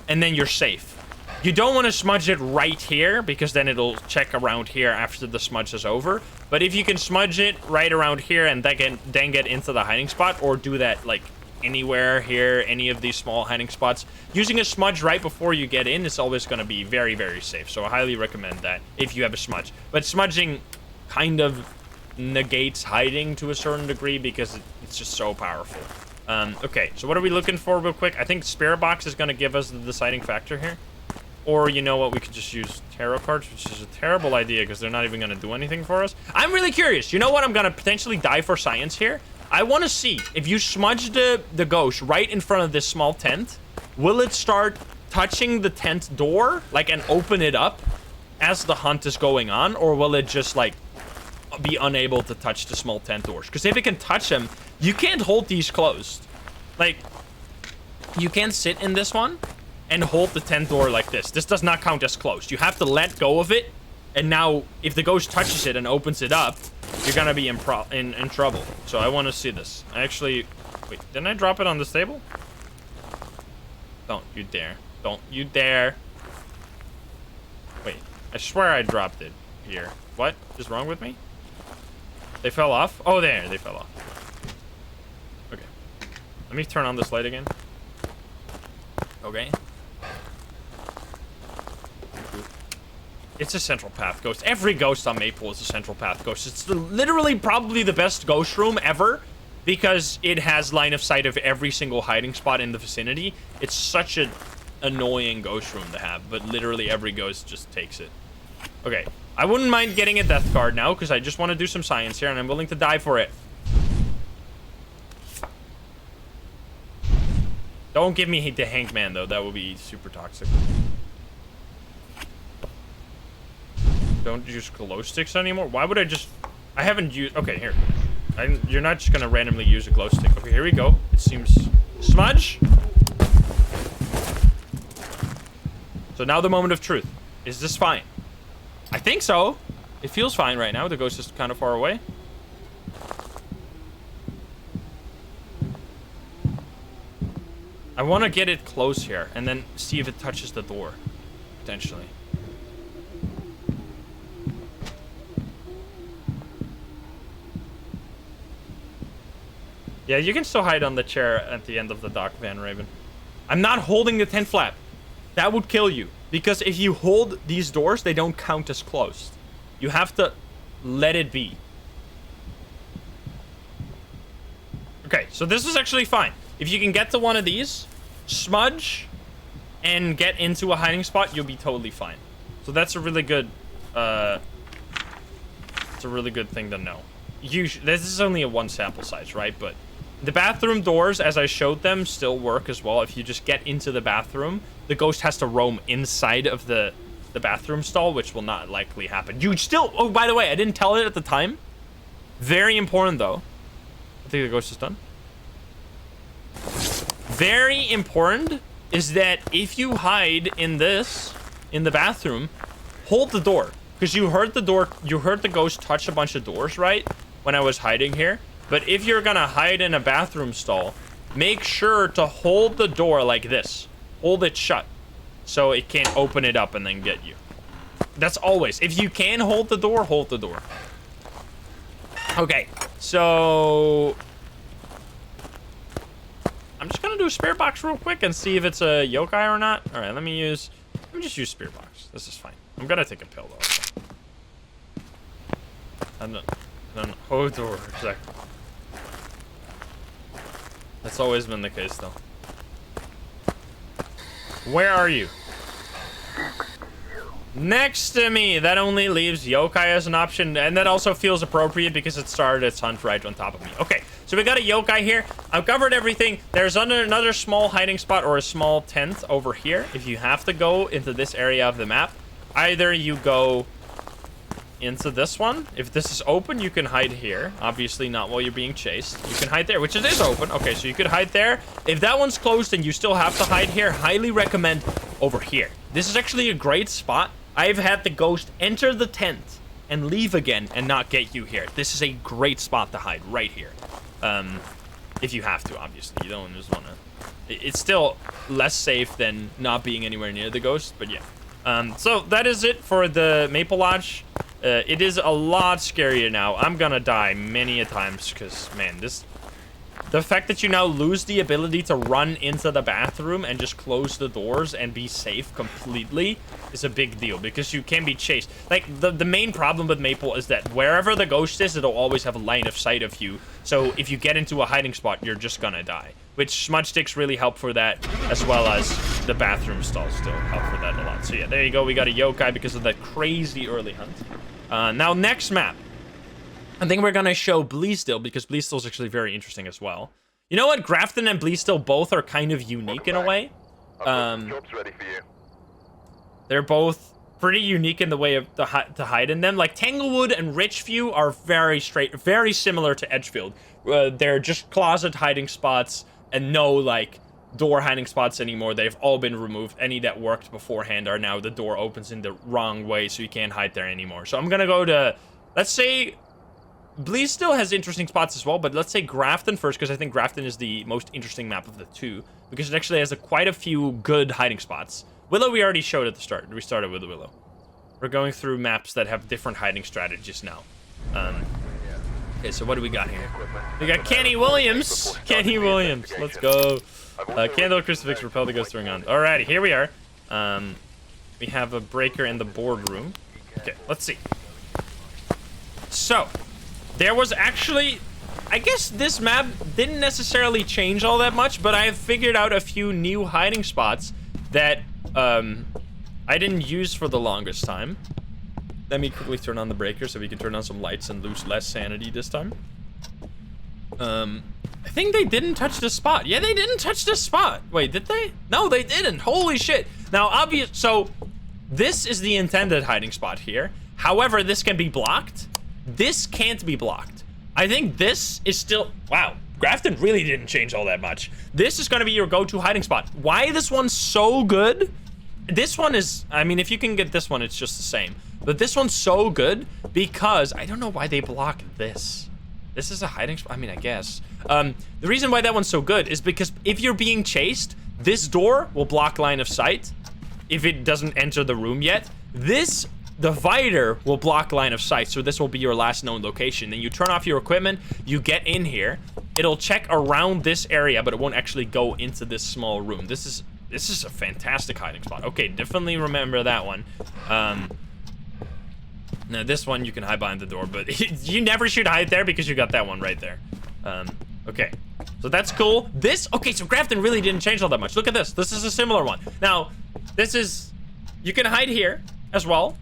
and then you're safe. You don't want to smudge it right here, because then it'll check around here after the smudge is over. But if you can smudge it right around here and then get into the hiding spot, or do that, like, anywhere here, any of these small hiding spots, using a smudge right before you get in is always going to be very, very safe. So I highly recommend that if you have a smudge. But smudging kind of negates hiding to a certain degree because it's just so powerful. Okay, so what are we looking for real quick? I think Spirit Box is going to give us the deciding factor here. Or, you know what, we could just use tarot cards, which is a terrible idea because they're not even going to do anything for us. I'm really curious. You know what? I'm going to potentially die for science here. I want to see if you smudge the ghost right in front of this small tent, will it start touching the tent door, like, and open it up as the hunt is going on? Or will it just, like, be unable to touch the small tent doors? Because if it can touch them, you can't hold these closed. Like, you can't sit in this one and hold the tent door like this. This does not count as closed. You have to let go of it, and now if the ghost touches it and opens it up, you're gonna be in trouble. So I want to see this. I actually... Wait, didn't I drop it on this table? Don't you dare. Don't you dare. Wait, I swear I dropped it here. What is wrong with me? They fell off? Oh, there, they fell off. Okay. Let me turn on this light again. Okay. It's a central path ghost. Every ghost on Maple is a central path ghost. It's literally probably the best ghost room ever because it has line of sight of every single hiding spot in the vicinity. It's such an annoying ghost room to have, but literally every ghost just takes it. Okay. I wouldn't mind getting a death card now because I just want to do some science here and I'm willing to die for it. Don't give me the Hankman though. That would be super toxic. Don't use glow sticks anymore. Why would I just... I haven't used... Okay, here. You're not just going to randomly use a glow stick. Okay, here we go. It seems... Smudge? So now the moment of truth. Is this fine? I think so. It feels fine right now. The ghost is kind of far away. I want to get it close here and then see if it touches the door. Potentially. Yeah, you can still hide on the chair at the end of the dock, Van Raven. I'm not holding the tent flap. That would kill you. Because if you hold these doors, they don't count as closed. You have to let it be. Okay, so this is actually fine. If you can get to one of these, smudge, and get into a hiding spot, you'll be totally fine. So that's a really good, it's a really good thing to know. This is only a one sample size, right? But the bathroom doors, as I showed them, still work as well. If you just get into the bathroom, the ghost has to roam inside of the bathroom stall, which will not likely happen. You still... Oh, by the way, I didn't tell it at the time. Very important, though. I think the ghost is done. Very important is that if you hide in the bathroom, hold the door. Because you heard the ghost touch a bunch of doors, right? When I was hiding here. But if you're gonna hide in a bathroom stall, make sure to hold the door like this. Hold it shut. So it can't open it up and then get you. That's always. If you can hold the door, hold the door. Okay, so... I'm just gonna do a spirit box real quick and see if it's a yokai or not. Alright, let me just use spirit box. This is fine. I'm gonna take a pill though. I'm not... Hold door, exactly. That's always been the case, though. Where are you? Next to me. That only leaves yokai as an option, and that also feels appropriate because it started its hunt right on top of me. Okay, so we got a yokai here. I've covered everything. There's another small hiding spot or a small tent over here. If you have to go into this area of the map, either you go into this one. If this is open, you can hide here. Obviously not while you're being chased. You can hide there, which it is open. Okay, so you could hide there. If that one's closed and you still have to hide here, highly recommend over here. This is actually a great spot. I've had the ghost enter the tent and leave again and not get you here. This is a great spot to hide right here. If you have to, obviously. You don't just want to... It's still less safe than not being anywhere near the ghost, but yeah. So that is it for the Maple Lodge. It is a lot scarier now. I'm gonna die many a times because, man, this the fact that you now lose the ability to run into the bathroom and just close the doors and be safe completely is a big deal, because you can be chased. Like, the main problem with Maple is that wherever the ghost is, it'll always have a line of sight of you. So if you get into a hiding spot, you're just gonna die. Which smudge sticks really help for that, as well as the bathroom stalls still help for that a lot. So yeah, there you go. We got a yokai because of that crazy early hunt. Now, next map. I think we're gonna show Bleasdale, because Bleasdale is actually very interesting as well. You know what? Grafton and Bleasdale both are kind of unique in a way. Job's ready for you. They're both pretty unique in the way of to hide in them. Like, Tanglewood and Richview are very similar to Edgefield. They're just closet hiding spots and no, like, door hiding spots anymore. They've all been removed. Any that worked beforehand are now the door opens in the wrong way, so you can't hide there anymore. So I'm gonna go to, let's say, Bleasdale has interesting spots as well, but let's say Grafton first, because I think Grafton is the most interesting map of the two, because it actually has quite a few good hiding spots. Willow we already showed at the start. We started with Willow. We're going through maps that have different hiding strategies now. Okay, so what do we got here? We got Kenny Williams. Kenny Williams. Let's go. Candle, Crucifix, Repel the Ghost, Ring on. Alrighty, here we are. We have a breaker in the boardroom. Okay, let's see. So, there was actually, I guess this map didn't necessarily change all that much, but I have figured out a few new hiding spots that I didn't use for the longest time. Let me quickly turn on the breaker so we can turn on some lights and lose less sanity this time. I think they didn't touch the spot. Yeah, they didn't touch the spot. Wait, did they? No, they didn't. Holy shit. Now, so this is the intended hiding spot here. However, this can be blocked. This can't be blocked. I think this is still, wow, Grafton really didn't change all that much. This is going to be your go-to hiding spot. Why this one's so good? This one is, I mean, if you can get this one, it's just the same. But this one's so good because I don't know why they block this. This is a hiding spot. I mean, I guess. The reason why that one's so good is because if you're being chased, this door will block line of sight if it doesn't enter the room yet. This divider will block line of sight, so this will be your last known location. Then you turn off your equipment, you get in here, it'll check around this area, but it won't actually go into this small room. This is a fantastic hiding spot. Okay, definitely remember that one. Now this one you can hide behind the door, but you never should hide there because you got that one right there. Okay, so that's cool. Okay, so Grafton really didn't change all that much. Look at this. This is a similar one. Now, you can hide here as well.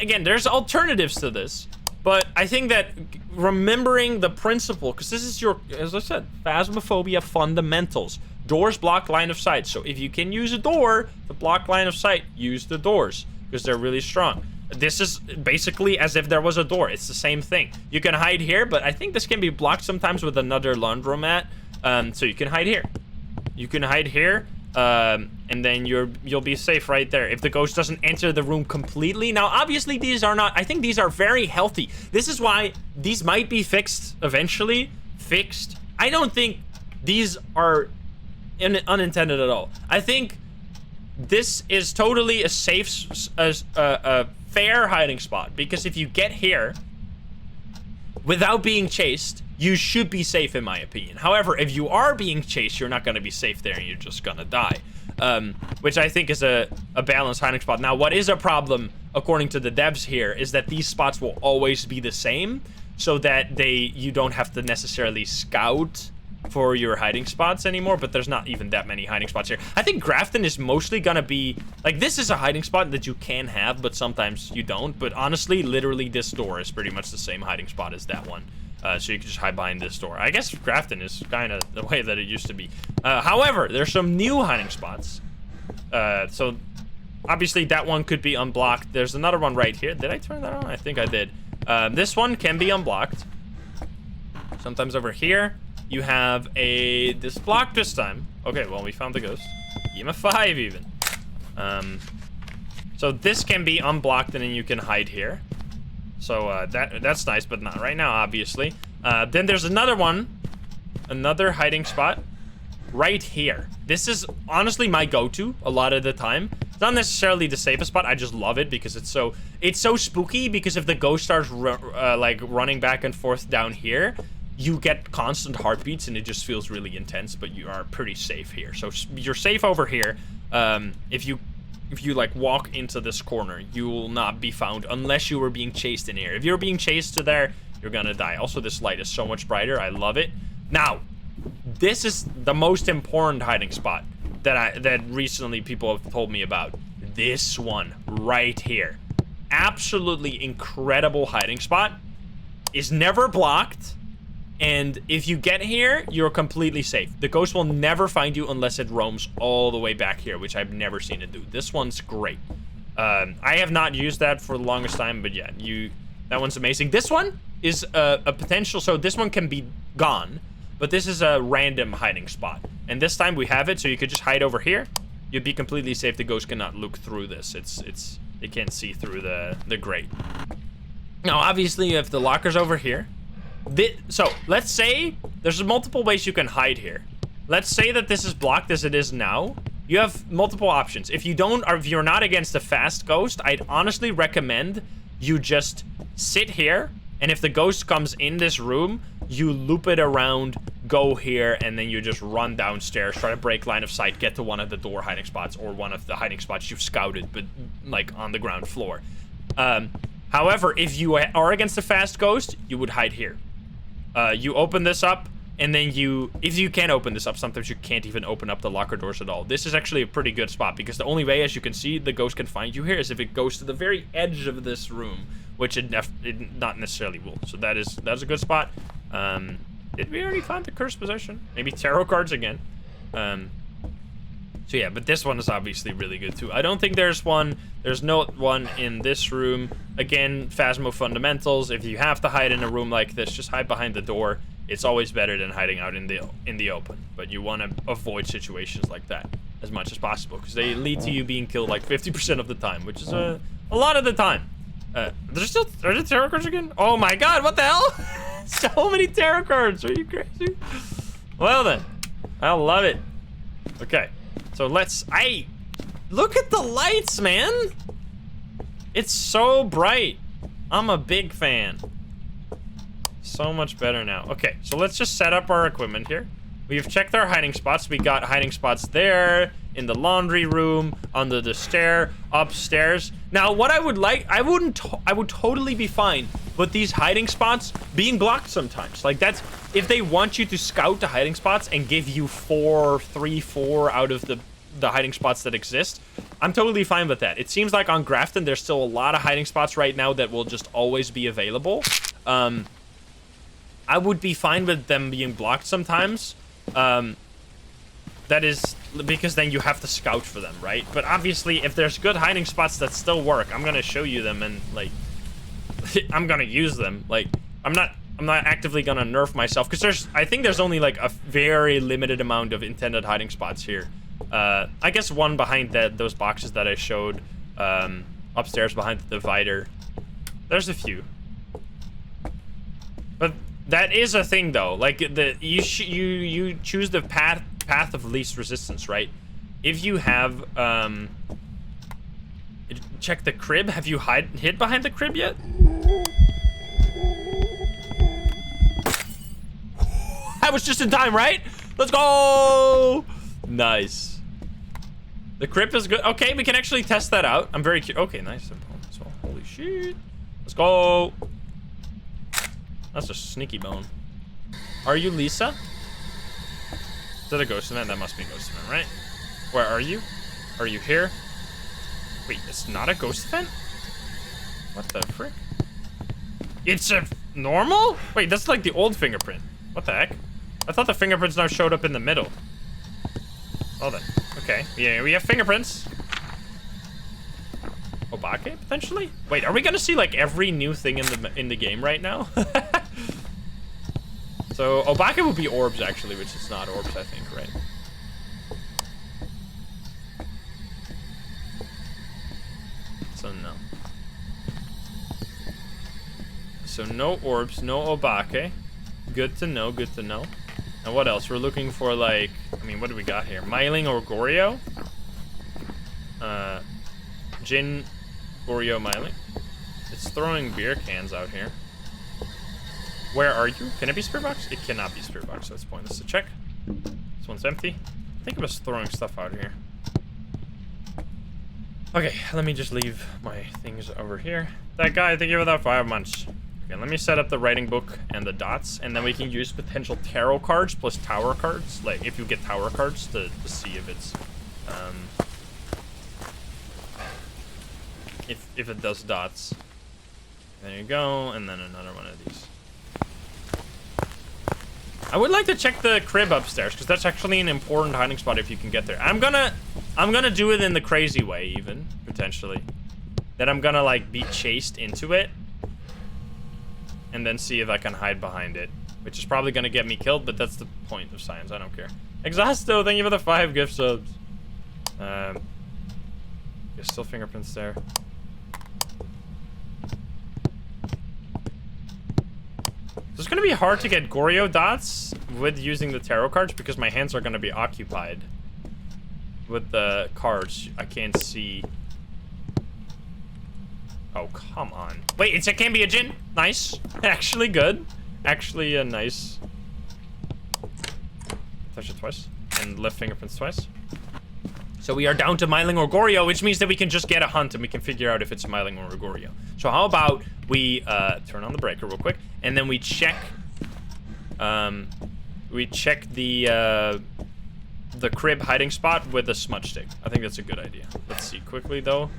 Again, there's alternatives to this, but I think that remembering the principle, because this is your, as I said, Phasmophobia fundamentals. Doors block line of sight, so if you can use a door to block line of sight, use the doors, because they're really strong. This is basically as if there was a door. It's the same thing. You can hide here, but I think this can be blocked sometimes with another laundromat. So you can hide here. You can hide here. And then you'll be safe right there if the ghost doesn't enter the room completely. Now, obviously, these are not, I think these are very healthy. This is why these might be fixed eventually. I don't think these are unintended at all. I think this is totally a safe, a fair hiding spot, because if you get here without being chased, you should be safe, in my opinion. However, if you are being chased, you're not going to be safe there and you're just going to die. Which I think is a balanced hiding spot. Now, what is a problem, according to the devs here, is that these spots will always be the same, so that you don't have to necessarily scout for your hiding spots anymore, but there's not even that many hiding spots here. I think Grafton is mostly gonna be, like, this is a hiding spot that you can have, but sometimes you don't. But honestly, literally, this door is pretty much the same hiding spot as that one. So you can just hide behind this door. I guess Grafton is kind of the way that it used to be. However, there's some new hiding spots. So obviously that one could be unblocked. There's another one right here. Did I turn that on? I think I did. This one can be unblocked. Sometimes over here, you have this block this time. Okay, well, we found the ghost. EMF 5 even. So this can be unblocked, and then you can hide here. So that's nice, but not right now, obviously. Then there's another one, another hiding spot right here. This is honestly my go-to a lot of the time. It's not necessarily the safest spot. I just love it because it's so spooky. Because if the ghost starts like running back and forth down here, you get constant heartbeats and it just feels really intense, but you are pretty safe here. So you're safe over here. If you like walk into this corner, you will not be found unless you were being chased in here. If you're being chased to there, you're gonna die. Also, this light is so much brighter. I love it. Now, this is the most important hiding spot that recently people have told me about. This one right here. Absolutely incredible hiding spot. Is never blocked. And if you get here, you're completely safe. The ghost will never find you unless it roams all the way back here, which I've never seen it do. This one's great. I have not used that for the longest time, but yeah, that one's amazing. This one is a potential, so this one can be gone, but this is a random hiding spot. And this time we have it, so you could just hide over here. You'd be completely safe. The ghost cannot look through this. It can't see through the grate. Now, obviously, if the locker's over here, so let's say there's multiple ways you can hide here. Let's say that this is blocked as it is now. You have multiple options. If you're not against a fast ghost, I'd honestly recommend you just sit here, and if the ghost comes in this room, you loop it around, go here, and then you just run downstairs, try to break line of sight, get to one of the door hiding spots or one of the hiding spots you've scouted, but like on the ground floor. However, if you are against a fast ghost, you would hide here. You open this up, and then if you can open this up, sometimes you can't even open up the locker doors at all. This is actually a pretty good spot, because the only way, as you can see, the ghost can find you here is if it goes to the very edge of this room, which it not necessarily will. So that's a good spot. Did we already find the cursed possession? Maybe tarot cards again. So yeah, but this one is obviously really good too. I don't think there's no one in this room. Again, Phasmo fundamentals. If you have to hide in a room like this, just hide behind the door. It's always better than hiding out in the open. But you want to avoid situations like that as much as possible, because they lead to you being killed like 50% of the time, which is a lot of the time. Are there tarot cards again? Oh my god, what the hell? So many tarot cards. Are you crazy? Well then, I love it. Okay. So look at the lights, man. It's so bright. I'm a big fan. So much better now. Okay, so let's just set up our equipment here. We've checked our hiding spots. We got hiding spots there, in the laundry room, under the stair, upstairs. Now, what I would like, I would totally be fine with these hiding spots being blocked sometimes. Like, that's, if they want you to scout the hiding spots and give you 3, 4 out of the hiding spots that exist, I'm totally fine with that. It seems like on Grafton, there's still a lot of hiding spots right now that will just always be available. I would be fine with them being blocked sometimes. That is because then you have to scout for them, right? But obviously, if there's good hiding spots that still work, I'm gonna show you them, and like, I'm gonna use them. Like, I'm not actively gonna nerf myself, because I think there's only like a very limited amount of intended hiding spots here. I guess one behind those boxes that I showed, upstairs behind the divider. There's a few. But that is a thing, though. Like, you choose the path of least resistance, right? If you have check the crib. Have you hid behind the crib yet? I was just in time, right? Let's go. Nice. The crib is good. Okay, we can actually test that out. I'm very curious. Okay, nice. So, holy shit. Let's go. That's a sneaky bone. Are you Lisa? Is that a ghost event? That must be a ghost event, right? Where are you? Are you here? Wait, it's not a ghost event? What the frick? It's a normal? Wait, that's like the old fingerprint. What the heck? I thought the fingerprints now showed up in the middle. Oh then. Okay. Yeah, we have fingerprints. Obake, potentially? Wait, are we gonna see like every new thing in the game right now? So Obake would be orbs actually, which is not orbs, I think, right? So no. So no orbs, no Obake. Good to know, good to know. And what else? We're looking for like, I mean, what do we got here? Myling or Goryo? Jin, Goryo, Myling. It's throwing beer cans out here. Where are you? Can it be spirit box? It cannot be spirit box, so it's pointless to check. This one's empty. I think I was throwing stuff out here. Okay, let me just leave my things over here. That guy, thank you for that 5 months. Okay, let me set up the writing book and the dots, and then we can use potential tarot cards plus tower cards. Like, if you get tower cards to see if it's, if it does dots. There you go, and then another one of these. I would like to check the crib upstairs, because that's actually an important hiding spot if you can get there. I'm gonna do it in the crazy way, even, potentially. That I'm gonna, like, be chased into it. And then see if I can hide behind it. Which is probably gonna get me killed, but that's the point of science, I don't care. Exhausto, thank you for the 5 gift subs. There's still fingerprints there. So it's gonna be hard to get Goryo dots with using the tarot cards because my hands are gonna be occupied with the cards. I can't see. Oh, come on. Wait, it can be a Jin. Nice. Actually good. Actually a nice. Touch it twice. And left fingerprints twice. So we are down to Myling or Goryo, which means that we can just get a hunt and we can figure out if it's Myling or a Goryo. So how about we turn on the breaker real quick, and then we check the crib hiding spot with a smudge stick. I think that's a good idea. Let's see quickly though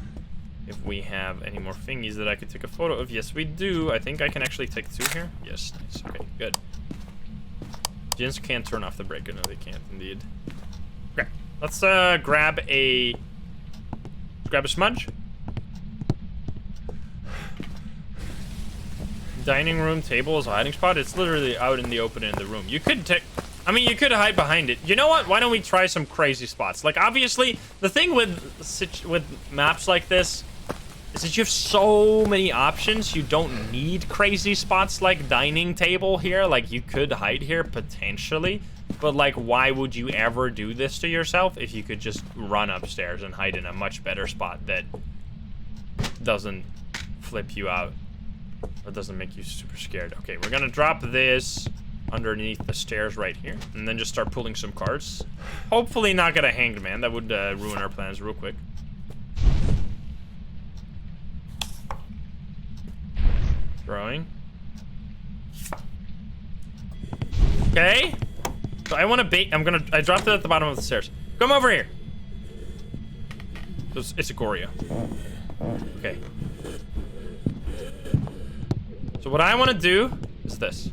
if we have any more thingies that I could take a photo of. Yes, we do. I think I can actually take 2 here. Yes, nice. Okay, good. Jins can't turn off the breaker. No, they can't indeed. Okay. Let's grab a smudge. Dining room table is a hiding spot. It's literally out in the open in the room. You could take, I mean, you could hide behind it. You know what? Why don't we try some crazy spots? Like, obviously, the thing with maps like this is that you have so many options. You don't need crazy spots like dining table here. Like, you could hide here potentially. But, like, why would you ever do this to yourself if you could just run upstairs and hide in a much better spot that doesn't flip you out or doesn't make you super scared? Okay, we're gonna drop this underneath the stairs right here and then just start pulling some cards. Hopefully not get a hanged man. That would ruin our plans real quick. Throwing. Okay. So I want to bait. I dropped it at the bottom of the stairs. Come over here. So it's a Goryo. Okay. So what I want to do is this.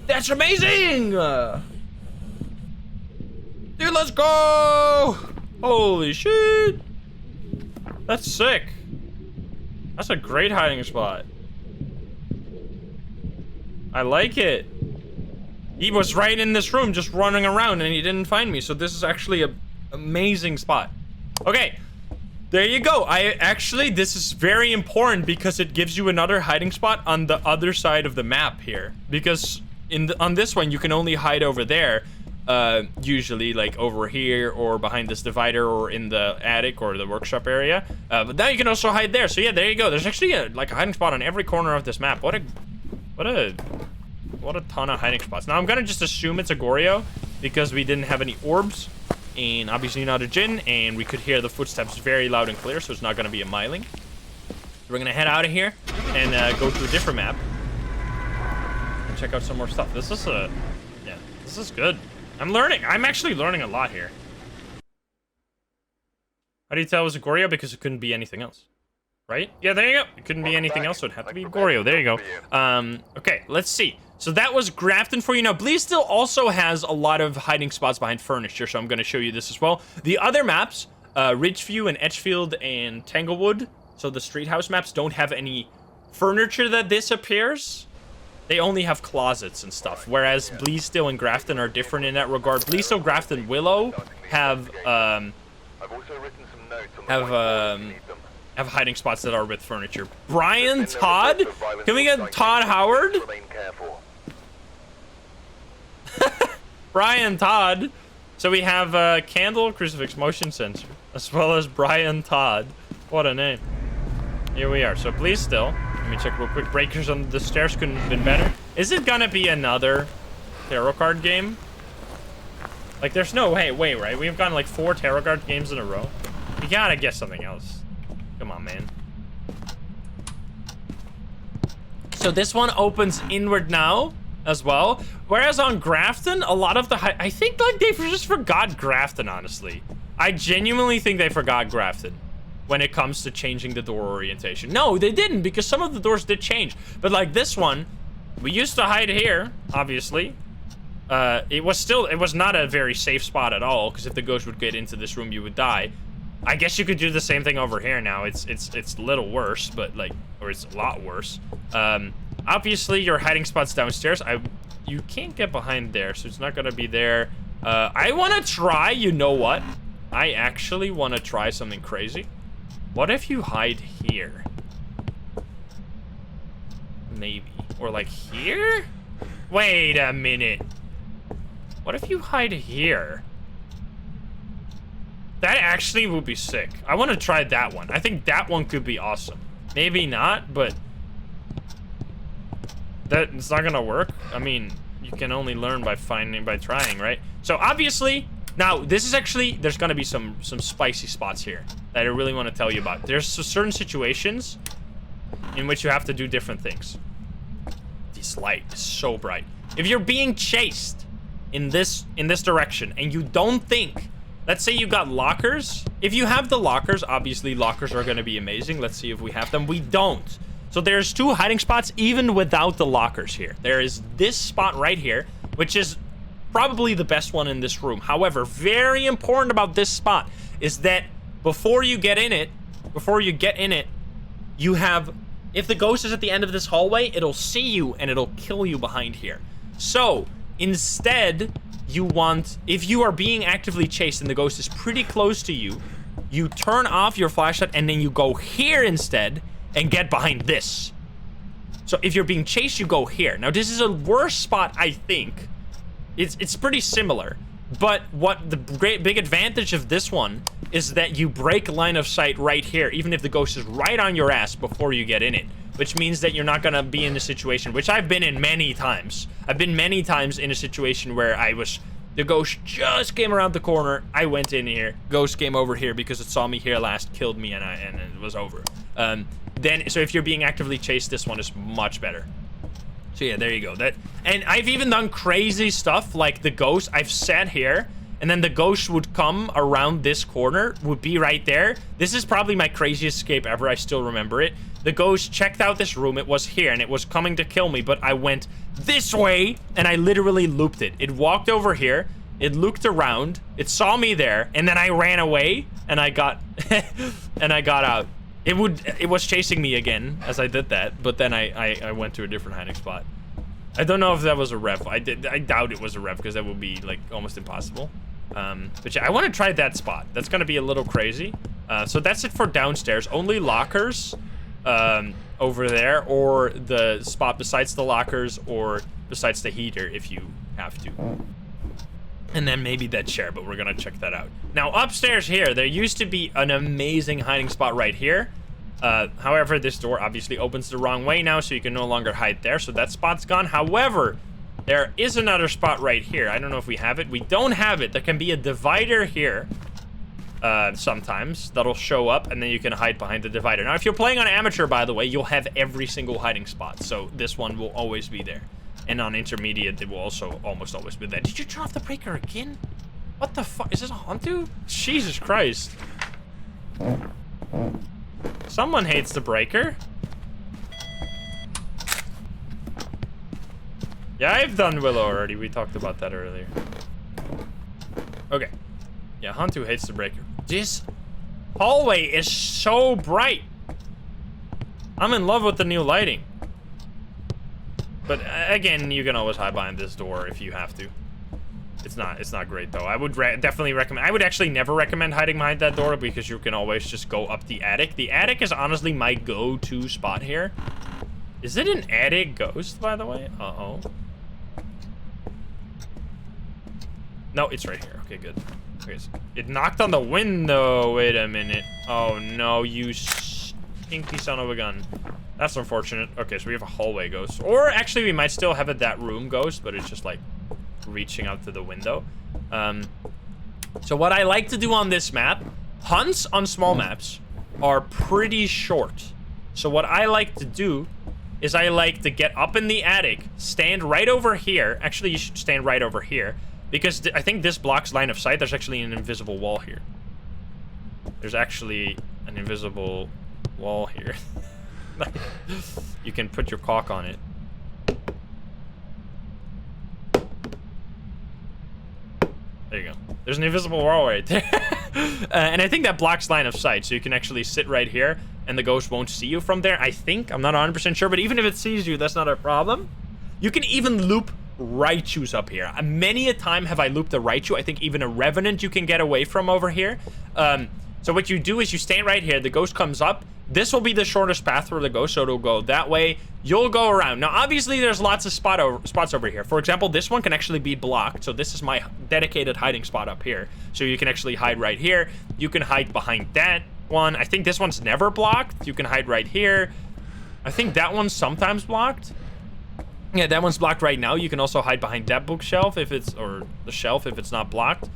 That's amazing! Dude, let's go! Holy shit! That's sick. That's a great hiding spot. I like it. He was right in this room just running around and he didn't find me, so this is actually an amazing spot. Okay, there you go. This is very important because it gives you another hiding spot on the other side of the map here. Because on this one, you can only hide over there, usually like over here or behind this divider or in the attic or the workshop area. But now you can also hide there. So yeah, there you go. There's actually a hiding spot on every corner of this map. What a ton of hiding spots. Now I'm gonna just assume it's a Goryo because we didn't have any orbs and obviously not a Jin, and we could hear the footsteps very loud and clear, so it's not gonna be a Myling. So we're gonna head out of here and go to a different map. Check out some more stuff. This is good. I'm actually learning a lot here. How do you tell it was a Goryo? Because it couldn't be anything else, right? Yeah, there you go. It couldn't be anything else, so it had to be Goryo. There you go. Okay, let's see. So that was Grafton for you. Now, Bleasdale also has a lot of hiding spots behind furniture, so I'm going to show you this as well. The other maps, Ridgeview and Edgefield and Tanglewood, so the street house maps don't have any furniture that disappears. They only have closets and stuff, whereas Bleasdale and Grafton are different in that regard. Bleasdale, Grafton, Willow have have hiding spots that are with furniture. Brian Todd? Can we get Todd Howard? Remain careful. Brian Todd. So we have a candle, crucifix, motion sensor, as well as Brian Todd. What a name. Here we are. So please still. Let me check real quick. Breakers on the stairs couldn't have been better. Is it gonna be another tarot card game? Like, there's no way, right? We've gotten like 4 tarot card games in a row. You gotta get something else. Come on, man. So this one opens inward now as well. Whereas on Grafton, a lot of the I think like they just forgot Grafton, honestly. I genuinely think they forgot Grafton when it comes to changing the door orientation. No, they didn't, because some of the doors did change. But like this one, we used to hide here, obviously. It was not a very safe spot at all, because if the ghost would get into this room, you would die. I guess you could do the same thing over here now. It's a little worse, but like, or it's a lot worse. Obviously your hiding spot's downstairs. You can't get behind there, so it's not gonna be there. I wanna try, you know what? I actually wanna try something crazy. What if you hide here? Maybe. Or like here? Wait a minute. What if you hide here? That actually would be sick. I want to try that one. I think that one could be awesome. Maybe not, but it's not gonna work. I mean, you can only learn by trying, right? So obviously, now this is actually, there's gonna be some spicy spots here that I really want to tell you about. There's certain situations in which you have to do different things. This light is so bright. If you're being chased in this direction and you don't think, let's say you got lockers. If you have the lockers, obviously lockers are going to be amazing. Let's see if we have them. We don't. So there's 2 hiding spots even without the lockers here. There is this spot right here, which is probably the best one in this room. However, very important about this spot is that before you get in it, you have, if the ghost is at the end of this hallway, it'll see you and it'll kill you behind here. So instead, you want, if you are being actively chased and the ghost is pretty close to you, you turn off your flashlight and then you go here instead and get behind this. So if you're being chased, you go here. Now this is a worse spot, I think. It's pretty similar, but what the big advantage of this one is that you break line of sight right here, even if the ghost is right on your ass before you get in it, which means that you're not gonna be in a situation, which I've been in many times. I've been many times in a situation where the ghost just came around the corner, I went in here, ghost came over here because it saw me here last, killed me, and it was over. So if you're being actively chased, this one is much better. So yeah, there you go. And I've even done crazy stuff like the ghost. I've sat here and then the ghost would come around this corner, would be right there. This is probably my craziest escape ever. I still remember it. The ghost checked out this room. It was here and it was coming to kill me, but I went this way and I literally looped it. It walked over here. It looked around. It saw me there and then I ran away and I got and I got out. It was chasing me again as I did that, but then I went to a different hiding spot. I don't know if that was a rev. I doubt it was a rev because that would be like almost impossible. But yeah, I want to try that spot. That's gonna be a little crazy. So that's it for downstairs. Only lockers over there, or the spot besides the lockers, or besides the heater if you have to. And then maybe that chair, but we're gonna check that out. Now upstairs here, there used to be an amazing hiding spot right here. However, this door obviously opens the wrong way now, so you can no longer hide there. So that spot's gone. However, there is another spot right here. I don't know if we have it. We don't have it. There can be a divider here sometimes that'll show up, and then you can hide behind the divider. Now, if you're playing on amateur, by the way, you'll have every single hiding spot. So this one will always be there. And on intermediate, it will also almost always be there. Did you turn off the breaker again? What the fuck? Is this a Hantu? Jesus Christ. Someone hates the breaker. Yeah, I've done Willow already. We talked about that earlier. Okay. Yeah, Hantu hates the breaker. This hallway is so bright. I'm in love with the new lighting. But again, you can always hide behind this door if you have to. It's not great though. I would definitely recommend. I would actually never recommend hiding behind that door because you can always just go up the attic. The attic is honestly my go-to spot here. Is it an attic ghost, by the way? Uh-oh. No, it's right here. Okay, good. Okay, so it knocked on the window. Wait a minute. Oh no, you stinky son of a gun. That's unfortunate. Okay, so we have a hallway ghost. Or actually, we might still have that room ghost, but it's just like reaching out to the window. So what I like to do on this map, hunts on small maps are pretty short. So what I like to do is I like to get up in the attic, stand right over here. Actually, you should stand right over here because I think this blocks line of sight. There's actually an invisible wall here. There's actually an invisible wall here. You can put your caulk on it. There you go. There's an invisible wall right there. And I think that blocks line of sight, so you can actually sit right here, and the ghost won't see you from there, I think. I'm not 100% sure, but even if it sees you, that's not a problem. You can even loop Raichus up here. Many a time have I looped a Raichu. I think even a Revenant you can get away from over here. So what you do is you stand right here, the ghost comes up. This will be the shortest path for the ghost, so it'll go that way. You'll go around. Now, obviously, there's lots of spots over here. For example, this one can actually be blocked, so this is my dedicated hiding spot up here. So you can actually hide right here. You can hide behind that one. I think this one's never blocked. You can hide right here. I think that one's sometimes blocked. Yeah, that one's blocked right now. You can also hide behind that bookshelf if it's, or the shelf if it's not blocked.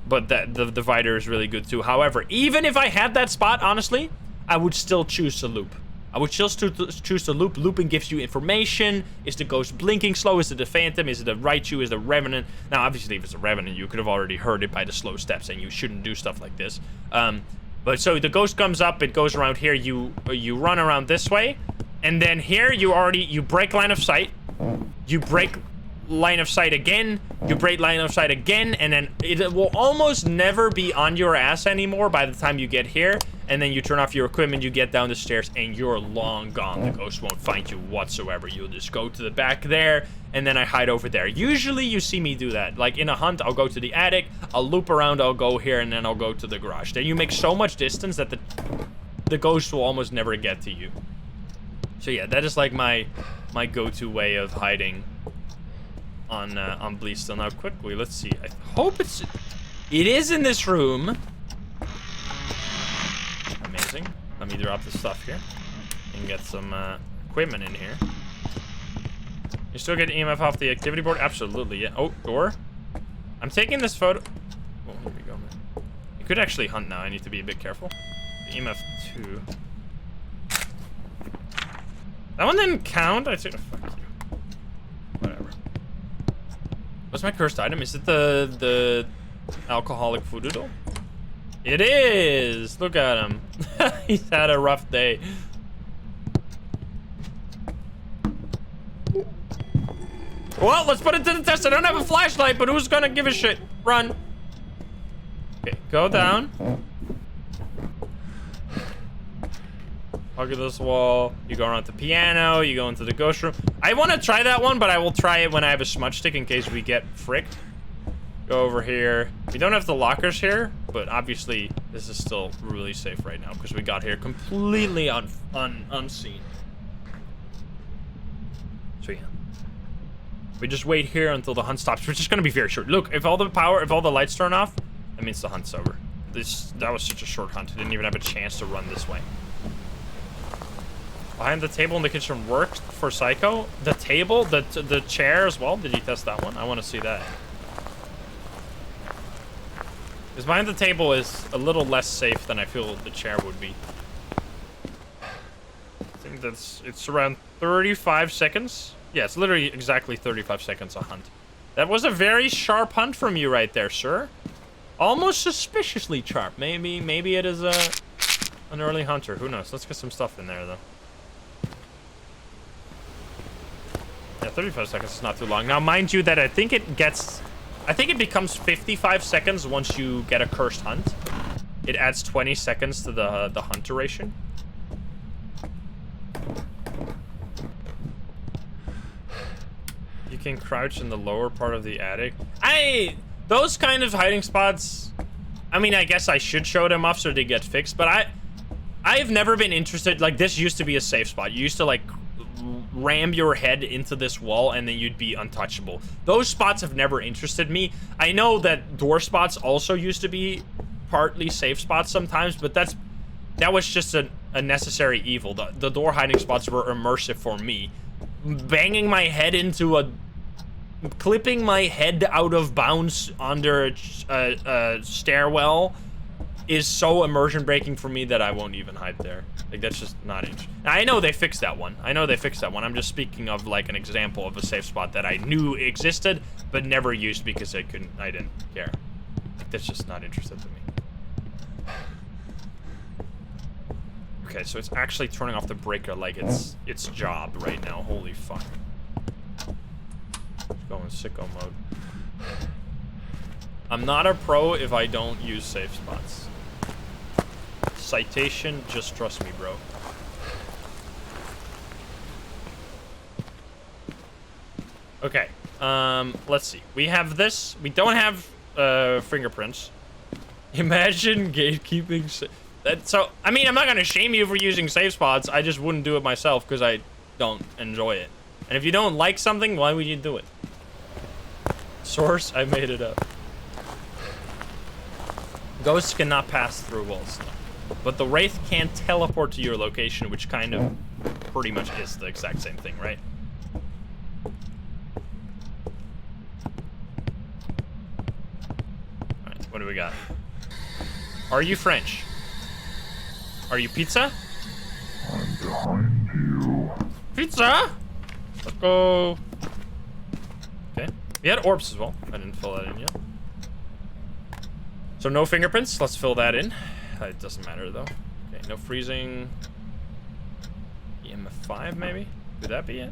But the divider is really good too. However, even if I had that spot, honestly, I would still choose to loop. I would still choose to loop. Looping gives you information. Is the ghost blinking slow? Is it a phantom? Is it a Raichu? Is it a Revenant? Now, obviously, if it's a Revenant, you could have already heard it by the slow steps, and you shouldn't do stuff like this. But so the ghost comes up, it goes around here. You run around this way, and then here you break line of sight. You break line of sight again, you break line of sight again, and then it will almost never be on your ass anymore by the time you get here, and then you turn off your equipment, you get down the stairs, and you're long gone. The ghost won't find you whatsoever. You'll just go to the back there, and then I hide over there. Usually you see me do that. Like in a hunt, I'll go to the attic, I'll loop around, I'll go here, and then I'll go to the garage. Then you make so much distance that the ghost will almost never get to you. So yeah, that is like my go-to way of hiding on Bleaston. Now quickly, let's see. I hope it is in this room. Amazing. Let me drop the stuff here and get some equipment in here. You still get EMF off the activity board? Absolutely, yeah. Oh, door. I'm taking this photo. Oh, here we go, man. You could actually hunt now. I need to be a bit careful. EMF 2. That one didn't count. I said, fuck you. Whatever. What's my cursed item? Is it the alcoholic foodoodle? It is! Look at him. He's had a rough day. Well, let's put it to the test. I don't have a flashlight, but who's gonna give a shit? Run. Okay, go down. Hug this wall. You go around the piano. You go into the ghost room. I want to try that one, but I will try it when I have a smudge stick in case we get fricked. Go over here. We don't have the lockers here, but obviously this is still really safe right now because we got here completely unseen. So yeah. We just wait here until the hunt stops, which is going to be very short. Look, if all the lights turn off, that means the hunt's over. That was such a short hunt. I didn't even have a chance to run this way. Behind the table in the kitchen worked for Psycho. The table, the chair as well. Did you test that one? I want to see that. Because behind the table is a little less safe than I feel the chair would be. I think it's around 35 secones. Yeah, it's literally exactly 35 seconds a hunt. That was a very sharp hunt from you right there, sir. Almost suspiciously sharp. Maybe it is an early hunter. Who knows? Let's get some stuff in there though. Yeah, 35 seconds is not too long. Now, mind you that I think it becomes 55 seconds once you get a cursed hunt. It adds 20 seconds to the hunt duration. can crouch in the lower part of the attic. Those kind of hiding spots, I mean, I guess I should show them off so they get fixed, but I've never been interested. Like, this used to be a safe spot. You used to, like, ram your head into this wall and then you'd be untouchable. Those spots have never interested me. I know that door spots also used to be partly safe spots sometimes, but that was just a necessary evil. The door hiding spots were immersive for me. Banging my head into clipping my head out of bounds under a stairwell is so immersion breaking for me that I won't even hide there. Like, that's just not interesting. I know they fixed that one. I'm just speaking of, like, an example of a safe spot that I knew existed but never used because I didn't care. Like, that's just not interested to me. Okay, so it's actually turning off the breaker like it's its job right now. Holy fuck. Let's go in sicko mode. I'm not a pro if I don't use safe spots. Citation, just trust me, bro. Okay, let's see. We have this. We don't have fingerprints. Imagine gatekeeping. So, I mean, I'm not gonna shame you for using safe spots. I just wouldn't do it myself because I don't enjoy it. And if you don't like something, why would you do it? Source, I made it up. Ghosts cannot pass through walls, but the Wraith can teleport to your location, which kind of pretty much is the exact same thing, right? Alright, what do we got? Are you French? Are you pizza? I'm behind you. Pizza? Let's go. Okay. We had orbs as well. I didn't fill that in yet. So no fingerprints. Let's fill that in. It doesn't matter though. Okay, no freezing. EMF 5 maybe? Could that be it?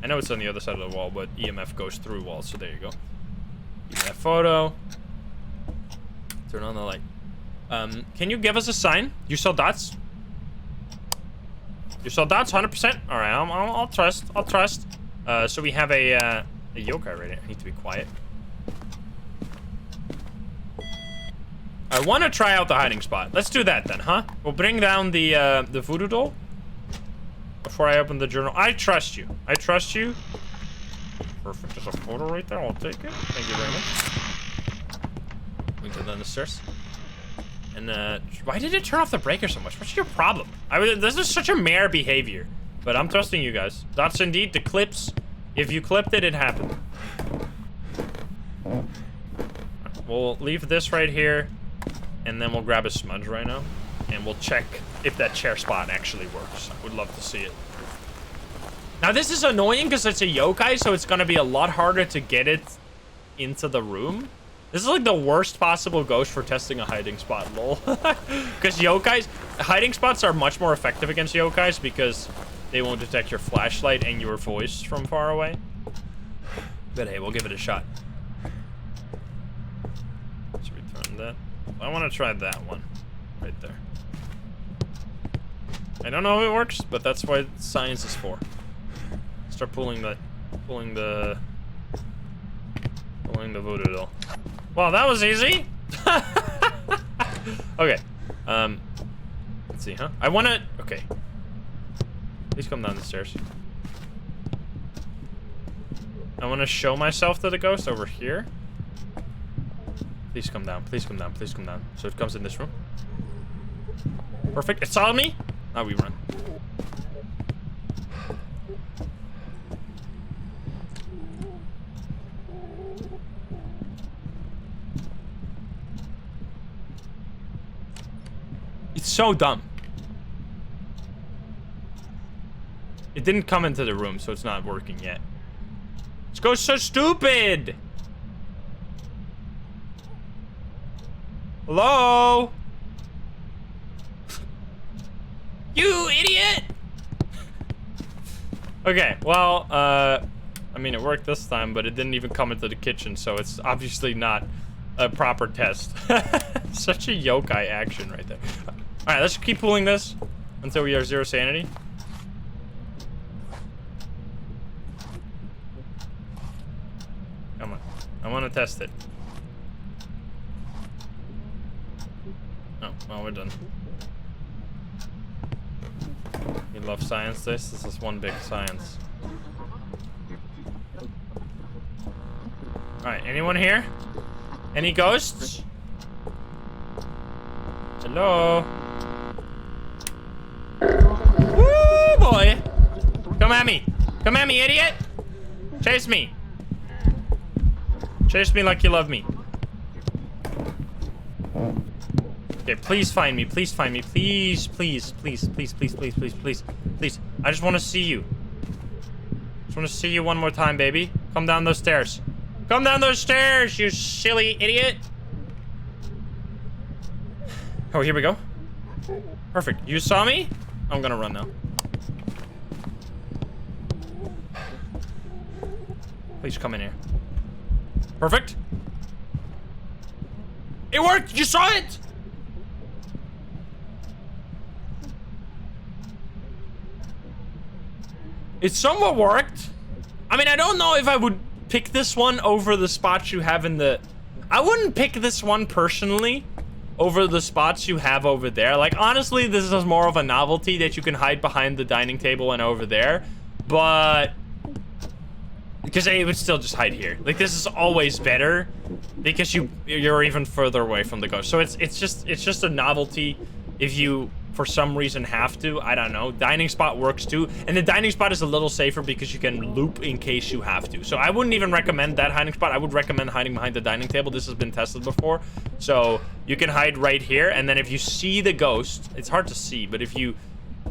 I know it's on the other side of the wall, but EMF goes through walls, so there you go. EMF photo. Turn on the light. Can you give us a sign? You saw dots? You saw dots? 100%? Alright, I'll trust. I'll trust. So we have a yokai right here. I need to be quiet. I want to try out the hiding spot. Let's do that then, huh? We'll bring down the voodoo doll before I open the journal. I trust you. I trust you. Perfect. There's a photo right there. I'll take it. Thank you very much. We go down the stairs. And why did it turn off the breaker so much? What's your problem? This is such a mare behavior. But I'm trusting you guys. That's indeed the clips. If you clipped it, it happened. We'll leave this right here. And then we'll grab a smudge right now. And we'll check if that chair spot actually works. I would love to see it. Now this is annoying because it's a yokai, so it's gonna be a lot harder to get it into the room. This is like the worst possible ghost for testing a hiding spot, lol. Because yokais, hiding spots are much more effective against yokais because they won't detect your flashlight and your voice from far away. But hey, we'll give it a shot. Should we turn that? I want to try that one right there. I don't know if it works, but that's what science is for. Start pulling the voodoo doll. Wow, that was easy. Okay. Let's see, huh? I want to. Okay. Please come down the stairs. I want to show myself to the ghost over here. Please come down. Please come down. Please come down. So it comes in this room. Perfect. It saw me. Now we run. It's so dumb. It didn't come into the room, so it's not working yet. This goes so stupid. Hello? You idiot! Okay, well, I mean, it worked this time, but it didn't even come into the kitchen, so it's obviously not a proper test. Such a yokai action right there. Alright, let's keep pulling this until we are 0 sanity. I want to test it. Oh, well, we're done. You love science, this is one big science. Alright, anyone here? Any ghosts? Hello? Woo, boy! Come at me! Come at me, idiot! Chase me! Chase me like you love me. Okay, please find me. Please find me. Please, please, please, please, please, please, please, please, please. I just want to see you. Just want to see you one more time, baby. Come down those stairs. Come down those stairs, you silly idiot. Oh, here we go. Perfect. You saw me? I'm gonna run now. Please come in here. Perfect. It worked! You saw it! It somewhat worked. I mean, I don't know if I would pick this one over the spots you have in the... I wouldn't pick this one personally over the spots you have over there. Like, honestly, this is more of a novelty that you can hide behind the dining table and over there. But... because it would still just hide here. Like, this is always better because you're even further away from the ghost. So it's just a novelty if you for some reason have to. I don't know. Dining spot works too, and the dining spot is a little safer because you can loop in case you have to. So I wouldn't even recommend that hiding spot. I would recommend hiding behind the dining table. This has been tested before, so you can hide right here, and then if you see the ghost, it's hard to see, but if you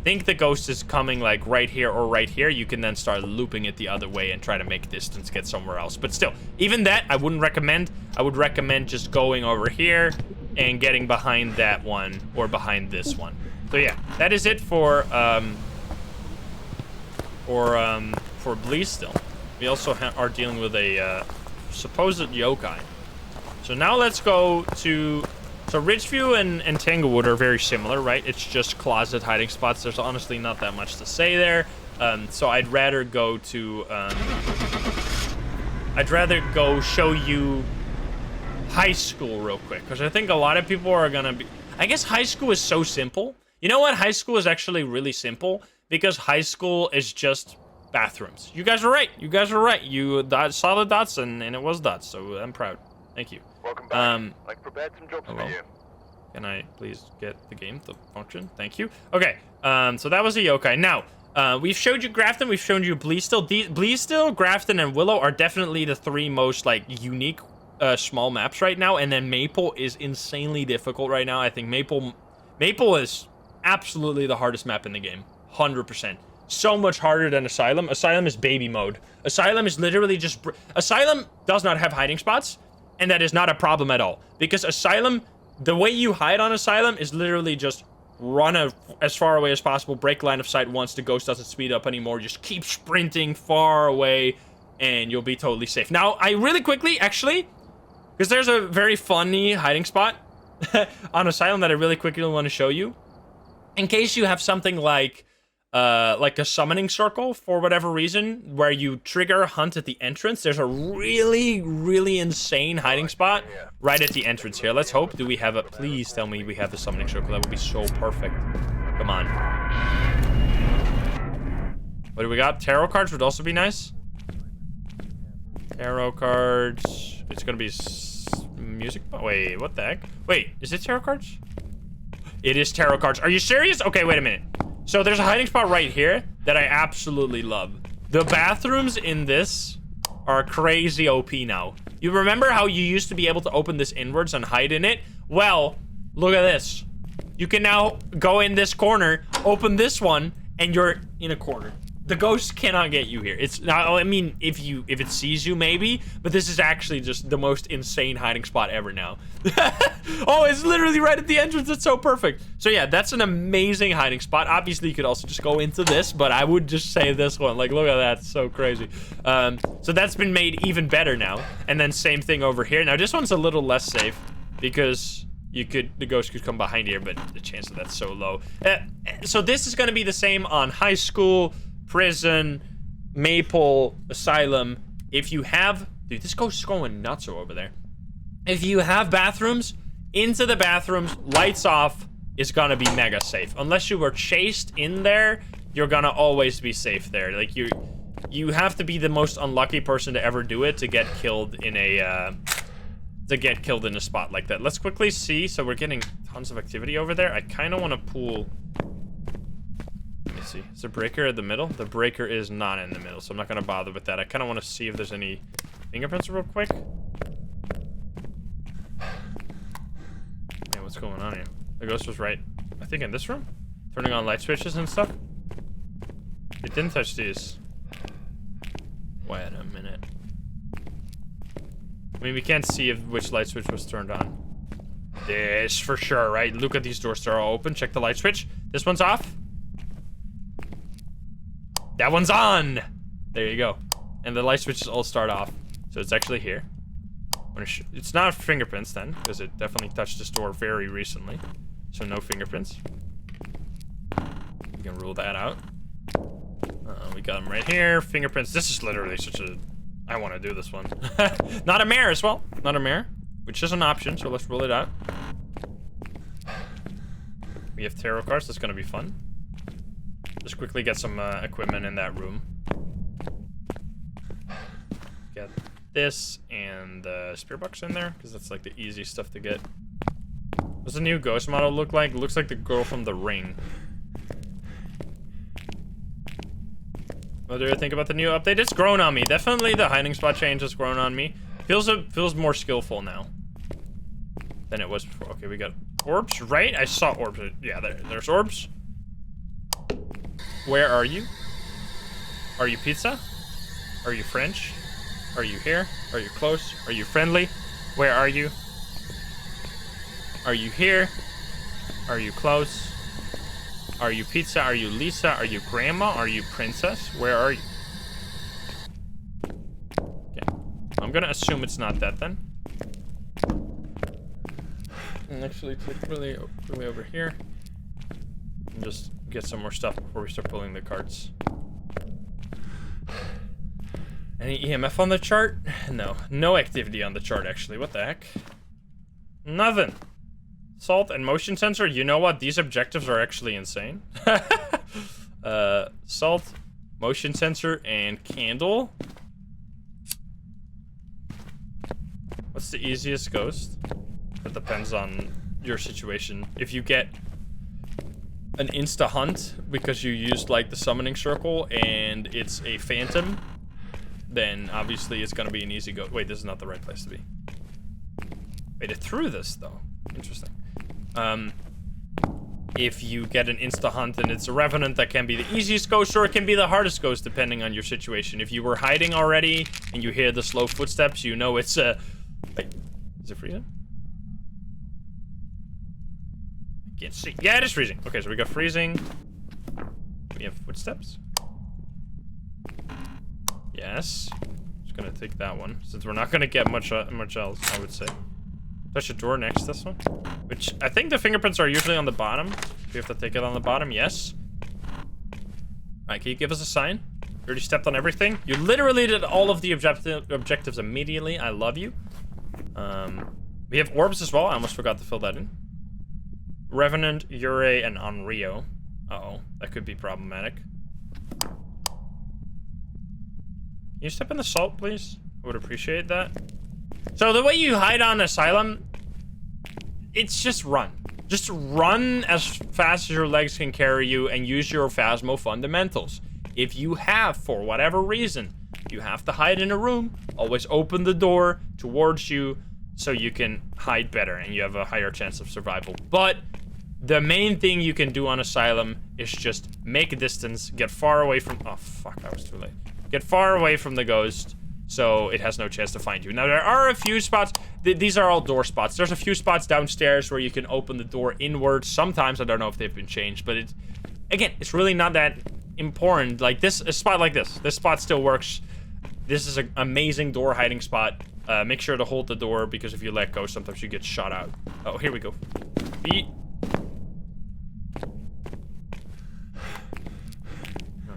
think the ghost is coming like right here or right here, you can then start looping it the other way and try to make distance get somewhere else. But still, even that I wouldn't recommend. I would recommend just going over here and getting behind that one or behind this one. So yeah, that is it for Blease still. We also are dealing with a supposed yokai. So now let's go to... so Ridgeview and Tanglewood are very similar, right? It's just closet hiding spots. There's honestly not that much to say there. So I'd rather go to... I'd rather go show you high school real quick, because I think a lot of people are gonna be... I guess high school is so simple. You know what? High school is actually really simple, because high school is just bathrooms. You guys are right. You guys are right. You saw the dots, and it was dots, so I'm proud. Thank you. Welcome back. I've prepared some jobs hello. for you. Can I please get the game to function? Thank you. Okay, so that was a yokai. Now, we've showed you Grafton, we've shown you Bleastil. Bleastil, Grafton, and Willow are definitely the three most, like, unique small maps right now, and then Maple is insanely difficult right now. I think Maple is absolutely the hardest map in the game. 100%. So much harder than Asylum. Asylum is baby mode. Asylum is literally just... Asylum does not have hiding spots, and that is not a problem at all. Because Asylum, the way you hide on Asylum is literally just run as far away as possible, break line of sight once the ghost doesn't speed up anymore, just keep sprinting far away, and you'll be totally safe. Now, I really quickly, actually, because there's a very funny hiding spot on Asylum that I really quickly want to show you. In case you have something like a summoning circle for whatever reason, where you trigger hunt at the entrance, there's a really, really insane hiding spot right at the entrance here. Let's hope. Do we have a... please tell me we have the summoning circle. That would be so perfect. Come on. What do we got? Tarot cards would also be nice. Tarot cards. It's gonna be music. Wait, what the heck? Wait, is it tarot cards? It is tarot cards. Are you serious? Okay, wait a minute. So there's a hiding spot right here that I absolutely love. The bathrooms in this are crazy OP now. You remember how you used to be able to open this inwards and hide in it? Well, look at this. You can now go in this corner, open this one, and you're in a corner. The ghost cannot get you here. It's now, I mean, if it sees you, maybe, but this is actually just the most insane hiding spot ever now. Oh, it's literally right at the entrance. It's so perfect. So yeah, that's an amazing hiding spot. Obviously, you could also just go into this, but I would just say this one. Like, look at that. It's so crazy. So that's been made even better now. And then same thing over here. Now, this one's a little less safe because the ghost could come behind here, but the chance of that's so low. So this is going to be the same on high school, prison, Maple, Asylum. If you have Dude, this ghost is going nuts over there. If you have bathrooms, into the bathrooms, lights off, is gonna be mega safe. Unless you were chased in there, you're gonna always be safe there. Like, you have to be the most unlucky person to ever do it to get killed in a, spot like that. Let's quickly see. So we're getting tons of activity over there. I kind of want to pull... Let me see. Is the breaker in the middle? The breaker is not in the middle, so I'm not going to bother with that. I kind of want to see if there's any fingerprints real quick. Hey, what's going on here? The ghost was right, I think, in this room? Turning on light switches and stuff? It didn't touch these. Wait a minute. I mean, we can't see which light switch was turned on. This for sure, right? Look at these doors, they're all open. Check the light switch. This one's off. That one's on! There you go. And the light switches all start off. So it's actually here. It's not fingerprints then, because it definitely touched this door very recently. So no fingerprints. We can rule that out. We got them right here. Fingerprints. This is literally such a... I want to do this one. Not a mare as well. Not a mare, which is an option, so let's rule it out. We have tarot cards. That's going to be fun. Just quickly get some equipment in that room. Get this and the spirit box in there, because that's like the easy stuff to get. What's the new ghost model look like? It looks like the girl from The Ring. What do you think about the new update? It's grown on me. Definitely the hiding spot change has grown on me. Feels more skillful now than it was before. Okay, we got orbs, right? I saw orbs. Yeah, there's orbs. Where are you? Are you pizza? Are you French? Are you here? Are you close? Are you friendly? Where are you? Are you here? Are you close? Are you pizza? Are you Lisa? Are you grandma? Are you princess? Where are you? Okay. I'm gonna assume it's not that then. And actually click really over here. And just get some more stuff before we start pulling the cards. Any EMF on the chart? No. No activity on the chart, actually. What the heck? Nothing. Salt and motion sensor. You know what? These objectives are actually insane. Salt, motion sensor, and candle. What's the easiest ghost? That depends on your situation. If you get an insta hunt because you used like the summoning circle and it's a phantom, then obviously it's gonna be an easy go. Wait, this is not the right place to be. Wait, it threw this though. Interesting. If you get an insta hunt and it's a revenant, that can be the easiest ghost or it can be the hardest ghost depending on your situation. If you were hiding already and you hear the slow footsteps, you know it's wait, is it freezing? I can't see. Yeah, it is freezing. Okay, so we got freezing. We have footsteps. Yes. Just gonna take that one since we're not gonna get much else, I would say. Touch a door next to this one, which I think the fingerprints are usually on the bottom. We have to take it on the bottom. Yes. All right, can you give us a sign? You already stepped on everything. You literally did all of the objectives immediately. I love you. We have orbs as well. I almost forgot to fill that in. Revenant, Ure, and Onryo. Uh-oh, that could be problematic. Can you step in the salt, please? I would appreciate that. So the way you hide on Asylum, it's just run. Just run as fast as your legs can carry you and use your Phasmo fundamentals. If you have, for whatever reason, you have to hide in a room, always open the door towards you so you can hide better and you have a higher chance of survival. But the main thing you can do on Asylum is just make a distance, get far away from... Oh, fuck, that was too late. Get far away from the ghost so it has no chance to find you. Now, there are a few spots. These are all door spots. There's a few spots downstairs where you can open the door inwards. Sometimes, I don't know if they've been changed, but it's... Again, it's really not that important. Like, a spot like this. This spot still works. This is an amazing door hiding spot. Make sure to hold the door, because if you let go, sometimes you get shot out. Oh, here we go. Beat. Oh,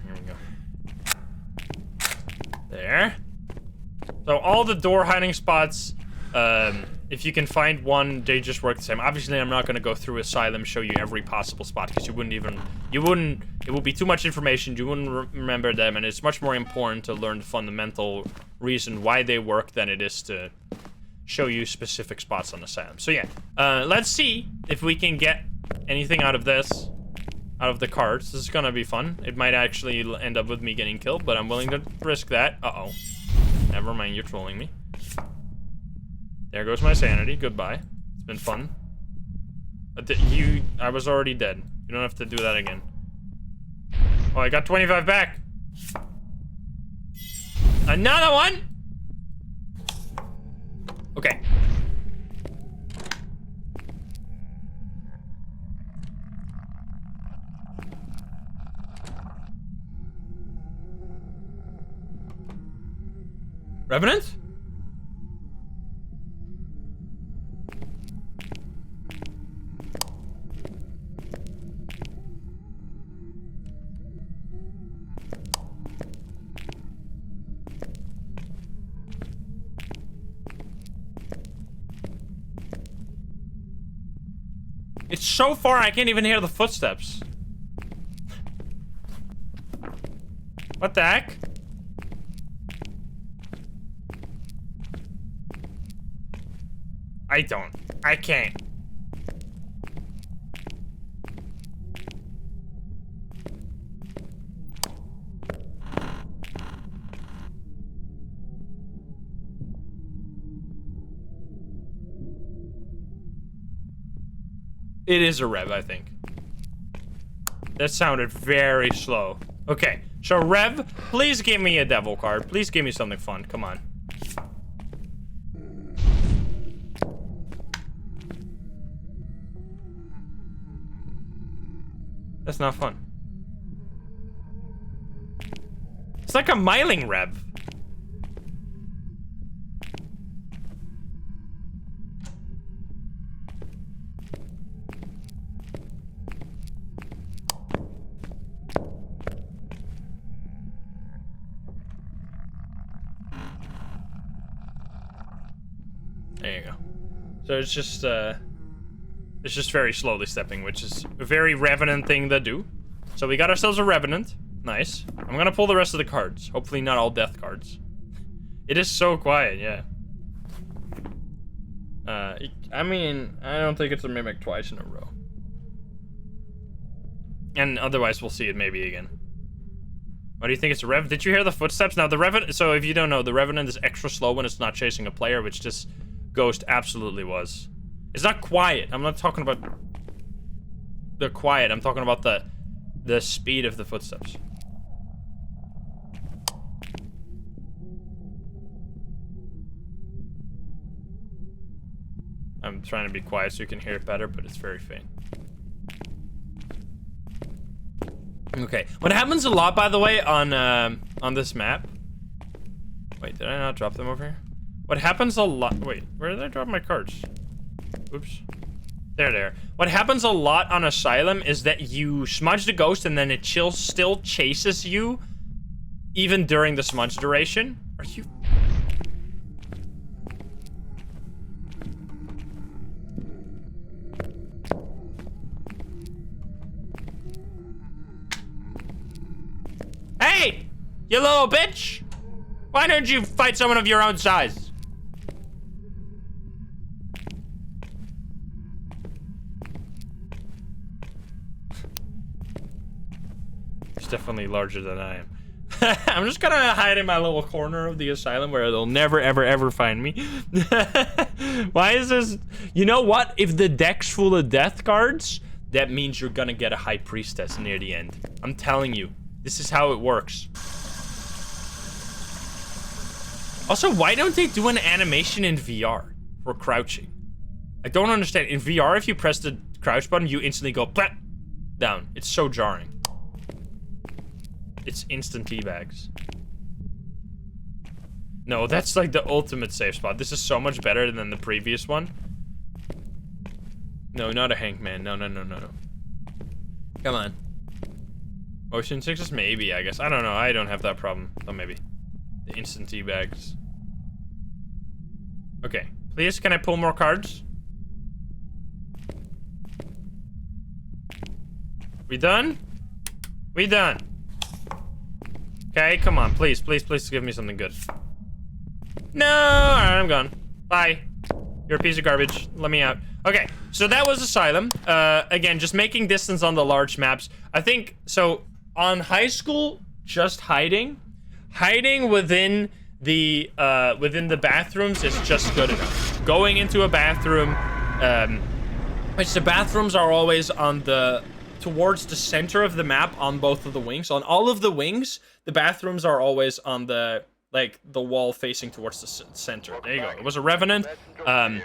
here we go. There. So all the door hiding spots, if you can find one, they just work the same. Obviously, I'm not gonna go through Asylum, show you every possible spot, because it would be too much information, you wouldn't remember them, and it's much more important to learn the fundamental reason why they work than it is to show you specific spots on Asylum. So yeah, let's see if we can get anything out of this, out of the cards. This is gonna be fun. It might actually end up with me getting killed, but I'm willing to risk that. Uh-oh. Never mind, you're trolling me. There goes my sanity. Goodbye. It's been fun. I was already dead. You don't have to do that again. Oh, I got 25 back. Another one? Okay. Revenant? It's so far I can't even hear the footsteps. What the heck? I can't. It is a Rev, I think. That sounded very slow. Okay, so Rev, please give me a devil card. Please give me something fun. Come on. That's not fun. It's like a miling Rev. There you go. So it's just very slowly stepping, which is a very Revenant thing to do. So we got ourselves a Revenant. Nice. I'm gonna pull the rest of the cards. Hopefully not all death cards. It is so quiet, yeah. I mean, I don't think it's a Mimic twice in a row. And otherwise we'll see it maybe again. Why do you think it's a Rev? Did you hear the footsteps? Now the Revenant, so if you don't know, the Revenant is extra slow when it's not chasing a player, which this Ghost absolutely was. It's not quiet. I'm not talking about the quiet. I'm talking about the speed of the footsteps. I'm trying to be quiet so you can hear it better, but it's very faint. Okay. What happens a lot, by the way, on this map? Wait, did I not drop them over here? What happens a lot? Wait, where did I drop my cards? Oops. There. What happens a lot on Asylum is that you smudge the ghost and then it still chases you even during the smudge duration. Are you... Hey! You little bitch! Why don't you fight someone of your own size? It's definitely larger than I am. I'm just gonna hide in my little corner of the Asylum where they'll never, ever, ever find me. Why is this? You know what? If the deck's full of death cards, that means you're gonna get a High Priestess near the end. I'm telling you. This is how it works. Also, why don't they do an animation in VR for crouching? I don't understand. In VR, if you press the crouch button, you instantly go plat down. It's so jarring. It's instant teabags. No, that's like the ultimate safe spot. This is so much better than the previous one. No, not a Hank man. No. Come on. Motion sickness? Maybe, I guess. I don't know. I don't have that problem. Oh, maybe. The instant teabags. Okay. Please, can I pull more cards? We done? We done. Okay, come on. Please, please, please give me something good. No! Alright, I'm gone. Bye. You're a piece of garbage. Let me out. Okay, so that was Asylum. Again, just making distance on the large maps. I think, so, on high school, just hiding. Hiding within the bathrooms is just good enough. Going into a bathroom, which the bathrooms are always on towards the center of the map on both of the wings. On all of the wings, the bathrooms are always on the wall facing towards the center. There you go. It was a Revenant. And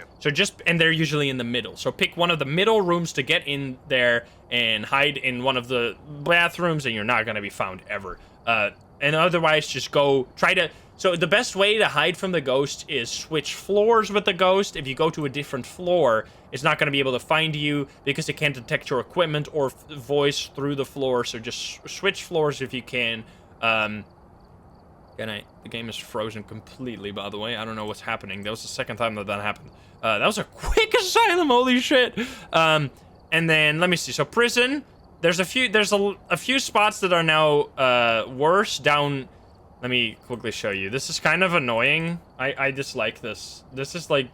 they're usually in the middle. So pick one of the middle rooms to get in there and hide in one of the bathrooms, and you're not gonna be found ever. And otherwise, just go try to. So the best way to hide from the ghost is switch floors with the ghost. If you go to a different floor, it's not going to be able to find you because it can't detect your equipment or voice through the floor. So just switch floors if you can. The game is frozen completely, by the way. I don't know what's happening. That was the second time that happened. That was a quick Asylum, holy shit. And then, let me see. So prison, there's a few spots that are now worse down. Let me quickly show you. This is kind of annoying. I dislike this. This is like,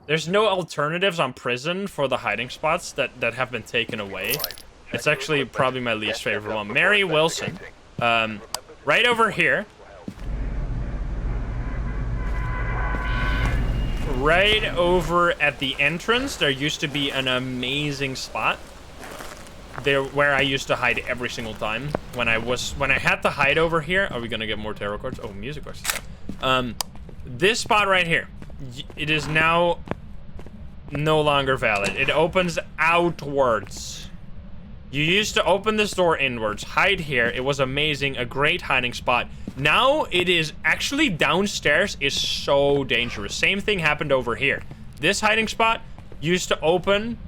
there's no alternatives on prison for the hiding spots that have been taken away. It's actually probably my least favorite one. Mary Wilson. Right over here. Right over at the entrance, there used to be an amazing spot. There, where I used to hide every single time. When I had to hide over here. Are we gonna get more tarot cards? Oh, music box. This spot right here. It is now no longer valid. It opens outwards. You used to open this door inwards, hide here. It was amazing, a great hiding spot. Now it is actually downstairs is so dangerous. Same thing happened over here. This hiding spot used to open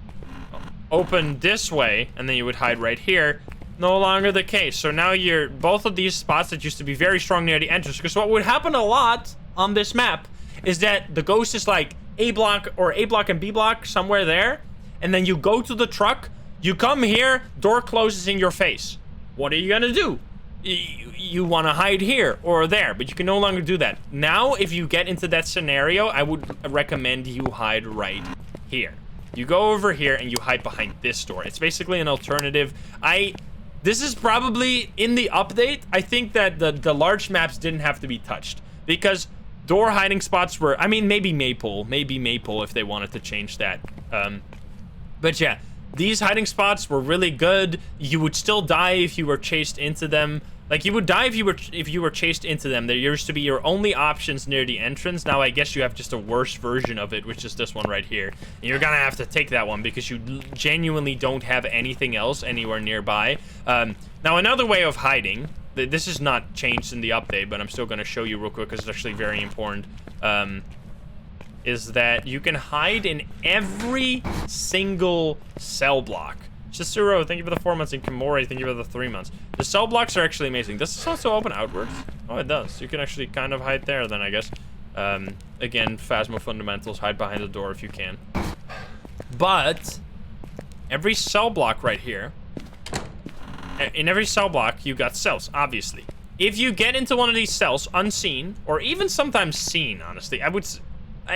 this way, and then you would hide right here. No longer the case. So now you're both of these spots that used to be very strong near the entrance. Because what would happen a lot on this map is that the ghost is like A block or A block and B block somewhere there, and then you go to the truck, you come here, door closes in your face. What are you gonna do? You want to hide here or there, but you can no longer do that. Now, if you get into that scenario, I would recommend you hide right here. You go over here and you hide behind this door. It's basically an alternative. This is probably in the update. I think that the large maps didn't have to be touched because door hiding spots were, I mean, maybe Maple if they wanted to change that. But yeah, these hiding spots were really good. You would still die if you were chased into them. Like, you would die if you were chased into them. There used to be your only options near the entrance. Now I guess you have just a worse version of it, which is this one right here. And you're gonna have to take that one because you genuinely don't have anything else anywhere nearby. Now another way of hiding, this is not changed in the update, but I'm still gonna show you real quick because it's actually very important, is that you can hide in every single cell block. Cicero, thank you for the 4 months, and Kimori, thank you for the 3 months. The cell blocks are actually amazing. Does this also open outwards? Oh, it does. You can actually kind of hide there then, I guess. Again, Phasmo fundamentals, hide behind the door if you can. But every cell block right here, in every cell block, you got cells, obviously. If you get into one of these cells unseen, or even sometimes seen, honestly, I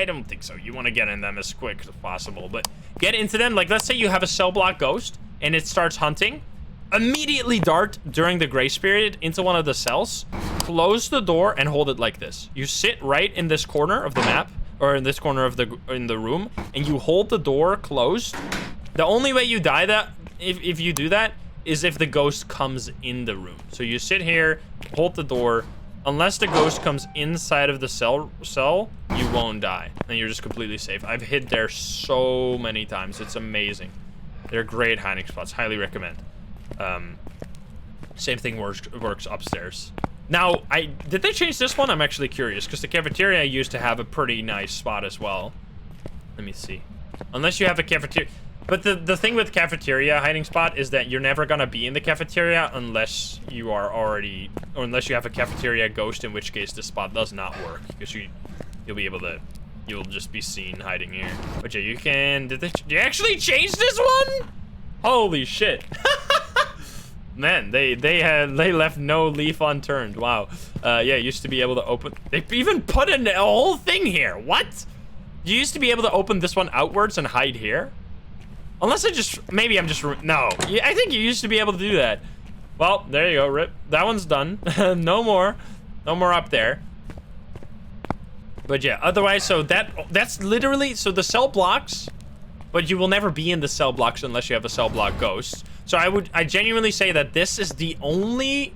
don't think so. You want to get in them as quick as possible, but get into them. Like, let's say you have a cell block ghost and it starts hunting. Immediately dart during the grace period into one of the cells, close the door, and hold it like this. You sit right in this corner of the map, or in this corner of in the room, and you hold the door closed. The only way you die if you do that is if the ghost comes in the room. So you sit here, hold the door. Unless the ghost comes inside of the cell, you won't die. And you're just completely safe. I've hid there so many times. It's amazing. They're great hiding spots. Highly recommend. Same thing works upstairs. Now, did they change this one? I'm actually curious, because the cafeteria used to have a pretty nice spot as well. Let me see. Unless you have a cafeteria... But the thing with cafeteria hiding spot is that you're never gonna be in the cafeteria unless you are already, or unless you have a cafeteria ghost, in which case this spot does not work, because you'll be able to you'll just be seen hiding here. But yeah, you can. Did they actually change this one? Holy shit! Man, they left no leaf unturned. Wow. Yeah, used to be able to open. They even put in a whole thing here. What? You used to be able to open this one outwards and hide here. Unless maybe I'm just no. I think you used to be able to do that. Well, there you go, rip. That one's done. No more up there. But yeah, otherwise, so that's literally, so the cell blocks, but you will never be in the cell blocks unless you have a cell block ghost. So I genuinely say that this is the only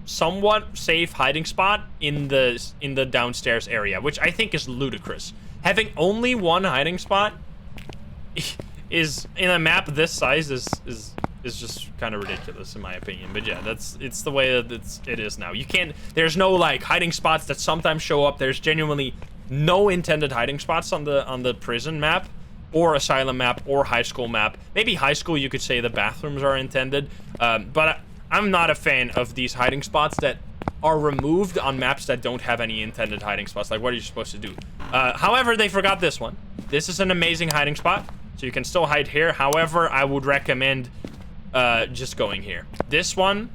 somewhat safe hiding spot in the downstairs area, which I think is ludicrous. Having only one hiding spot is in a map this size is just kind of ridiculous in my opinion. But yeah, it's the way that it is now. You can't, there's no like hiding spots that sometimes show up. There's genuinely no intended hiding spots on the prison map or asylum map or high school map. Maybe high school you could say the bathrooms are intended, but I'm not a fan of these hiding spots that are removed on maps that don't have any intended hiding spots. Like, what are you supposed to do? However, they forgot this one. This is an amazing hiding spot, so you can still hide here. However, I would recommend just going here. This one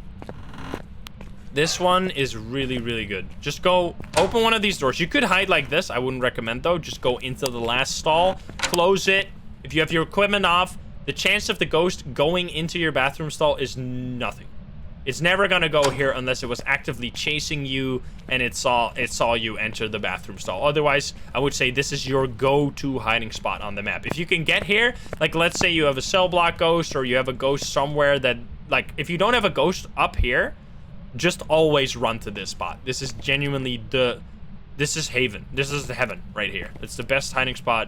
is really, really good. Just go open one of these doors. You could hide like this. I wouldn't recommend though. Just go into the last stall, close it. If you have your equipment off, the chance of the ghost going into your bathroom stall is nothing. It's never gonna go here unless it was actively chasing you and it saw you enter the bathroom stall. Otherwise, I would say this is your go-to hiding spot on the map. If you can get here, like let's say you have a cell block ghost or you have a ghost somewhere that, like, if you don't have a ghost up here, just always run to this spot. This is genuinely this is haven. This is the heaven right here. It's the best hiding spot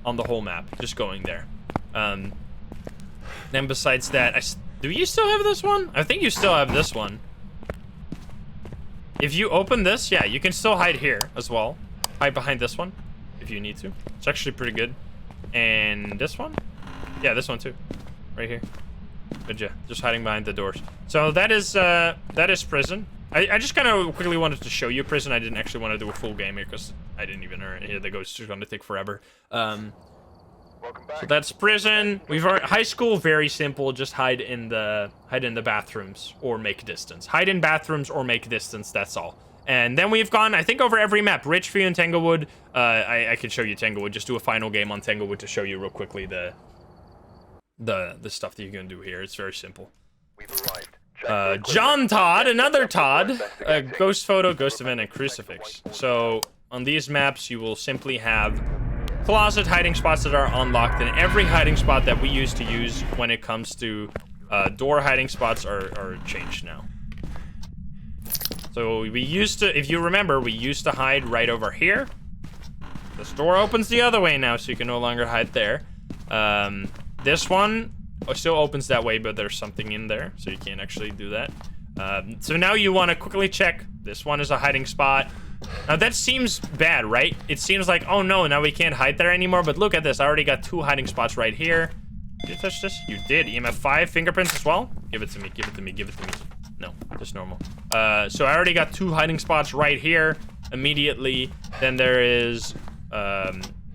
on the whole map. Just going there. Then besides that, do you still have this one? I think you still have this one. If you open this, yeah, you can still hide here as well. Hide behind this one if you need to. It's actually pretty good. And this one? Yeah, this one too. Right here. But yeah, just hiding behind the doors. So that is prison. I just kind of quickly wanted to show you prison. I didn't actually want to do a full game here because I didn't even earn it. Here, the ghost is going to take forever. So that's prison. We've already, high school, very simple. Just hide in the bathrooms or make distance. Hide in bathrooms or make distance. That's all. And then we've gone, I think, over every map. Richview and Tanglewood. I can show you Tanglewood. Just do a final game on Tanglewood to show you real quickly the stuff that you can do here. It's very simple. We've arrived. John Todd, another Todd, ghost photo, ghost event, and crucifix. So on these maps, you will simply have closet hiding spots that are unlocked, and every hiding spot that we used to use when it comes to door hiding spots are changed now. So we used to, if you remember, we used to hide right over here. This door opens the other way now, so you can no longer hide there. This one still opens that way, but there's something in there, so you can't actually do that. So now you want to quickly check. This one is a hiding spot. Now that seems bad, right? It seems like, oh no, now we can't hide there anymore, but look at this. I already got 2 hiding spots right here. Did you touch this? You did. EMF 5 fingerprints as well? Give it to me, give it to me, give it to me. No, just normal. So I already got 2 hiding spots right here immediately. Then there is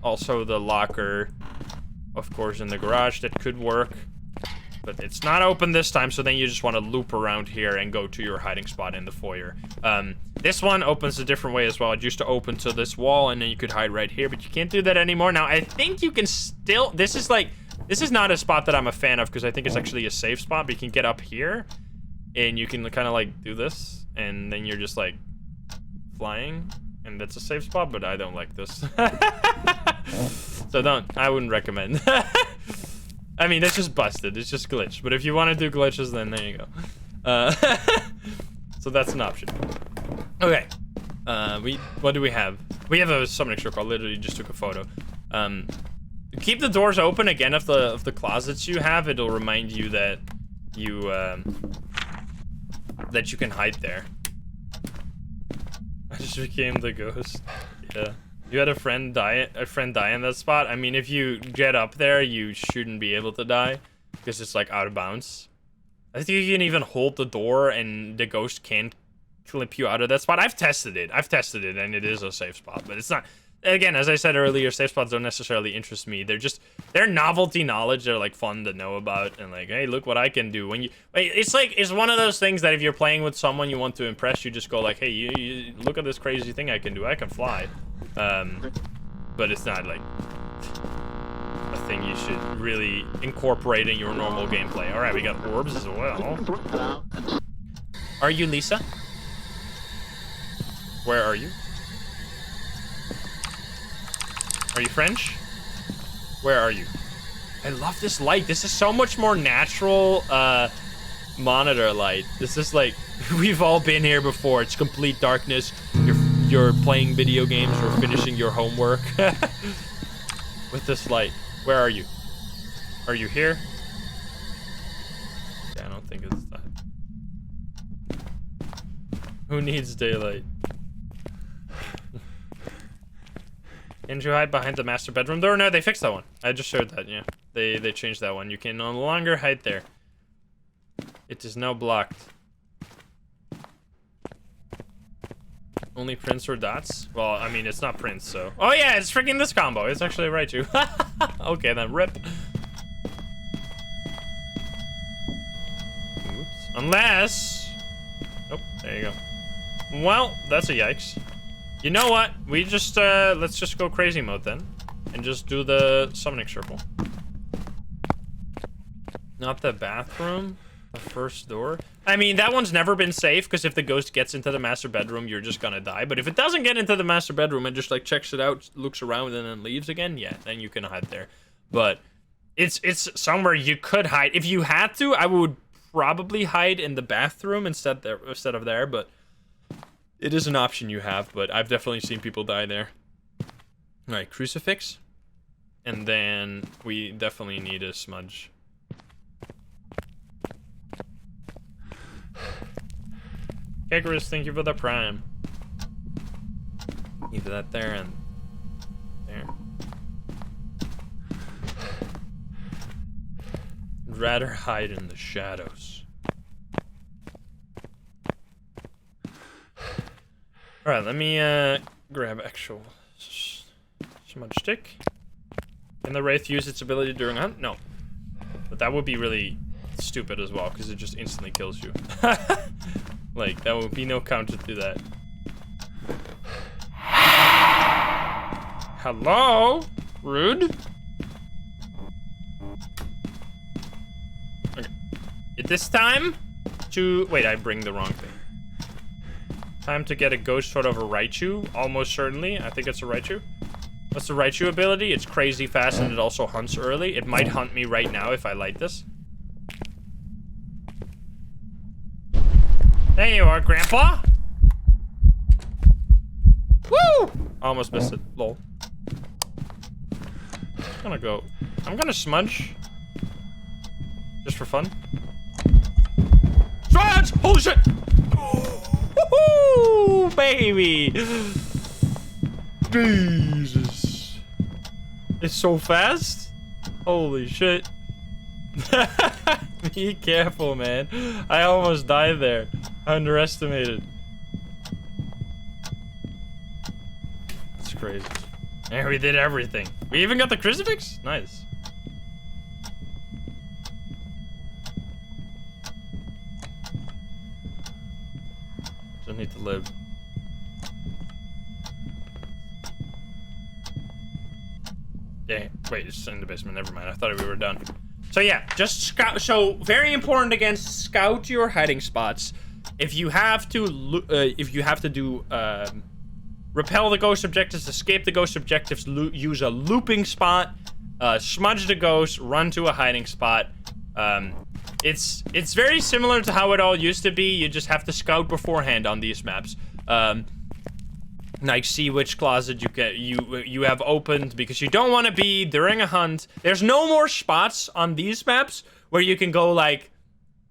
also the locker, of course, in the garage that could work. But it's not open this time, so then you just want to loop around here and go to your hiding spot in the foyer. This one opens a different way as well. It used to open to this wall, and then you could hide right here, but you can't do that anymore. Now, I think you can still... This is not a spot that I'm a fan of, because I think it's actually a safe spot, but you can get up here, and you can kind of, like, do this, and then you're just, like, flying, and that's a safe spot, but I don't like this. So I wouldn't recommend. I mean, it's just busted. It's just glitched. But if you want to do glitches, then there you go. So that's an option. Okay. What do we have? We have a summoning circle. I literally just took a photo. Keep the doors open again of the closets you have. It'll remind you that you can hide there. I just became the ghost. Yeah. You had a friend die in that spot. I mean, if you get up there, you shouldn't be able to die because it's like out of bounds. I think you can even hold the door and the ghost can't clip you out of that spot. I've tested it, and it is a safe spot, but it's not. again, as I said earlier, safe spots don't necessarily interest me. They're novelty knowledge. They're like fun to know about, and like, hey, look what I can do. When you, it's one of those things that if you're playing with someone you want to impress, you just go like, hey, you look at this crazy thing I can do. I can fly. But it's not like a thing you should really incorporate in your normal gameplay. All right, we got orbs as well. Are you Lisa? Where are you? Are you French? Where are you? I love this light. This is so much more natural monitor light. This is like, we've all been here before. It's complete darkness. You're playing video games or finishing your homework with this light. Where are you? Are you here? Yeah, I don't think it's that. Who needs daylight? Can you hide behind the master bedroom door? No, they fixed that one. I just showed that, yeah. They changed that one. You can no longer hide there. It is now blocked. Only Prince or dots? Well, I mean, it's not Prince, so... Oh yeah, it's freaking this combo. It's actually right, too. Okay, then rip. Oops. Unless... Oh, there you go. Well, that's a yikes. You know what? We just, let's just go crazy mode then. And just do the summoning circle. Not the bathroom. The first door. I mean, that one's never been safe, because if the ghost gets into the master bedroom, you're just gonna die. But if it doesn't get into the master bedroom and just, like, checks it out, looks around, and then leaves again, yeah, then you can hide there. But it's somewhere you could hide. If you had to, I would probably hide in the bathroom instead of there, but... It is an option you have, but I've definitely seen people die there. Alright, crucifix. And then we definitely need a smudge. Kekarus, thank you for the prime. Leave that there and there. I'd rather hide in the shadows. Alright, let me grab actual smudge stick. Can the Wraith use its ability during a hunt? No. But that would be really stupid as well, because it just instantly kills you. Like, that would be no counter to that. Hello? Rude? Okay. At this time to... Wait, I bring the wrong thing. Time to get a ghost sort of a Raichu, almost certainly. I think it's a Raichu. What's the Raichu ability? It's crazy fast and it also hunts early. It might hunt me right now if I light this. There you are, Grandpa! Woo! Almost missed it. Lol. I'm gonna smudge. Just for fun. Smudge! Holy shit! Woohoo, baby! Jesus. It's so fast? Holy shit. Be careful, man. I almost died there. I underestimated. That's crazy. And we did everything. We even got the crucifix? Nice. Still need to live. Dang. Wait, it's in the basement. Never mind. I thought we were done. So yeah, just scout. So very important again. Scout your hiding spots. If you have to, do repel the ghost objectives, escape the ghost objectives, use a looping spot, smudge the ghost, run to a hiding spot. It's very similar to how it all used to be. You just have to scout beforehand on these maps. Like see which closet you have opened, because you don't want to be during a hunt. There's no more spots on these maps where you can go like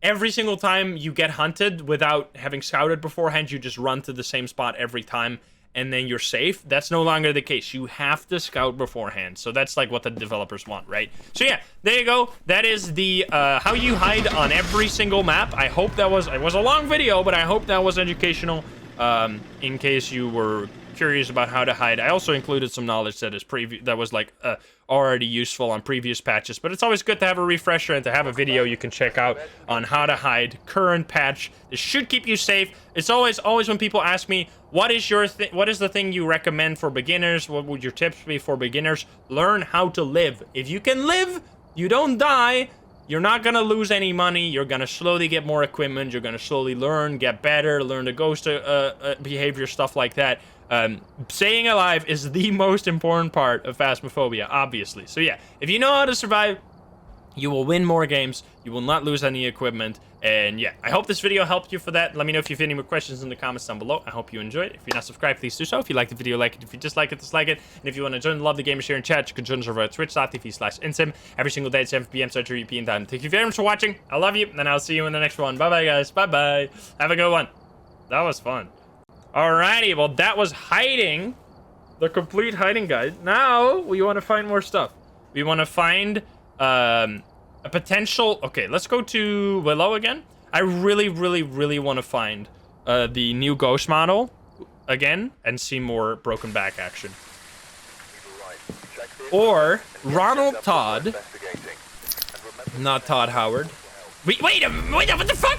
every single time you get hunted without having scouted beforehand. You just run to the same spot every time and then you're safe. That's no longer the case. You have to scout beforehand. So that's like what the developers want, right? So yeah, there you go. That is the how you hide on every single map. I hope that was, it was a long video, but I hope that was educational. In case you were curious about how to hide, I also included some knowledge that was like already useful on previous patches. But it's always good to have a refresher and to have a video you can check out on how to hide. Current patch. This should keep you safe. It's always when people ask me, what is the thing you recommend for beginners? What would your tips be for beginners? Learn how to live. If you can live, you don't die. You're not gonna lose any money. You're gonna slowly get more equipment. You're gonna slowly learn, get better, learn the ghost behavior, stuff like that. Staying alive is the most important part of Phasmophobia, obviously. So yeah, if you know how to survive, you will win more games. You will not lose any equipment. And yeah, I hope this video helped you for that. Let me know if you have any more questions in the comments down below. I hope you enjoyed it. If you're not subscribed, please do so. If you liked the video, like it. If you dislike it, dislike it. And if you want to join the Love the Gamers here in chat, you can join us over at twitch.tv/insym every single day at 7 p.m. Central European time. Thank you very much for watching. I love you, and I'll see you in the next one. Bye-bye, guys. Bye-bye. Have a good one. That was fun. Alrighty, well, that was hiding. The complete hiding guide. Now, we want to find more stuff. We want to find a potential... Okay, let's go to Willow again. I really, really, really want to find the new ghost model again and see more broken back action. Or Ronald Todd. Not Todd Howard. Wait, what the fuck?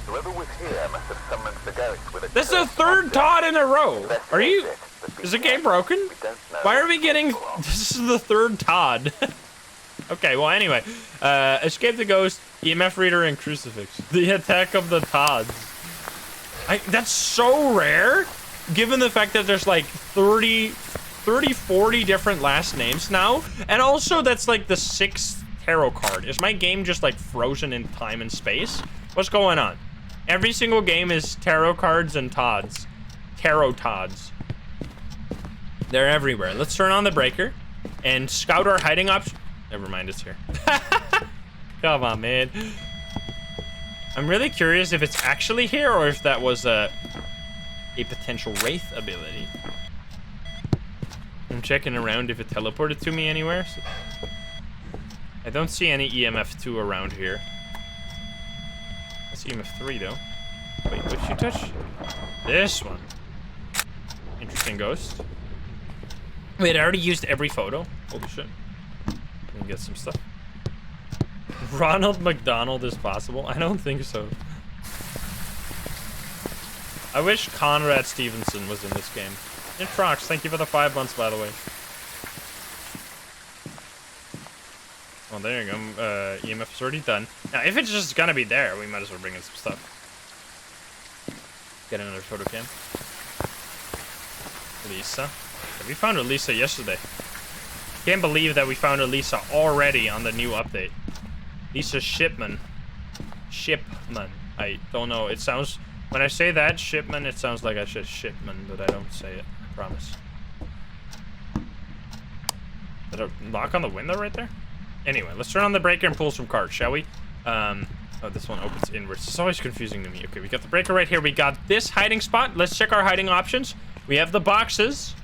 Whoever was here must have summoned the ghost with a This is the third Todd in a row. Are you... Is the game broken? Why are we getting... This is the third Todd. Okay, well, anyway. Escape the ghost, EMF reader, and crucifix. The attack of the Todds. That's so rare, given the fact that there's like 30, 40 different last names now. And also, that's like the 6th tarot card. Is my game just like frozen in time and space? What's going on? Every single game is tarot cards and Todds. Tarot Todds. They're everywhere. Let's turn on the breaker and scout our hiding options. Never mind, it's here. Come on, man. I'm really curious if it's actually here or if that was a potential wraith ability. I'm checking around if it teleported to me anywhere. So I don't see any EMF 2 around here. I see EMF 3 though. Wait, what did you touch? This one. Interesting ghost. Wait, I already used every photo. Holy shit. Let me get some stuff. Ronald McDonald is possible? I don't think so. I wish Conrad Stevenson was in this game. Introx, thank you for the 5 months, by the way. Well, there you go. EMF is already done. Now, if it's just gonna be there, we might as well bring in some stuff. Get another photo cam. Lisa. We found Elisa yesterday. Can't believe that we found Elisa already on the new update. Lisa Shipman. Shipman. I don't know. It sounds... When I say that, Shipman, it sounds like I said Shipman, but I don't say it. I promise. Is that a lock on the window right there? Anyway, let's turn on the breaker and pull some cards, shall we? Oh, this one opens inwards. It's always confusing to me. Okay, we got the breaker right here. We got this hiding spot. Let's check our hiding options. We have the boxes.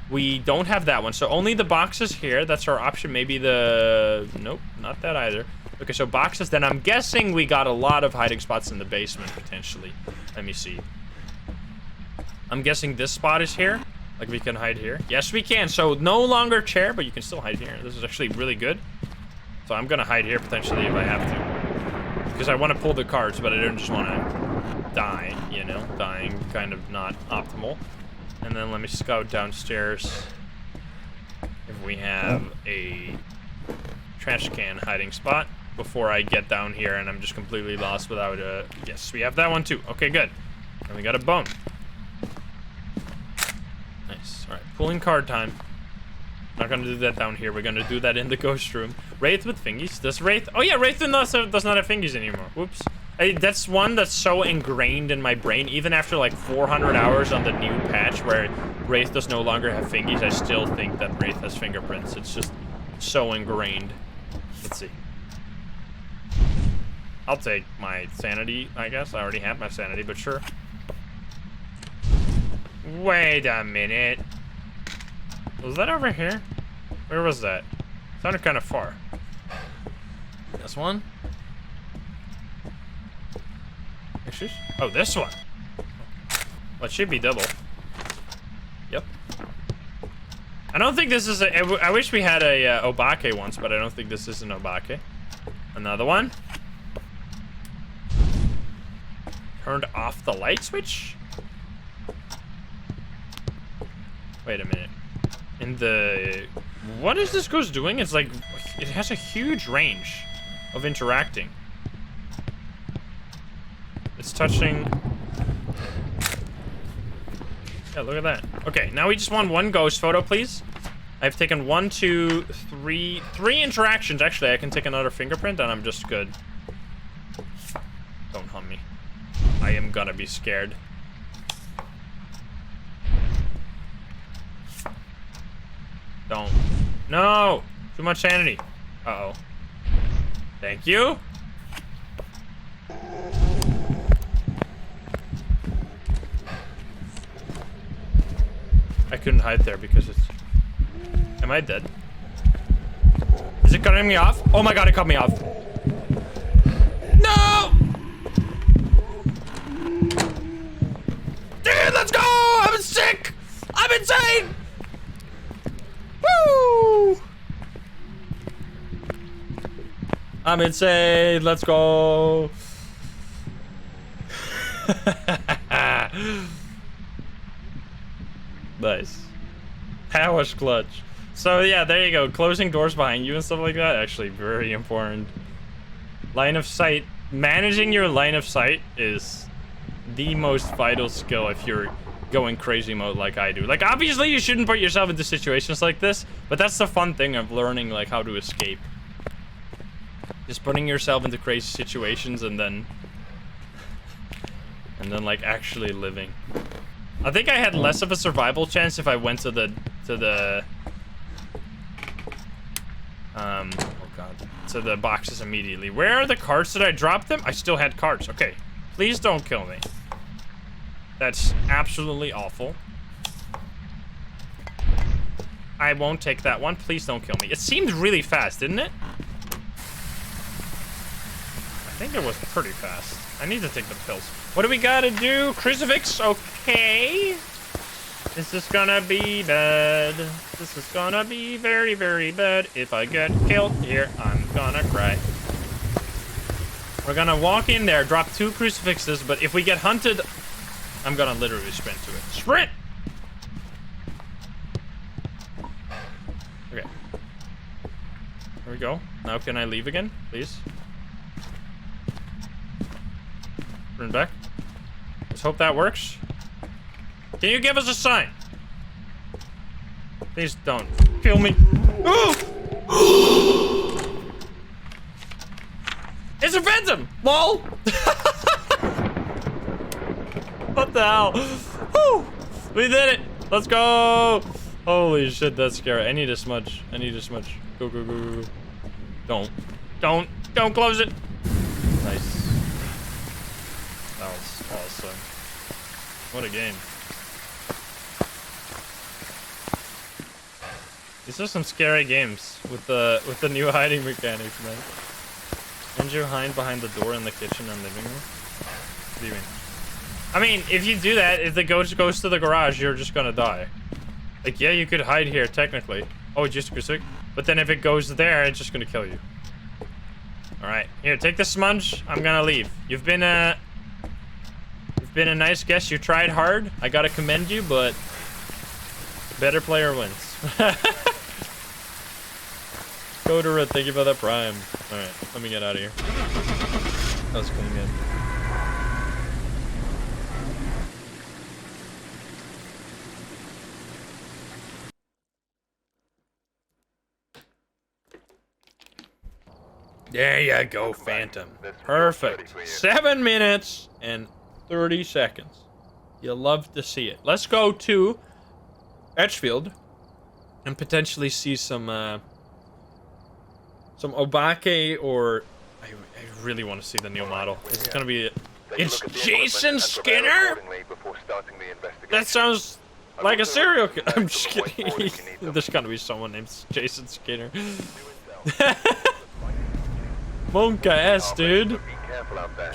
We don't have that one, so only the boxes here. That's our option. Maybe the... Nope, not that either. Okay, so boxes. Then I'm guessing we got a lot of hiding spots in the basement, potentially. Let me see. I'm guessing this spot is here. Like, we can hide here. Yes, we can. So, no longer chair, but you can still hide here. This is actually really good. So, I'm going to hide here, potentially, if I have to. Because I want to pull the cards, but I don't just want to die, you know? Dying, kind of not optimal. And then let me scout downstairs if we have a trash can hiding spot before I get down here and I'm just completely lost without a... Yes, we have that one too. Okay, good. And we got a bone. Nice. All right, pulling card time. Not gonna do that down here. We're gonna do that in the ghost room. Wraith with fingies. Does Wraith... Oh yeah, Wraith does not have fingies anymore. Whoops. That's one that's so ingrained in my brain. Even after like 400 hours on the new patch where Wraith does no longer have fingies, I still think that Wraith has fingerprints. It's just so ingrained. Let's see. I'll take my sanity, I guess. I already have my sanity, but sure. Wait a minute. Was that over here? Where was that? It sounded kind of far. This one? Oh, this one. Well, it should be double. I don't think this is a... I wish we had a obake once, but I don't think this is an obake. Another one. Turned off the light switch? Wait a minute. In the... What is this ghost doing? It's like... It has a huge range of interacting. It's touching... Yeah, look at that. Okay, now we just want one ghost photo, please. I've taken 1, 2, 3... 3 interactions. Actually, I can take another fingerprint and I'm just good. Don't hum me. I am gonna be scared. Don't. No! Too much sanity. Uh-oh. Thank you. I couldn't hide there because it's... Am I dead? Is it cutting me off? Oh my god, it cut me off. No! Dude, let's go! I'm sick! I'm insane! Woo! I'm insane. Let's go. Nice. That was clutch. So yeah, there you go. Closing doors behind you and stuff like that. Actually, very important. Line of sight. Managing your line of sight is the most vital skill if you're going crazy mode like I do. Like, obviously you shouldn't put yourself into situations like this, but that's the fun thing of learning, like, how to escape. Just putting yourself into crazy situations and then like actually living. I think I had less of a survival chance if I went to the oh god, to the boxes immediately. Where are the carts? Did I drop them? I still had carts. Okay, please don't kill me. That's absolutely awful. I won't take that one. Please don't kill me. It seemed really fast, didn't it? I think it was pretty fast. I need to take the pills. What do we gotta do? Crucifix? Okay. This is gonna be bad. This is gonna be very, very bad. If I get killed here, I'm gonna cry. We're gonna walk in there, drop 2 crucifixes, but if we get hunted, I'm gonna literally sprint to it. Sprint! Okay. There we go. Now can I leave again, please? Turn back. Let's hope that works. Can you give us a sign? Please don't kill me. Ooh! It's a phantom! LOL! What the hell? Woo! We did it! Let's go! Holy shit, that's scary. I need a smudge. I need a smudge. Go, go, go, go. Don't close it! Nice. That was awesome. What a game. These are some scary games with the new hiding mechanics, man. And you hide behind the door in the kitchen and living room? What do you mean? I mean, if you do that, if the ghost goes to the garage, you're just gonna die. Like, yeah, you could hide here, technically. Oh, just a but then if it goes there, it's just gonna kill you. Alright, here, take the smudge. I'm gonna leave. You've been a nice guest. You tried hard. I gotta commend you, but better player wins. Go to Red, thank you for that prime. Alright, let me get out of here. That was clean good. There you go, Phantom. Perfect. 7 minutes and 30 seconds. You'll love to see it. Let's go to Edgefield and potentially see some Obake, or I really want to see the new model. Is it gonna be? It's Jason Skinner. That sounds like a serial killer. I'm just kidding. There's gotta be someone named Jason Skinner. Monka S, dude.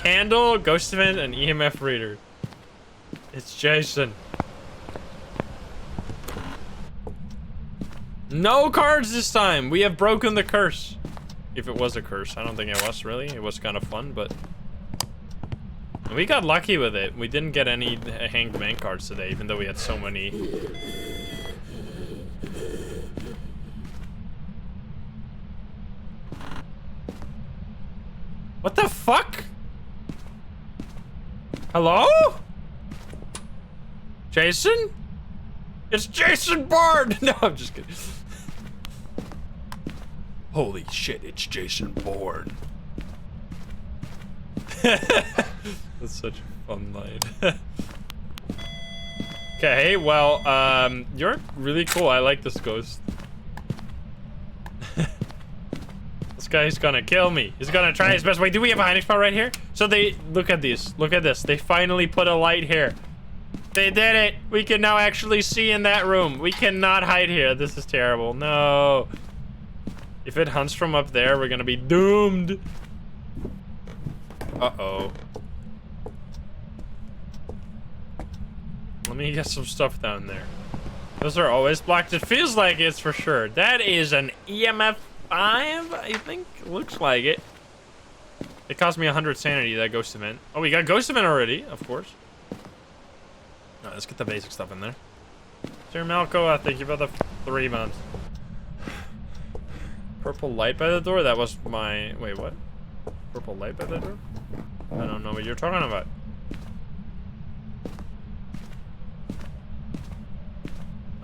Candle, ghost event, and EMF reader. It's Jason. No cards this time. We have broken the curse. If it was a curse. I don't think it was, really. It was kind of fun, but... we got lucky with it. We didn't get any hanged man cards today, even though we had so many. What the fuck? Hello? Jason? It's Jason Bourne! No, I'm just kidding. Holy shit, it's Jason Bourne. That's such a fun line. Okay, well, you're really cool. I like this ghost. This guy's gonna kill me. He's gonna try his best. Wait, do we have a hiding spot right here? So they, look at these. Look at this. They finally put a light here. They did it. We can now actually see in that room. We cannot hide here. This is terrible. No. If it hunts from up there, we're gonna be doomed. Uh-oh. Let me get some stuff down there. Those are always blocked. It feels like it's for sure. That is an EMF 5, I think. Looks like it. It cost me 100 sanity, that ghost event. Oh, we got ghost event already, of course. Alright, let's get the basic stuff in there. Sir Malco, thank you for the 3 months. Purple light by the door? That was my... wait, what? Purple light by the door? I don't know what you're talking about.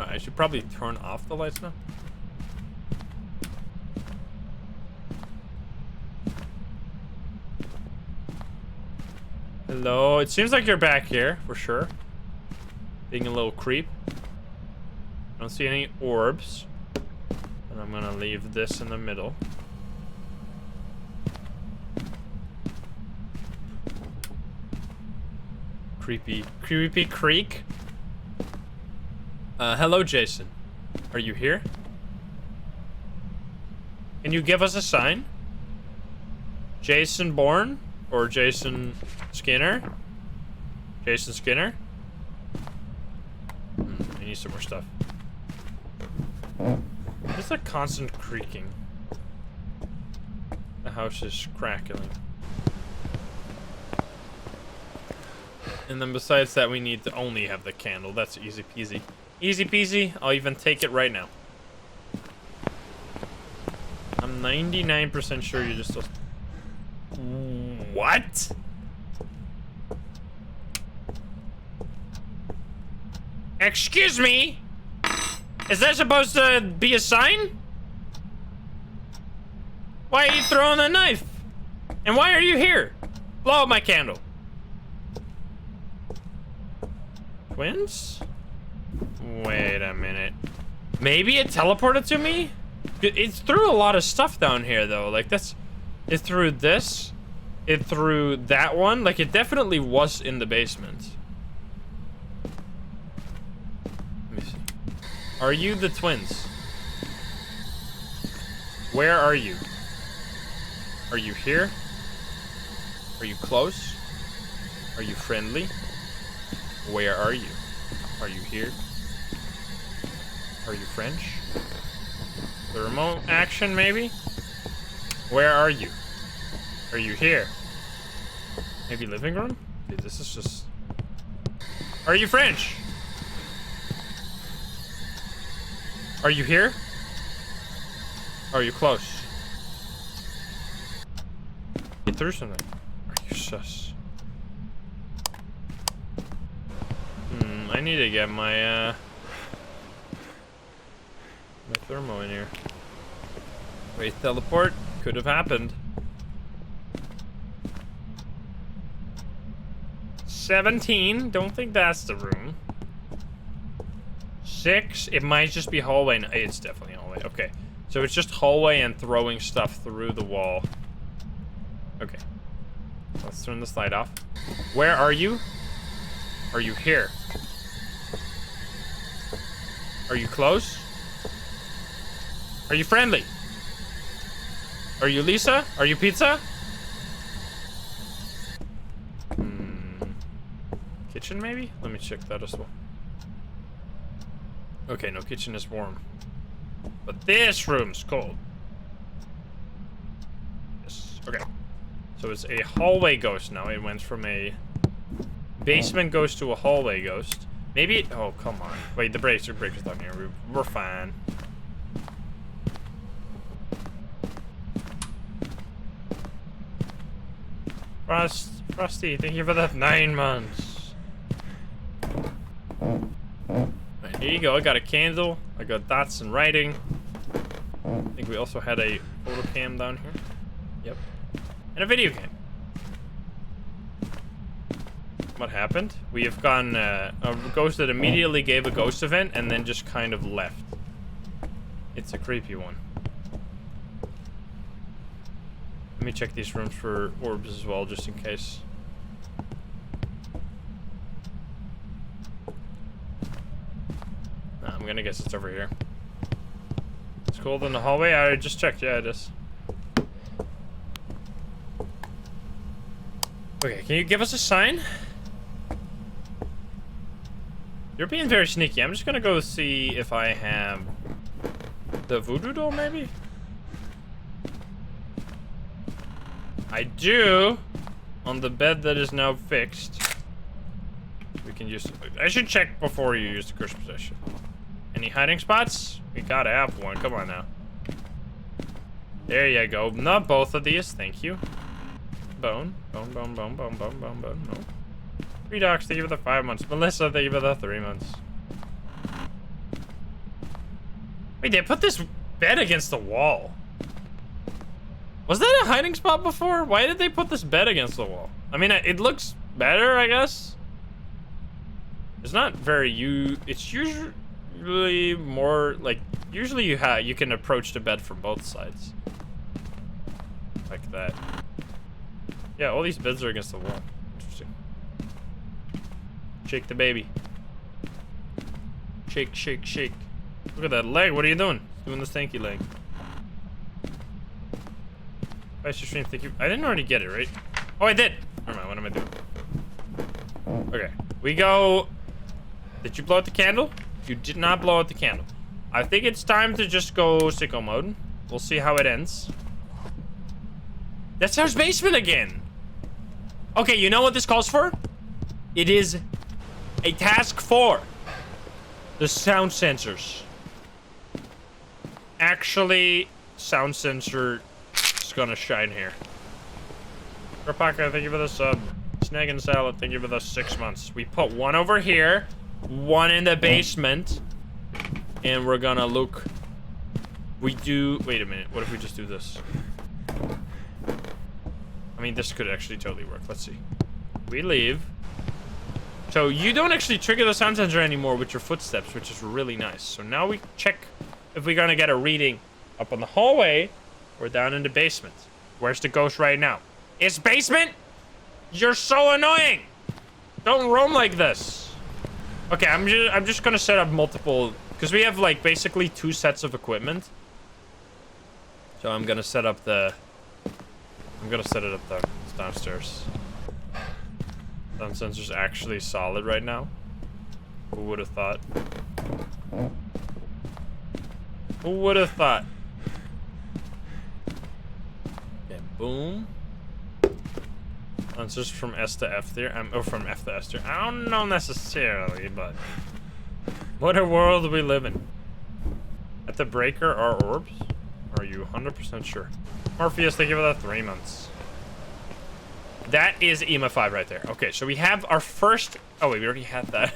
I should probably turn off the lights now. Hello, it seems like you're back here, for sure. Being a little creep. I don't see any orbs. And I'm gonna leave this in the middle. Creepy creek. Hello, Jason. Are you here? Can you give us a sign? Jason Bourne? Or Jason Skinner? Jason Skinner? I need some more stuff. There's a constant creaking. The house is crackling. And then besides that, we need to only have the candle. That's easy peasy. Easy peasy. I'll even take it right now. I'm 99% sure you just... What? Excuse me? Is that supposed to be a sign? Why are you throwing a knife? And why are you here? Blow out my candle. Twins? Wait a minute. Maybe it teleported to me? It threw a lot of stuff down here, though. Like, that's... It threw this. It threw that one. Like, it definitely was in the basement. Let me see. Are you the twins? Where are you? Are you here? Are you close? Are you friendly? Where are you? Are you here? Are you French? The remote action, maybe? Where are you? Are you here? Maybe living room? Dude, this is just... Are you French? Are you here? Are you close? Get through something. Are you sus? I need to get my, my thermo in here. Wait, teleport? Could have happened. 17. Don't think that's the room. 6. It might just be hallway. No, it's definitely hallway. Okay. So it's just hallway and throwing stuff through the wall. Okay. Let's turn this light off. Where are you? Are you here? Are you close? Are you friendly? Are you Lisa? Are you pizza? Kitchen, maybe? Let me check that as well. Okay, no, kitchen is warm. But this room's cold. Yes. Okay. So it's a hallway ghost now. It went from a basement ghost to a hallway ghost. Maybe it... Oh, come on. Wait, the breaker's down here. We're fine. Frosty, thank you for that 9 months. Right, here you go. I got a candle. I got dots and writing. I think we also had a photo cam down here. Yep. And a video game. What happened? We have gone a ghost that immediately gave a ghost event and then just kind of left. It's a creepy one. Let me check these rooms for orbs as well, just in case. Nah, I'm gonna guess it's over here. It's cold in the hallway. I just checked. Yeah, it is. Okay, can you give us a sign? You're being very sneaky. I'm just gonna go see if I have the voodoo doll, maybe? I do, on the bed that is now fixed. We can use... I should check before you use the curse possession. Any hiding spots? We gotta have one. Come on now. There you go. Not both of these. Thank you. Bone. Bone, bone, bone, bone, bone, bone, bone. No. Redox, thank you for the 5 months. Melissa, thank you for the 3 months. Wait, they put this bed against the wall. Was that a hiding spot before? Why did they put this bed against the wall? I mean, it looks better, I guess. It's not very it's usually more like usually you can approach the bed from both sides. Like that. Yeah, all these beds are against the wall. Interesting. Shake the baby. Shake, shake, shake. Look at that leg. What are you doing? Doing the stanky leg. Stream, thank you. I didn't already get it, right? Oh, I did. Never mind. What am I doing? Okay. We go. Did you blow out the candle? You did not blow out the candle. I think it's time to just go sicko mode. We'll see how it ends. That's our basement again. Okay, you know what this calls for? It is a task 4. The sound sensors. Actually, sound sensor is gonna shine here. Rapaka, thank you for the sub. Snag and Salad, thank you for the 6 months. We put one over here, one in the basement, and we're gonna look. We do. Wait a minute. What if we just do this? I mean, this could actually totally work. Let's see. We leave. So you don't actually trigger the sound sensor anymore with your footsteps, which is really nice. So now we check if we're gonna get a reading up on the hallway or down in the basement. Where's the ghost right now? It's basement? You're so annoying. Don't roam like this. Okay, I'm just gonna set up multiple, because we have like basically 2 sets of equipment. So I'm gonna set up the. I'm gonna set it up downstairs. Sound sensor's actually solid right now. Who would have thought? Who would have thought? Yeah, boom. Sensors from S to F there. Or from F to S there. I don't know necessarily, but what a world we live in. At the breaker are orbs? Are you 100% sure? Morpheus, thank you for that 3 months. That is EMA 5 right there. Okay, so we have our first. Oh wait, we already had that.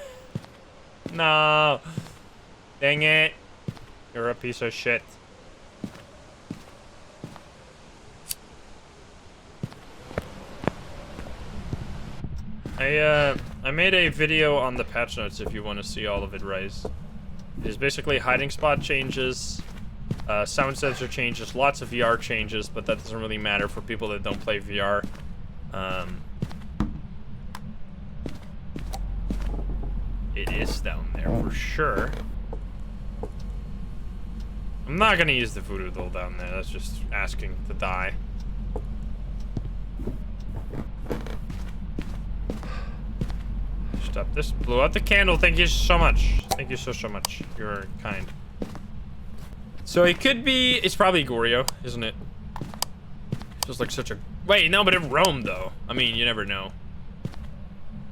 No. Dang it. You're a piece of shit. I made a video on the patch notes if you want to see all of it, Rise. It is basically hiding spot changes, sound sensor changes, lots of VR changes, but that doesn't really matter for people that don't play VR. It is down there for sure. I'm not gonna use the voodoo doll down there. That's just asking to die. Stop this. Blew out the candle. Thank you so much. Thank you so much. You're kind. So it could be, it's probably Goryo, isn't it? Just like such a, wait, no, but it roamed though. I mean, you never know.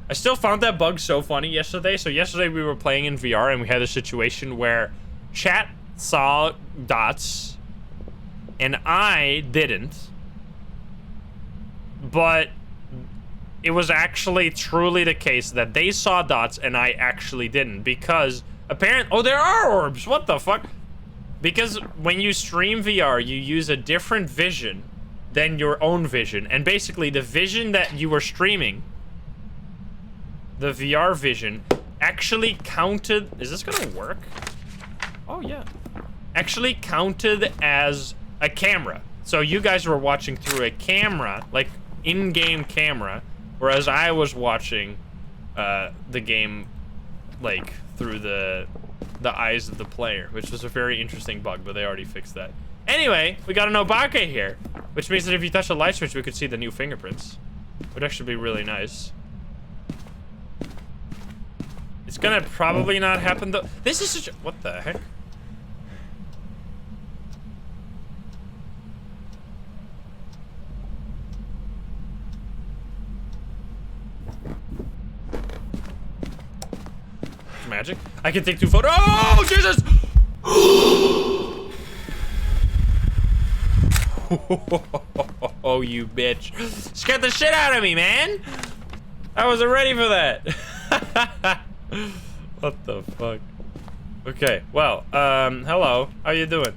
I still found that bug so funny yesterday. So yesterday we were playing in VR and we had a situation where chat saw dots and I didn't. But it was actually truly the case that they saw dots and I actually didn't, because apparently, oh, there are orbs. What the fuck? Because when you stream VR, you use a different vision than your own vision. And basically the vision that you were streaming, the VR vision, actually counted, is this gonna work? Oh yeah. Actually counted as a camera. So you guys were watching through a camera, like in-game camera, whereas I was watching the game like through the eyes of the player, which was a very interesting bug, but they already fixed that. Anyway, we got an Obake here, which means that if you touch the light switch, we could see the new fingerprints. Would actually be really nice. It's gonna probably not happen though. This is such a, what the heck? Magic. I can take 2 photos. Oh, Jesus! Oh, you bitch. Scared the shit out of me, man. I wasn't ready for that. What the fuck? Okay, well, hello. How you doing?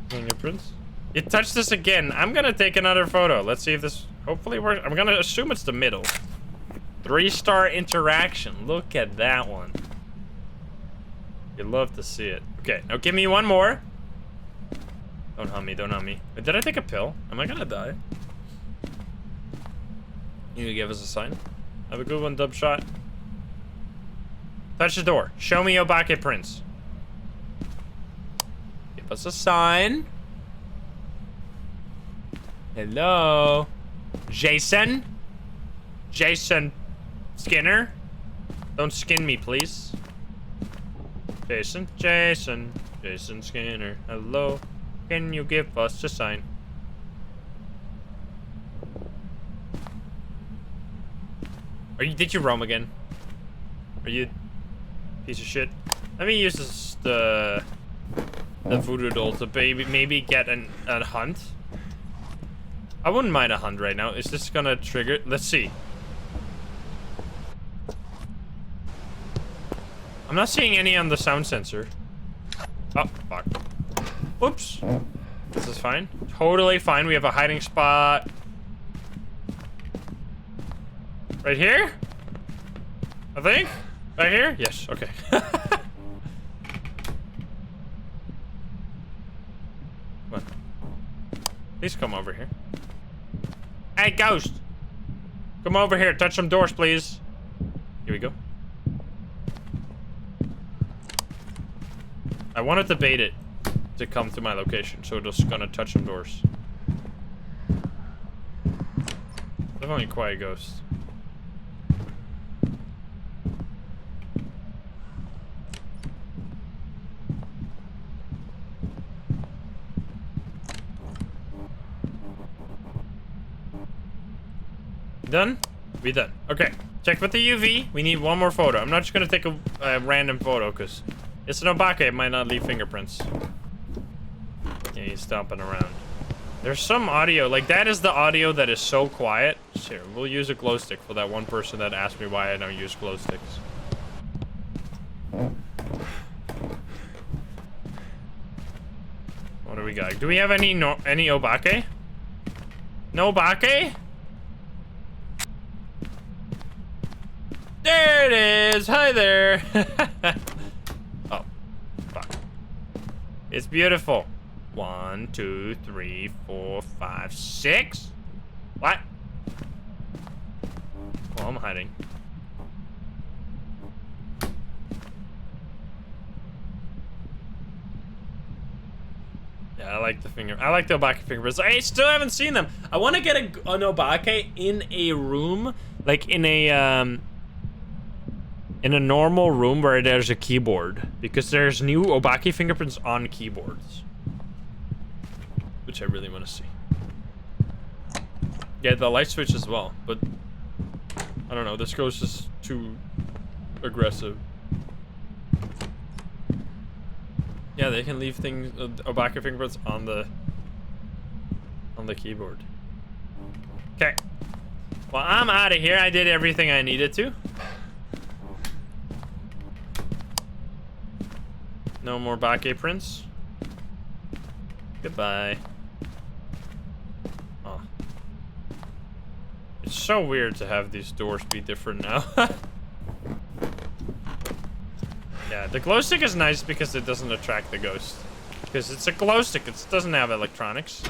Fingerprints? You touched this again. I'm gonna take another photo. Let's see if this hopefully works. I'm gonna assume it's the middle. 3-star interaction. Look at that one. You'd love to see it. Okay, now give me one more. Don't hum me, don't hum me. Wait, did I take a pill? Am I gonna die? You give us a sign. Have a good one, dub shot. Touch the door. Show me your bucket prints. Give us a sign. Hello? Jason? Jason Skinner? Don't skin me, please. Jason Skinner. Hello? Can you give us a sign? Did you roam again? Are you piece of shit? Let me use this, the voodoo doll to maybe get a hunt. I wouldn't mind a hunt right now. Is this gonna trigger? Let's see. I'm not seeing any on the sound sensor. Oh, fuck. Whoops. This is fine. Totally fine. We have a hiding spot. Right here? I think? Right here? Yes, okay. Come on. Please come over here. Hey, ghost! Come over here. Touch some doors, please. Here we go. I wanted to bait it to come to my location, so it's just gonna touch some doors. Definitely quiet ghost. Done? We done. Okay. Check with the UV. We need one more photo. I'm not just gonna take a random photo because it's an Obake. It might not leave fingerprints. Yeah, he's stomping around. There's some audio. Like, that is the audio that is so quiet. Here, we'll use a glow stick for that one person that asked me why I don't use glow sticks. What do we got? Do we have any Obake? No Obake? There it is! Hi there! Oh, fuck. It's beautiful. 1, 2, 3, 4, 5, 6? What? Well, I'm hiding. Yeah, I like the Obake fingerprints. I still haven't seen them. I want to get an Obake in a room, like in in a normal room where there's a keyboard, because there's new Obaki fingerprints on keyboards, which I really want to see. Yeah, the light switch as well, but I don't know, this ghost is too aggressive. Yeah, they can leave things, Obaki fingerprints on the keyboard. Okay. Well, I'm out of here. I did everything I needed to. No more Bake prints. Goodbye. Oh. It's so weird to have these doors be different now. Yeah, the glow stick is nice because it doesn't attract the ghost. Because it's a glow stick, it doesn't have electronics.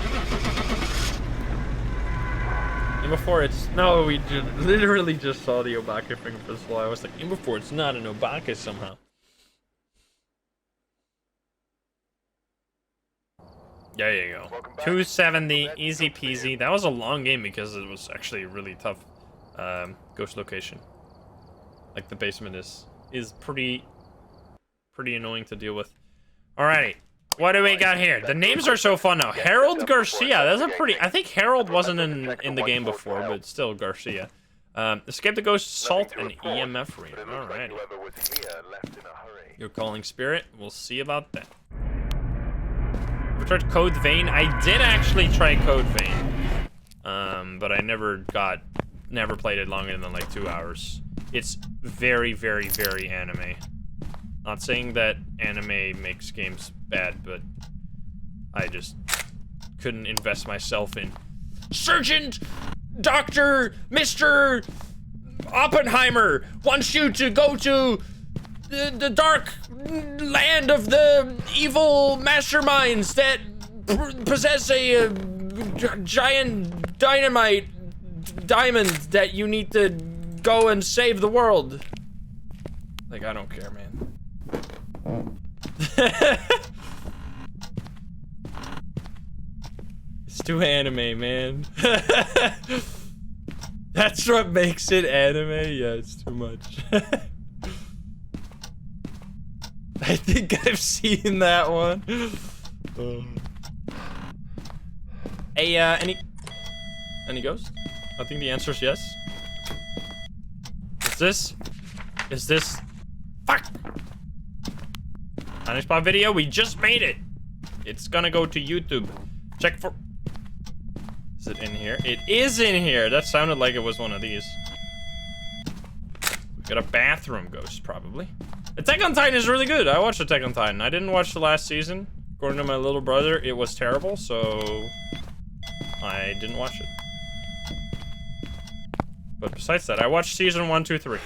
And before it's... No, we literally just saw the Obaka fingerprints while I was like, and before it's not an Obaka somehow. There you go. 270, easy peasy. That was a long game because it was actually a really tough ghost location. Like the basement is pretty annoying to deal with. Alrighty, what do we got here? The names are so fun now. Harold Garcia. That's a pretty... I think Harold wasn't in the game before, but still Garcia. Escape the ghost, salt, and EMF reader. Alrighty. You're calling spirit. We'll see about that. Ever tried Code Vein? I did actually try Code Vein, but I never played it longer than like 2 hours. It's very, very, very anime. Not saying that anime makes games bad, but I just couldn't invest myself in Sergeant Dr. Mr. Oppenheimer wants you to go to the dark land of the evil masterminds that possess a giant dynamite diamond that you need to go and save the world. Like, I don't care, man. It's too anime, man. That's what makes it anime? Yeah, it's too much. I think I've seen that one. Hey, any ghost? I think the answer is yes. Is this? Fuck! On spot video, we just made it. It's gonna go to YouTube. Check for... Is it in here? It is in here. That sounded like it was one of these. We got a bathroom ghost, probably. Attack on Titan is really good. I watched Attack on Titan. I didn't watch the last season. According to my little brother, it was terrible, so I didn't watch it. But besides that, I watched season 1, 2, 3.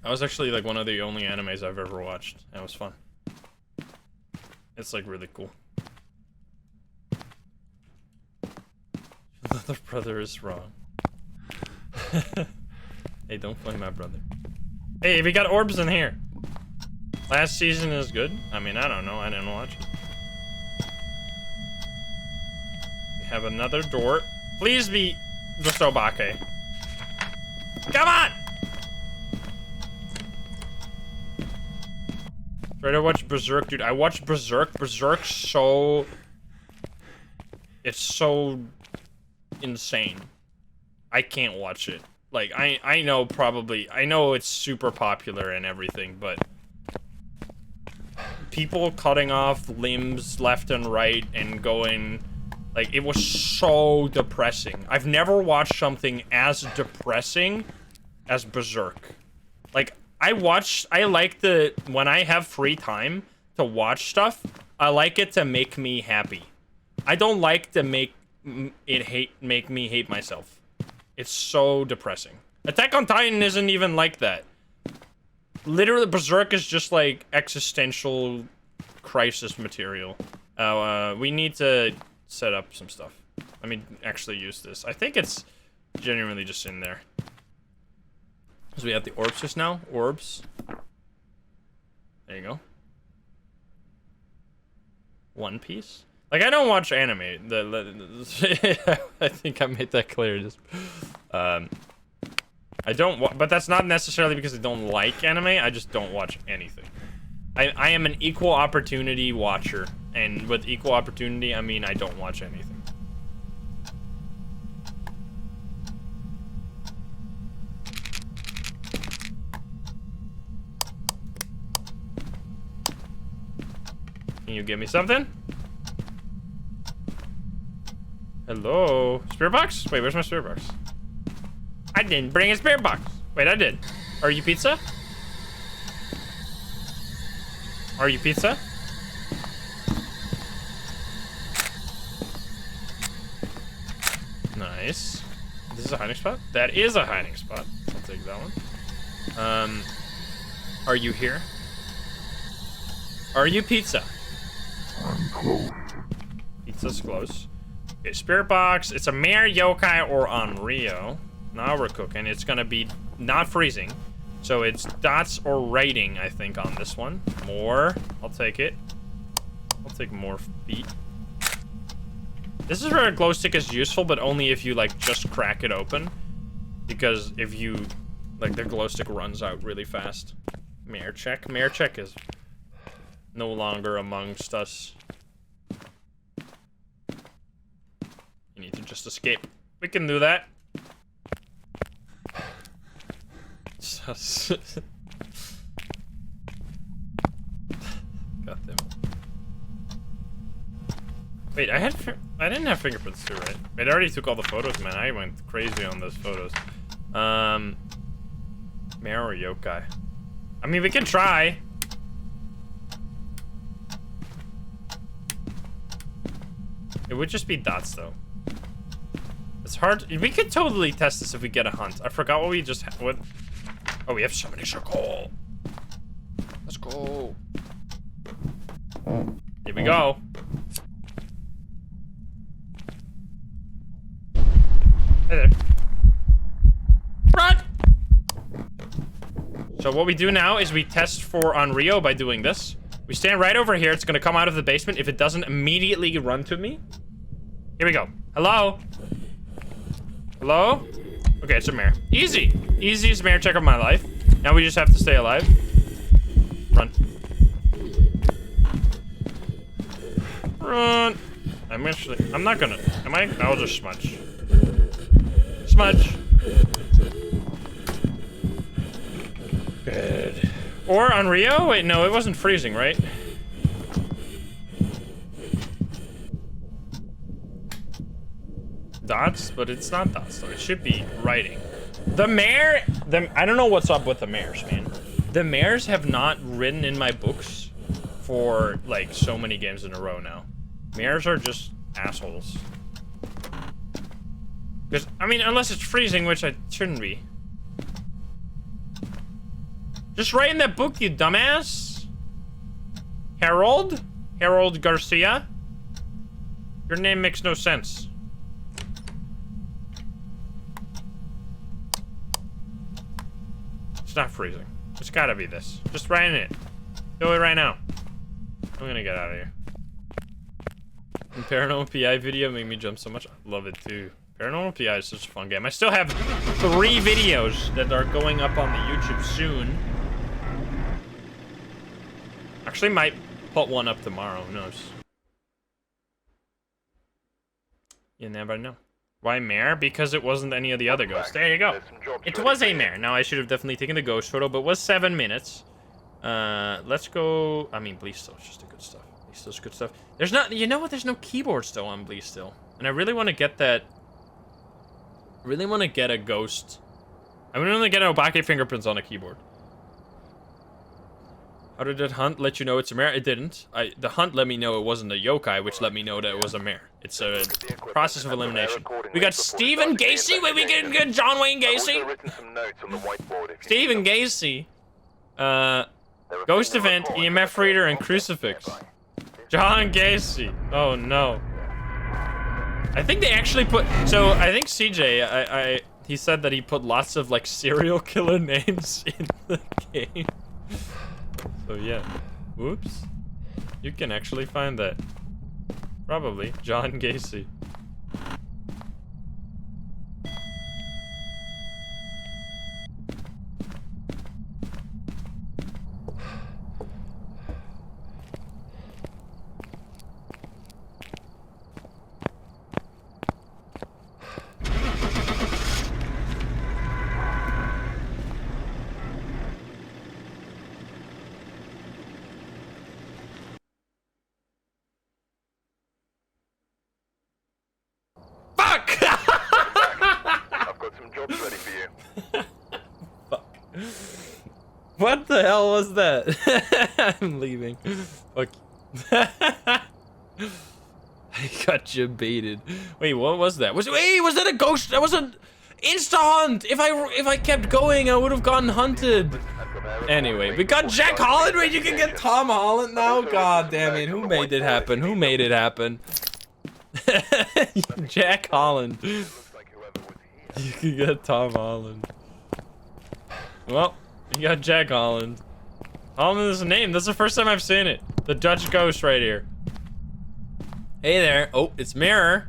That was actually like one of the only animes I've ever watched. And it was fun. It's like really cool. Your little brother is wrong. Hey, don't play my brother. Hey, we got orbs in here. Last season is good. I mean, I don't know. I didn't watch it. We have another door. Please be just Obake. Come on! Try to watch Berserk, dude. I watched Berserk. Berserk's so... It's so insane. I can't watch it. Like, I know probably... I know it's super popular and everything, but... People cutting off limbs left and right and going... Like, it was so depressing. I've never watched something as depressing as Berserk. Like, when I have free time to watch stuff, I like it to make me happy. I don't like to make me hate myself. It's so depressing. Attack on Titan isn't even like that. Literally, Berserk is just like existential crisis material. We need to set up some stuff. Let me actually use this. I think it's genuinely just in there. So we have the orbs just now. Orbs. There you go. One Piece. Like, I don't watch anime. I think I made that clear. Just, I I don't, but that's not necessarily because I don't like anime. I just don't watch anything. I am an equal opportunity watcher, and with equal opportunity, I mean I don't watch anything. Can you give me something? Hello? Spirit box? Wait, where's my spirit box? I didn't bring a spirit box. Wait, I did. Are you pizza? Are you pizza? Nice. This is a hiding spot? That is a hiding spot. I'll take that one. Are you here? Are you pizza? I'm close. Pizza's close. Okay, spirit box. It's a mare, yokai, or Onryo. Now we're cooking. It's gonna be not freezing. So it's dots or writing, I think, on this one. More. I'll take it. I'll take more feet. This is where a glow stick is useful, but only if you, like, just crack it open. Because if you, like, the glow stick runs out really fast. Mare check. Mare check is no longer amongst us. You need to just escape. We can do that. Got them. Wait, I didn't have fingerprints too, right? Wait, I already took all the photos, man. I went crazy on those photos. Mare or yokai? I mean, we can try. It would just be dots, though. It's hard. We could totally test this if we get a hunt. I forgot what we just had. What? Oh, we have summoning circle. Let's go. Here we go. Hey there. Run! So what we do now is we test for Onryo by doing this. We stand right over here. It's gonna come out of the basement. If it doesn't immediately run to me. Here we go. Hello? Hello? Okay, it's a mare. Easy. Easiest mare check of my life. Now we just have to stay alive. Run. Run. I'm not gonna. I'll just smudge. Smudge. Good. Or Onryo? Wait, no, it wasn't freezing, right? Dots, but it's not dots though. It should be writing. The mare, I don't know what's up with the mares, man. The mares have not written in my books for like so many games in a row now. Mares are just assholes. Because, I mean, unless it's freezing, which it shouldn't be. Just write in that book, you dumbass. Harold? Harold Garcia? Your name makes no sense. It's not freezing. It's gotta be this. Just write in it. Do it right now. I'm gonna get out of here. The Paranormal PI video made me jump so much. I love it too. Paranormal PI is such a fun game. I still have 3 videos that are going up on the YouTube soon. Actually, might put one up tomorrow. Who knows? You never know. Why mare? Because it wasn't any of the other ghosts. There you go. It was a mare. Now, I should have definitely taken the ghost photo, but it was 7 minutes. Let's go. I mean, Bleastill's just a good stuff. Bleastill's good stuff. There's not. You know what? There's no keyboard still on Bleastill, and I really want to get that. Really want to get a ghost. I really want to get Obake fingerprints on a keyboard. How did that hunt let you know it's a mare? It didn't. The hunt let me know it wasn't a yokai, which let me know that it was a mare. It's a process of elimination. We got Stephen Gacy. Wait, we getting good John Wayne Gacy? Stephen Gacy. Ghost event, EMF reader, and crucifix. John Gacy. Oh no. I think they actually put. So I think CJ. He said that he put lots of like serial killer names in the game. So yeah. Whoops. You can actually find that. Probably John Gacy. orbs ready for you. Fuck. What the hell was that? I'm leaving. Fuck. I got you baited. Wait, what was that? Was that a ghost? That was an insta hunt. If I kept going, I would have gotten hunted. Anyway, we got Jack Holland. Wait, you can get Tom Holland now? God damn it. Who made it happen? Who made it happen? Jack Holland. You can get Tom Holland. Well, you got Jack Holland. Holland is a name. That's the first time I've seen it. The Dutch ghost right here. Hey there. Oh, it's Mirror.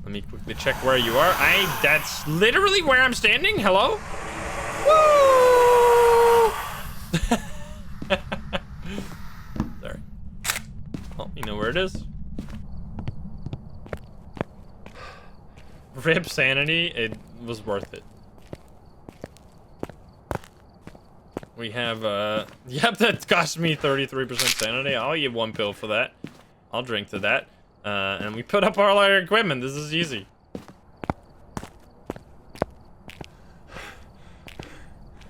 Let me quickly check where you are. That's literally where I'm standing. Hello? Woo! Sorry. Oh, you know where it is? RIP sanity. It was worth it. We have, yep, that cost me 33% sanity. I'll eat one pill for that. I'll drink to that. And we put up all our equipment. This is easy.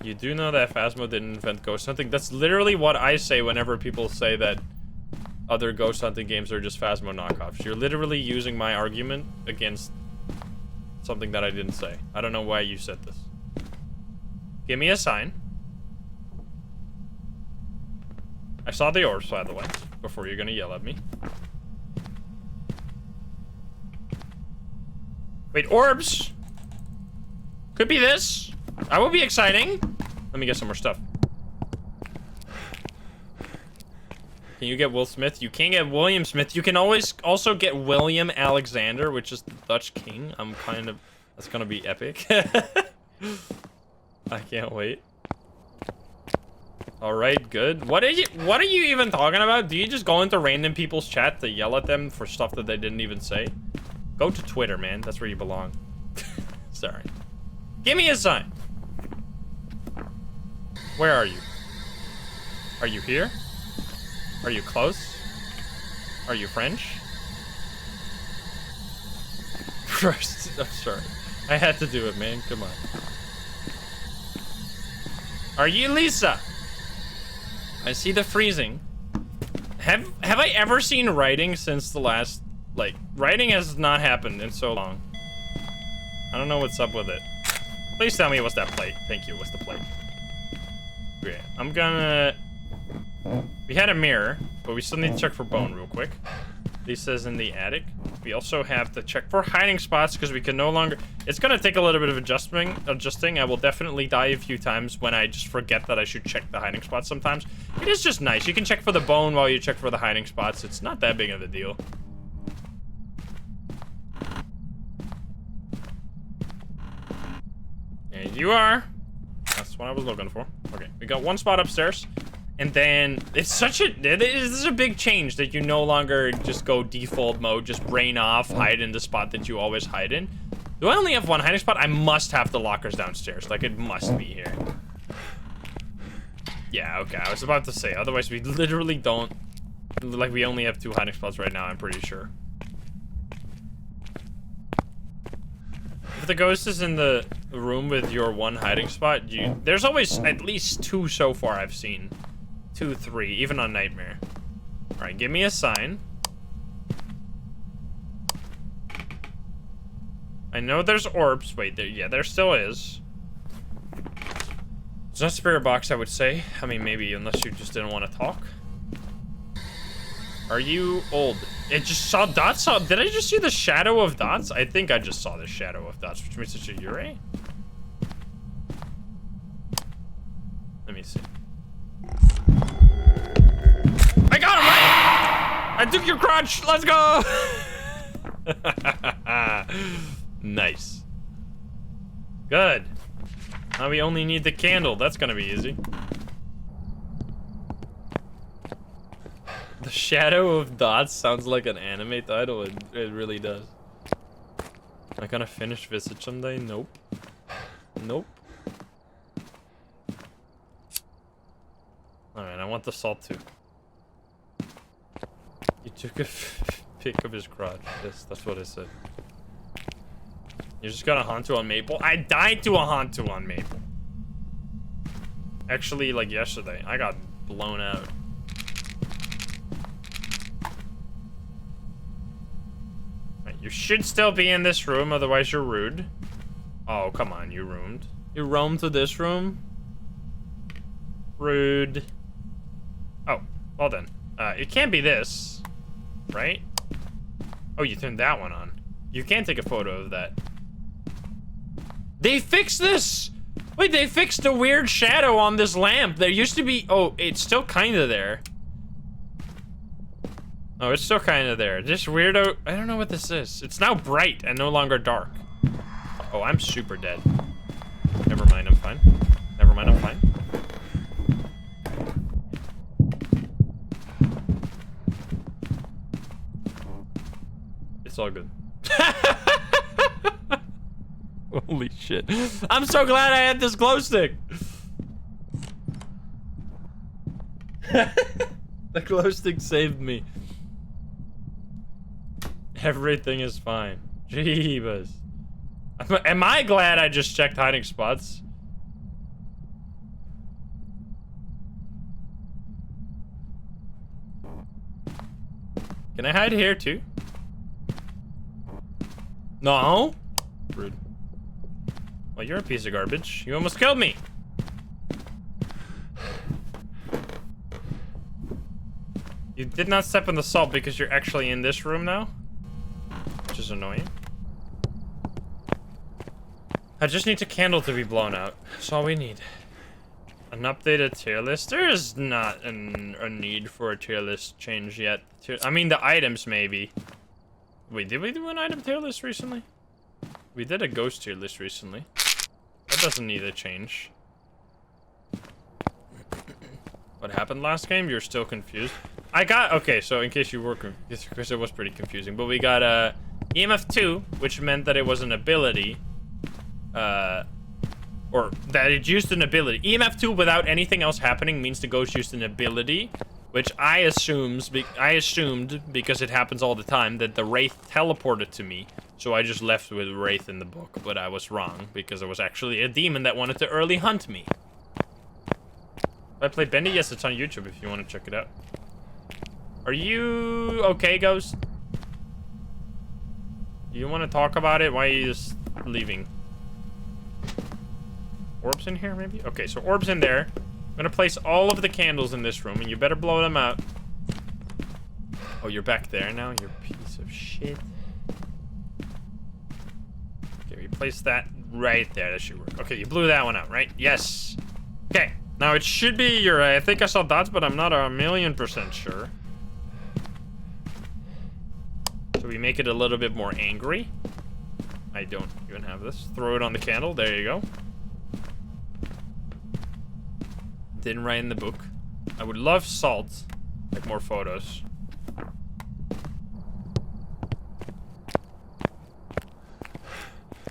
You do know that Phasmo didn't invent ghost hunting? That's literally what I say whenever people say that other ghost hunting games are just Phasmo knockoffs. You're literally using my argument against something that I didn't say. I don't know why you said this. Give me a sign. I saw the orbs, by the way, before you're gonna yell at me. Wait, orbs? Could be this. That would be exciting. Let me get some more stuff. Can you get Will Smith? You can't get William Smith. You can always also get William Alexander, which is the Dutch king. I'm kind of... That's gonna be epic. I can't wait. All right, good. What are you even talking about? Do you just go into random people's chat to yell at them for stuff that they didn't even say? Go to Twitter, man. That's where you belong. Sorry. Give me a sign. Where are you? Are you here? Are you close? Are you French? First, I'm sorry. I had to do it, man. Come on. Are you Lisa? I see the freezing. Have I ever seen writing since the last, like, writing has not happened in so long. I don't know what's up with it. Please tell me what's that plate. Thank you. What's the plate? Okay, I'm gonna... We had a mirror, but we still need to check for bone real quick. Lisa's in the attic. We also have to check for hiding spots because we can no longer... It's gonna take a little bit of adjusting. I will definitely die a few times when I just forget that I should check the hiding spots sometimes. It is just nice. You can check for the bone while you check for the hiding spots. It's not that big of a deal. And you are. That's what I was looking for. Okay, we got one spot upstairs. And then it's such a, this is a big change that you no longer just go default mode, just brain off, hide in the spot that you always hide in. Do I only have one hiding spot? I must have the lockers downstairs. Like, it must be here. Yeah, okay, I was about to say, otherwise we literally don't, like, we only have 2 hiding spots right now, I'm pretty sure. If the ghost is in the room with your one hiding spot, there's always at least 2 so far I've seen. 2, 3, even on Nightmare. All right, give me a sign. I know there's orbs. Wait, yeah, there still is. It's not a spirit box, I would say. I mean, maybe, unless you just didn't want to talk. Are you old? It just saw dots. Did I just see the shadow of dots? I think I just saw the shadow of dots, which means it's a Yurei. Let me see. I got him right! I took your crotch! Let's go! Nice. Good. Now we only need the candle. That's gonna be easy. The Shadow of Dots sounds like an anime title. It really does. Am I gonna finish Visage someday? Nope. Nope. Alright, I want the salt too. You took a pic of his crotch. Yes, that's what I said. You just got a Hantu on Maple? I died to a Hantu on Maple. Actually, like yesterday, I got blown out. Right, you should still be in this room, otherwise you're rude. Oh, come on, you roamed. You roamed to this room? Rude. Oh, well then. It can't be this, right? Oh, you turned that one on. You can't take a photo of that. They fixed this! Wait, they fixed the weird shadow on this lamp. There used to be... Oh, it's still kind of there. Oh, it's still kind of there. This weirdo... I don't know what this is. It's now bright and no longer dark. Oh, I'm super dead. Never mind, I'm fine. Never mind, I'm fine. It's all good. Holy shit. I'm so glad I had this glow stick. The glow stick saved me. Everything is fine. Jeebus. Am I glad I just checked hiding spots? Can I hide here too? No? Rude. Well, you're a piece of garbage. You almost killed me. You did not step in the salt because you're actually in this room now, which is annoying. I just need a candle to be blown out. That's all we need. An updated tier list? There is not a need for a tier list change yet. I mean, the items maybe. Wait, did we do an item tier list recently? We did a ghost tier list recently. That doesn't need a change. What happened last game? You're still confused? Okay, so in case you were confused, because it was pretty confusing, but we got EMF 2, which meant that it was an ability, or that it used an ability. EMF 2 without anything else happening means the ghost used an ability, which I assumed, because it happens all the time, that the Wraith teleported to me. So I just left with Wraith in the book, but I was wrong, because it was actually a demon that wanted to early hunt me. I played Bendy? Yes, it's on YouTube if you want to check it out. Are you okay, Ghost? You want to talk about it? Why are you just leaving? Orbs in here, maybe? Okay, so orbs in there. I'm gonna place all of the candles in this room, and you better blow them out. Oh, you're back there now, you piece of shit. Okay, replace that right there. That should work. Okay, you blew that one out, right? Yes. Okay, now it should be your... I think I saw dots, but I'm not 1,000,000% sure. So we make it a little bit more angry. I don't even have this. Throw it on the candle. There you go. Didn't write in the book. I would love salt. Like more photos.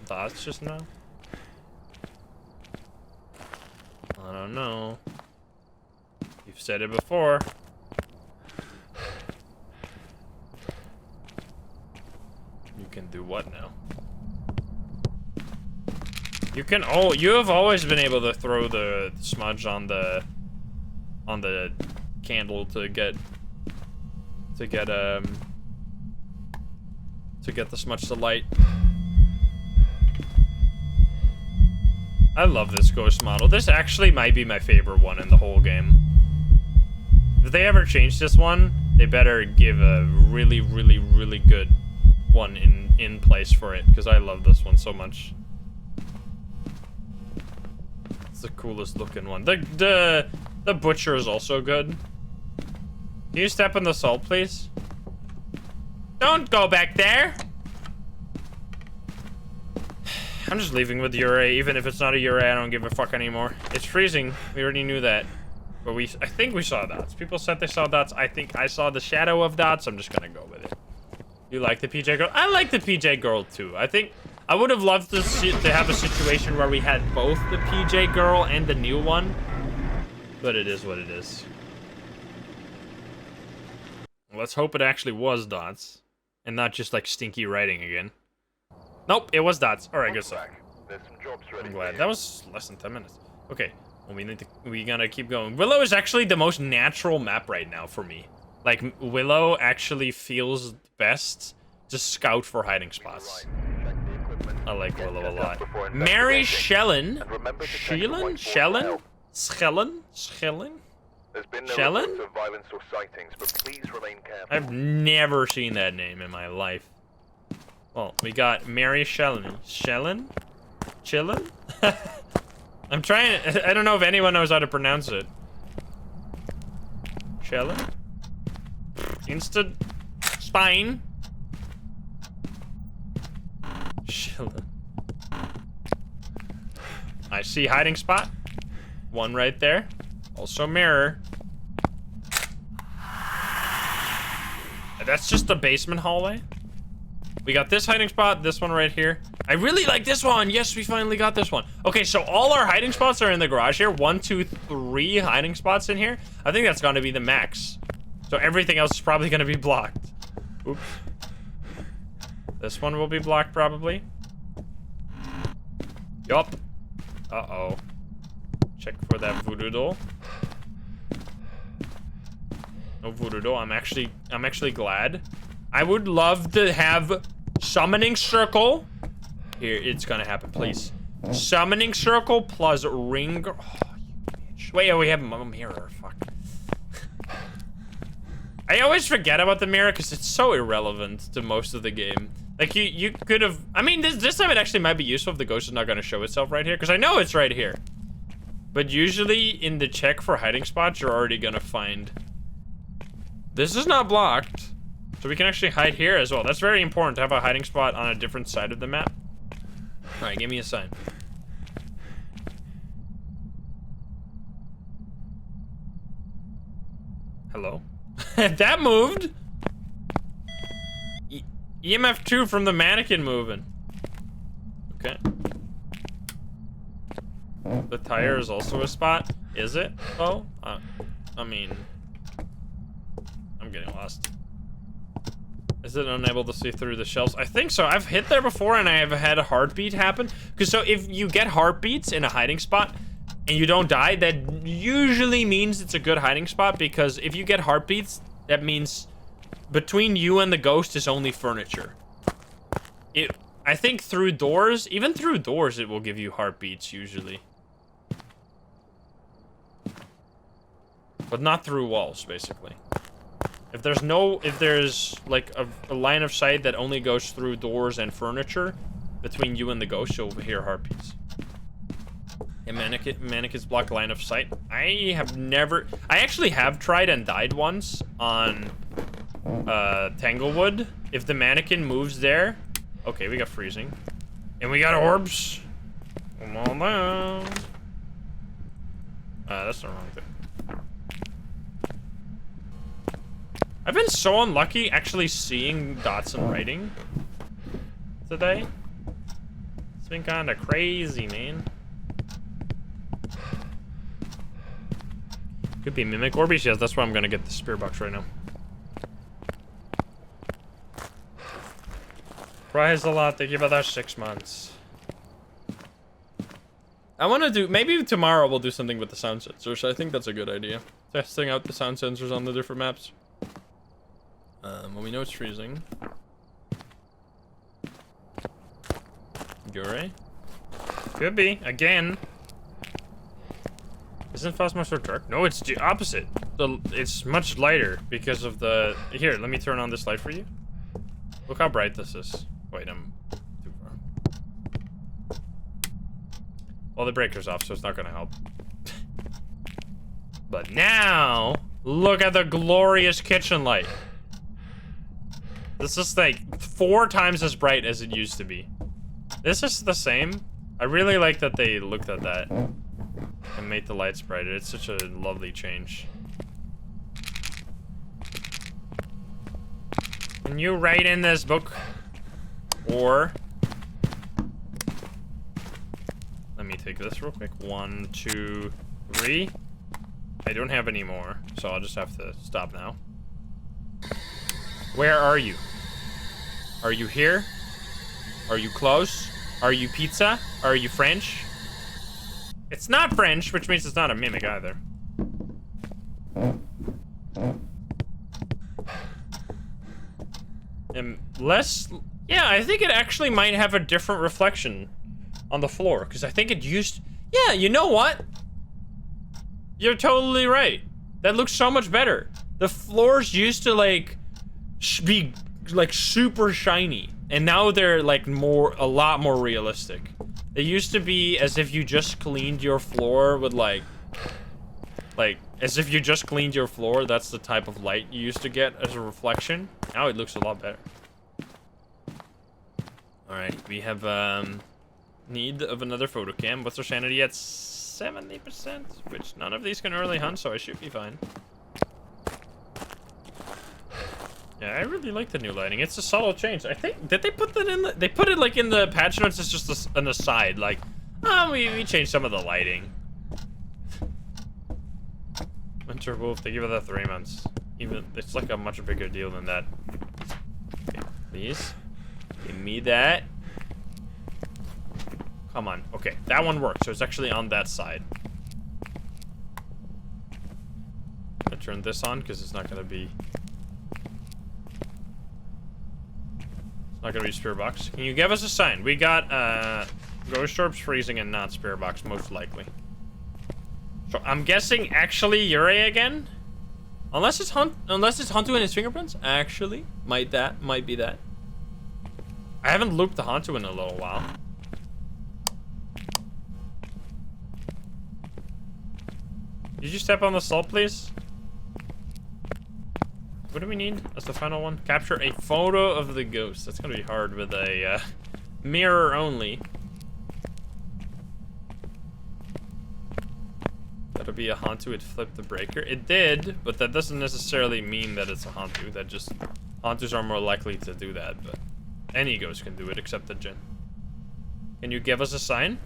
Thoughts just now? I don't know. You've said it before. You can do what now? You can you have always been able to throw the smudge on the candle to get the smudge to light. I love this ghost model. This actually might be my favorite one in the whole game. If they ever change this one, they better give a really, really, really good one in place for it, because I love this one so much. It's the coolest looking one. The butcher is also good. Can you step in the salt, please? Don't go back there! I'm just leaving with Ure. Even if it's not a Ure, I don't give a fuck anymore. It's freezing. We already knew that. But I think we saw dots. People said they saw dots. I think I saw the shadow of dots. I'm just gonna go with it. You like the PJ girl? I like the PJ girl too. I think I would have loved to have a situation where we had both the PJ girl and the new one. But it is what it is. Let's hope it actually was dots. And not just like stinky writing again. Nope, it was dots. All right, good stuff. There's some jobs ready I'm for glad. you. That was less than 10 minutes. Okay, well, we gotta keep going. Willow is actually the most natural map right now for me. Like, Willow actually feels best to scout for hiding spots. Check the equipment. I like Get Willow a set up lot. before Mary investigating. Shellen? And remember to check the Shellen? whiteboard for Shellen? help. Schellen? There's been no Shellen? reports of violence or sightings, but please remain careful. I've never seen that name in my life. Well, we got Mary Shellen. Shellen? Chillin'? I'm trying. I don't know if anyone knows how to pronounce it. Shellen? Instant spine. Shellen. I see hiding spot. One right there. Also mirror. That's just the basement hallway. We got this hiding spot, this one right here. I really like this one. Yes, we finally got this one. Okay, so all our hiding spots are in the garage here. 1, 2, 3 hiding spots in here. I think that's gonna be the max. So everything else is probably gonna be blocked. Oops. This one will be blocked probably. Yup. Uh-oh. Check for that voodoo doll. No voodoo doll. I'm actually glad. I would love to have summoning circle. Here, it's gonna happen, please. Summoning circle plus ring. Oh, you bitch. Wait, we have a mirror. Fuck. I always forget about the mirror because it's so irrelevant to most of the game. Like you could have. I mean, this time it actually might be useful if the ghost is not gonna show itself right here because I know it's right here. But usually in the check for hiding spots, you're already gonna find. This is not blocked. So we can actually hide here as well. That's very important to have a hiding spot on a different side of the map. All right, give me a sign. Hello? That moved? EMF 2 from the mannequin moving. Okay. The tire is also a spot. Is it? Oh, I mean, I'm getting lost. Is it unable to see through the shelves? I think so. I've hit there before and I have had a heartbeat happen. Because so if you get heartbeats in a hiding spot and you don't die, that usually means it's a good hiding spot. Because if you get heartbeats, that means between you and the ghost is only furniture. I think through doors, even through doors, it will give you heartbeats usually. But not through walls, basically. If there's like a line of sight that only goes through doors and furniture, between you and the ghost, you'll hear heartbeats. A mannequin's block line of sight. I actually have tried and died once on Tanglewood. If the mannequin moves there, okay, we got freezing. And we got orbs. Come on down. That's the wrong thing. I've been so unlucky actually seeing dots and writing today. It's been kind of crazy, man. Could be Mimic Orbeez. Yes, that's why I'm gonna get the Spear Box right now. Prize a lot. They give us 6 months. I want to do, maybe tomorrow we'll do something with the sound sensors. I think that's a good idea. Testing out the sound sensors on the different maps. Well, we know it's freezing. Gure? Could be. Again. Isn't Phasmophobia so dark? No, it's the opposite. It's much lighter because of the... Here, let me turn on this light for you. Look how bright this is. Wait, I'm too far. Well, the breaker's off, so it's not gonna help. But now, look at the glorious kitchen light. This is like 4 times as bright as it used to be. This is the same. I really like that they looked at that and made the lights brighter. It's such a lovely change. Can you write in this book? Or... Let me take this real quick. 1, 2, 3. I don't have any more, so I'll just have to stop now. Where are you? Are you here? Are you close? Are you pizza? Are you French? It's not French, which means it's not a mimic either. Yeah, I think it actually might have a different reflection on the floor, because I think it used... Yeah, you know what? You're totally right. That looks so much better. The floors used to, like, be, like, super shiny, and now they're, like, a lot more realistic. They used to be as if you just cleaned your floor with, like, as if you just cleaned your floor. That's the type of light you used to get as a reflection. Now it looks a lot better. Alright, we have need of another photo cam. What's our sanity at? 70%, which none of these can early hunt, so I should be fine. Yeah, I really like the new lighting. It's a subtle change. I think, did they put that in they put it like in the patch notes as just an aside, like, we changed some of the lighting. Winter Wolf, they give it that 3 months. Even, it's like a much bigger deal than that. Okay, please. Give me that. Come on. Okay, that one works. So it's actually on that side. I'm gonna turn this on because it's not gonna be... It's not gonna be Spirit Box. Can you give us a sign? We got, Ghost Orbs, Freezing, and not Spirit Box, most likely. So I'm guessing actually Yurei again? Unless it's Hantu and his fingerprints? Actually, might be that. I haven't looped the Hantu in a little while. Did you step on the salt, please? What do we need as the final one? Capture a photo of the ghost. That's gonna be hard with a mirror only. That'll be a Hantu. It flipped the breaker. It did, but that doesn't necessarily mean that it's a Hantu. That just... Hantus are more likely to do that, but... Any ghost can do it, except the Jinn. Can you give us a sign?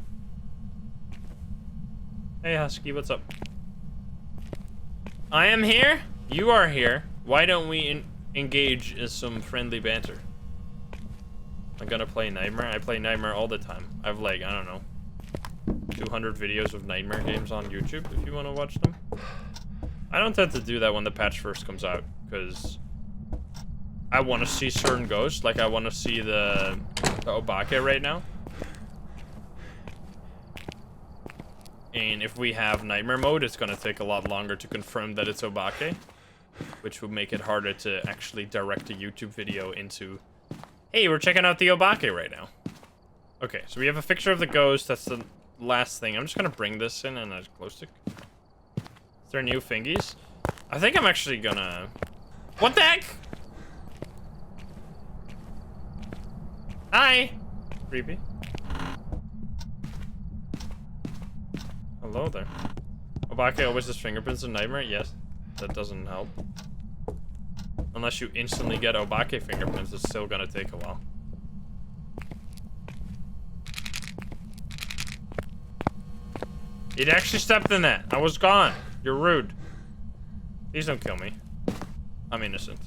Hey, Husky, what's up? I am here. You are here. Why don't we engage in some friendly banter? I'm gonna play Nightmare. I play Nightmare all the time. I've like, I don't know, 200 videos of Nightmare games on YouTube if you want to watch them. I don't tend to do that when the patch first comes out, because I want to see certain ghosts. Like, I want to see the Obake right now. And if we have Nightmare mode, it's going to take a lot longer to confirm that it's Obake, which would make it harder to actually direct a YouTube video into, hey, we're checking out the Obake right now. Okay, so we have a picture of the ghost. That's the last thing. I'm just going to bring this in and a glow stick. Is there new fingies? I think I'm actually gonna... What the heck? Hi! Creepy. Hello there. Obake always has fingerprints in Nightmare? Yes. That doesn't help. Unless you instantly get Obake fingerprints, it's still gonna take a while. It actually stepped in that. I was gone. You're rude. Please don't kill me. I'm innocent.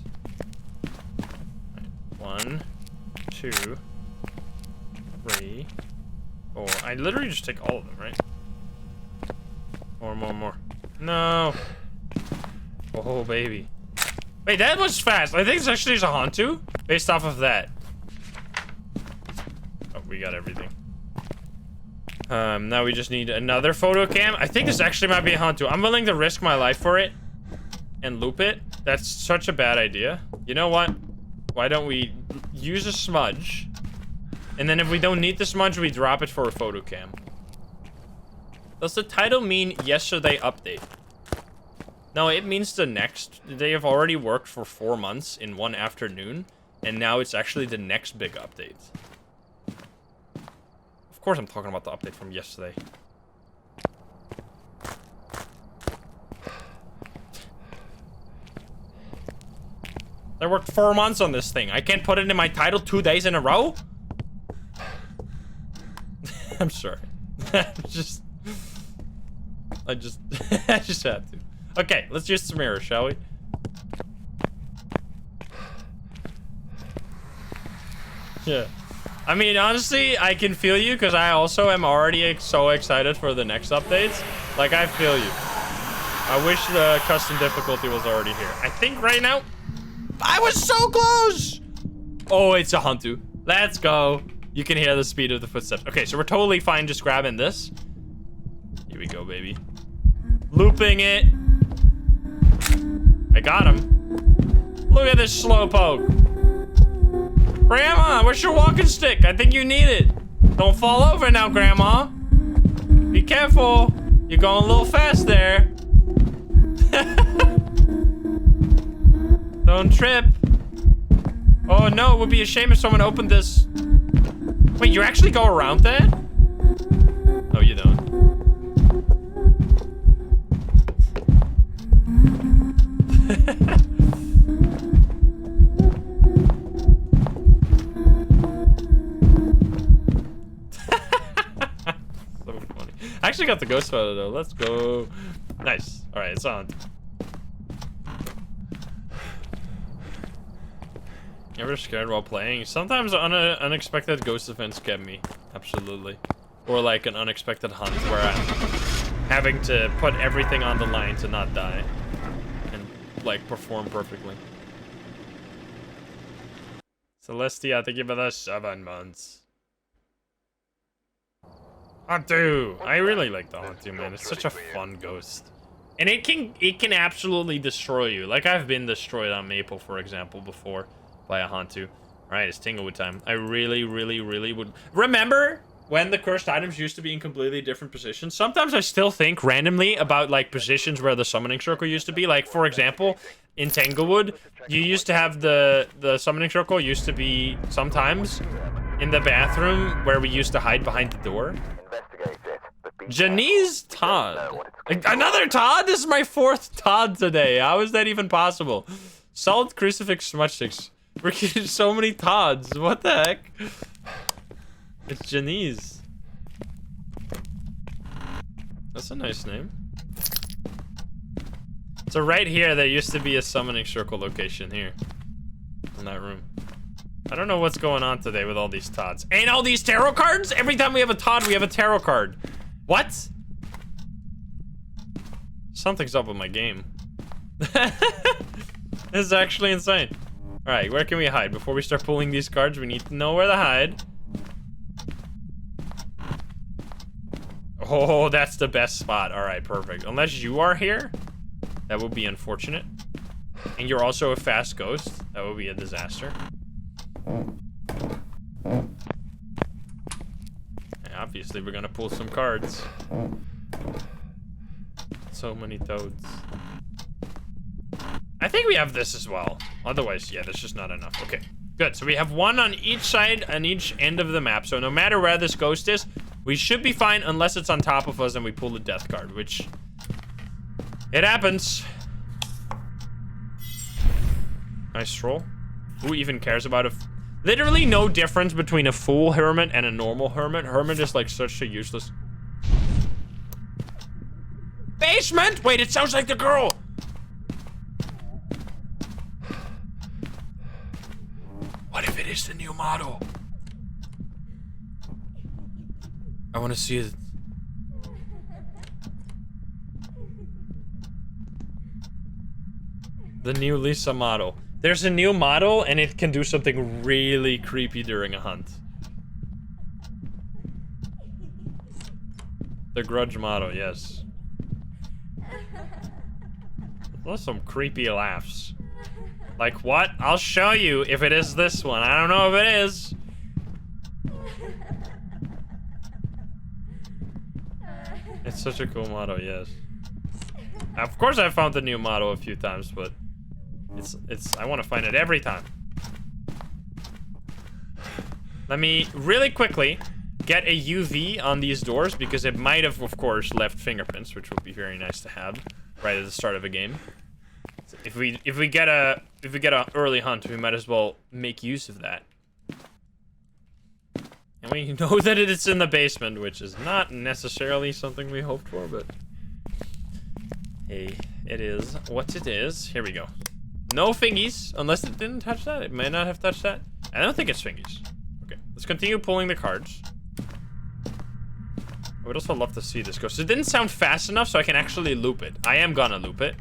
Right. 1, 2, 3, 4. I literally just take all of them, right? More. No. Oh, baby. Wait, that was fast. I think it's actually a Hantu based off of that. Oh, we got everything. Now we just need another photo cam. I think this actually might be a Hantu. I'm willing to risk my life for it and loop it. That's such a bad idea. You know what? Why don't we use a smudge? And then if we don't need the smudge, we drop it for a photo cam. Does the title mean yesterday update? No, it means the next. They have already worked for 4 months in one afternoon, and now it's actually the next big update. Of course I'm talking about the update from yesterday. I worked 4 months on this thing. I can't put it in my title 2 days in a row? I'm sorry. I just had to. Okay, let's use some mirrors, shall we? Yeah. I mean, honestly, I can feel you because I also am already so excited for the next updates. Like, I feel you. I wish the custom difficulty was already here. I think right now, I was so close. Oh, it's a Hantu. Let's go. You can hear the speed of the footsteps. Okay, so we're totally fine just grabbing this. Here we go, baby. Looping it. I got him. Look at this slowpoke. Grandma, where's your walking stick? I think you need it. Don't fall over now, Grandma. Be careful. You're going a little fast there. Don't trip. Oh no, it would be a shame if someone opened this. Wait, you actually go around that? No, you don't. So funny. I actually got the ghost photo though. Let's go. Nice. All right, it's on. You ever scared while playing? Sometimes unexpected ghost events get me. Absolutely. Or like an unexpected hunt where I'm having to put everything on the line to not die. And like perform perfectly. Celestia, thank you for the 7 months. Hantu! I really like the Hantu, man. It's such a fun ghost. And it can absolutely destroy you. Like I've been destroyed on Maple, for example, before. By a Hantu. Alright, it's Tinglewood time. I really would... Remember when the cursed items used to be in completely different positions? Sometimes I still think randomly about, like, positions where the summoning circle used to be. Like, for example, in Tanglewood, you used to have the summoning circle used to be sometimes in the bathroom where we used to hide behind the door. Janice Todd. Another Todd? This is my 4th Todd today. How is that even possible? Salt crucifix smudge sticks. We're getting so many Todds. What the heck? It's Janice. That's a nice name. So right here, there used to be a summoning circle location here. In that room. I don't know what's going on today with all these Todds. And all these tarot cards? Every time we have a Todd, we have a tarot card. What? Something's up with my game. This is actually insane. Alright, where can we hide? Before we start pulling these cards, we need to know where to hide. Oh, that's the best spot. Alright, perfect. Unless you are here, that would be unfortunate. And you're also a fast ghost. That would be a disaster. And obviously, we're gonna pull some cards. So many toads. I think we have this as well. Otherwise, yeah, that's just not enough. Okay, good. So we have one on each side, on each end of the map. So no matter where this ghost is, we should be fine unless it's on top of us and we pull the death card, which... it happens. Nice stroll. Who even cares about a... Literally no difference between a full hermit and a normal hermit. Hermit is like such a useless... Basement! Wait, it sounds like the girl! What if it is the new model? I want to see it. The new Lisa model. There's a new model and it can do something really creepy during a hunt. The Grudge model, yes. Those are some creepy laughs. Like what? I'll show you if it is this one. I don't know if it is. It's such a cool motto, yes. Of course I found the new motto a few times, but I want to find it every time. Let me really quickly get a UV on these doors because it might have, of course, left fingerprints, which would be very nice to have right at the start of a game. So if we get a early hunt, we might as well make use of that. And we know that it's in the basement, which is not necessarily something we hoped for, but hey, it is what it is. Here we go. No fingies, unless it didn't touch that. It may not have touched that. I don't think it's fingies. Okay, Let's continue pulling the cards. I would also love to see this ghost. It didn't sound fast enough so I can actually loop it. I am gonna loop it.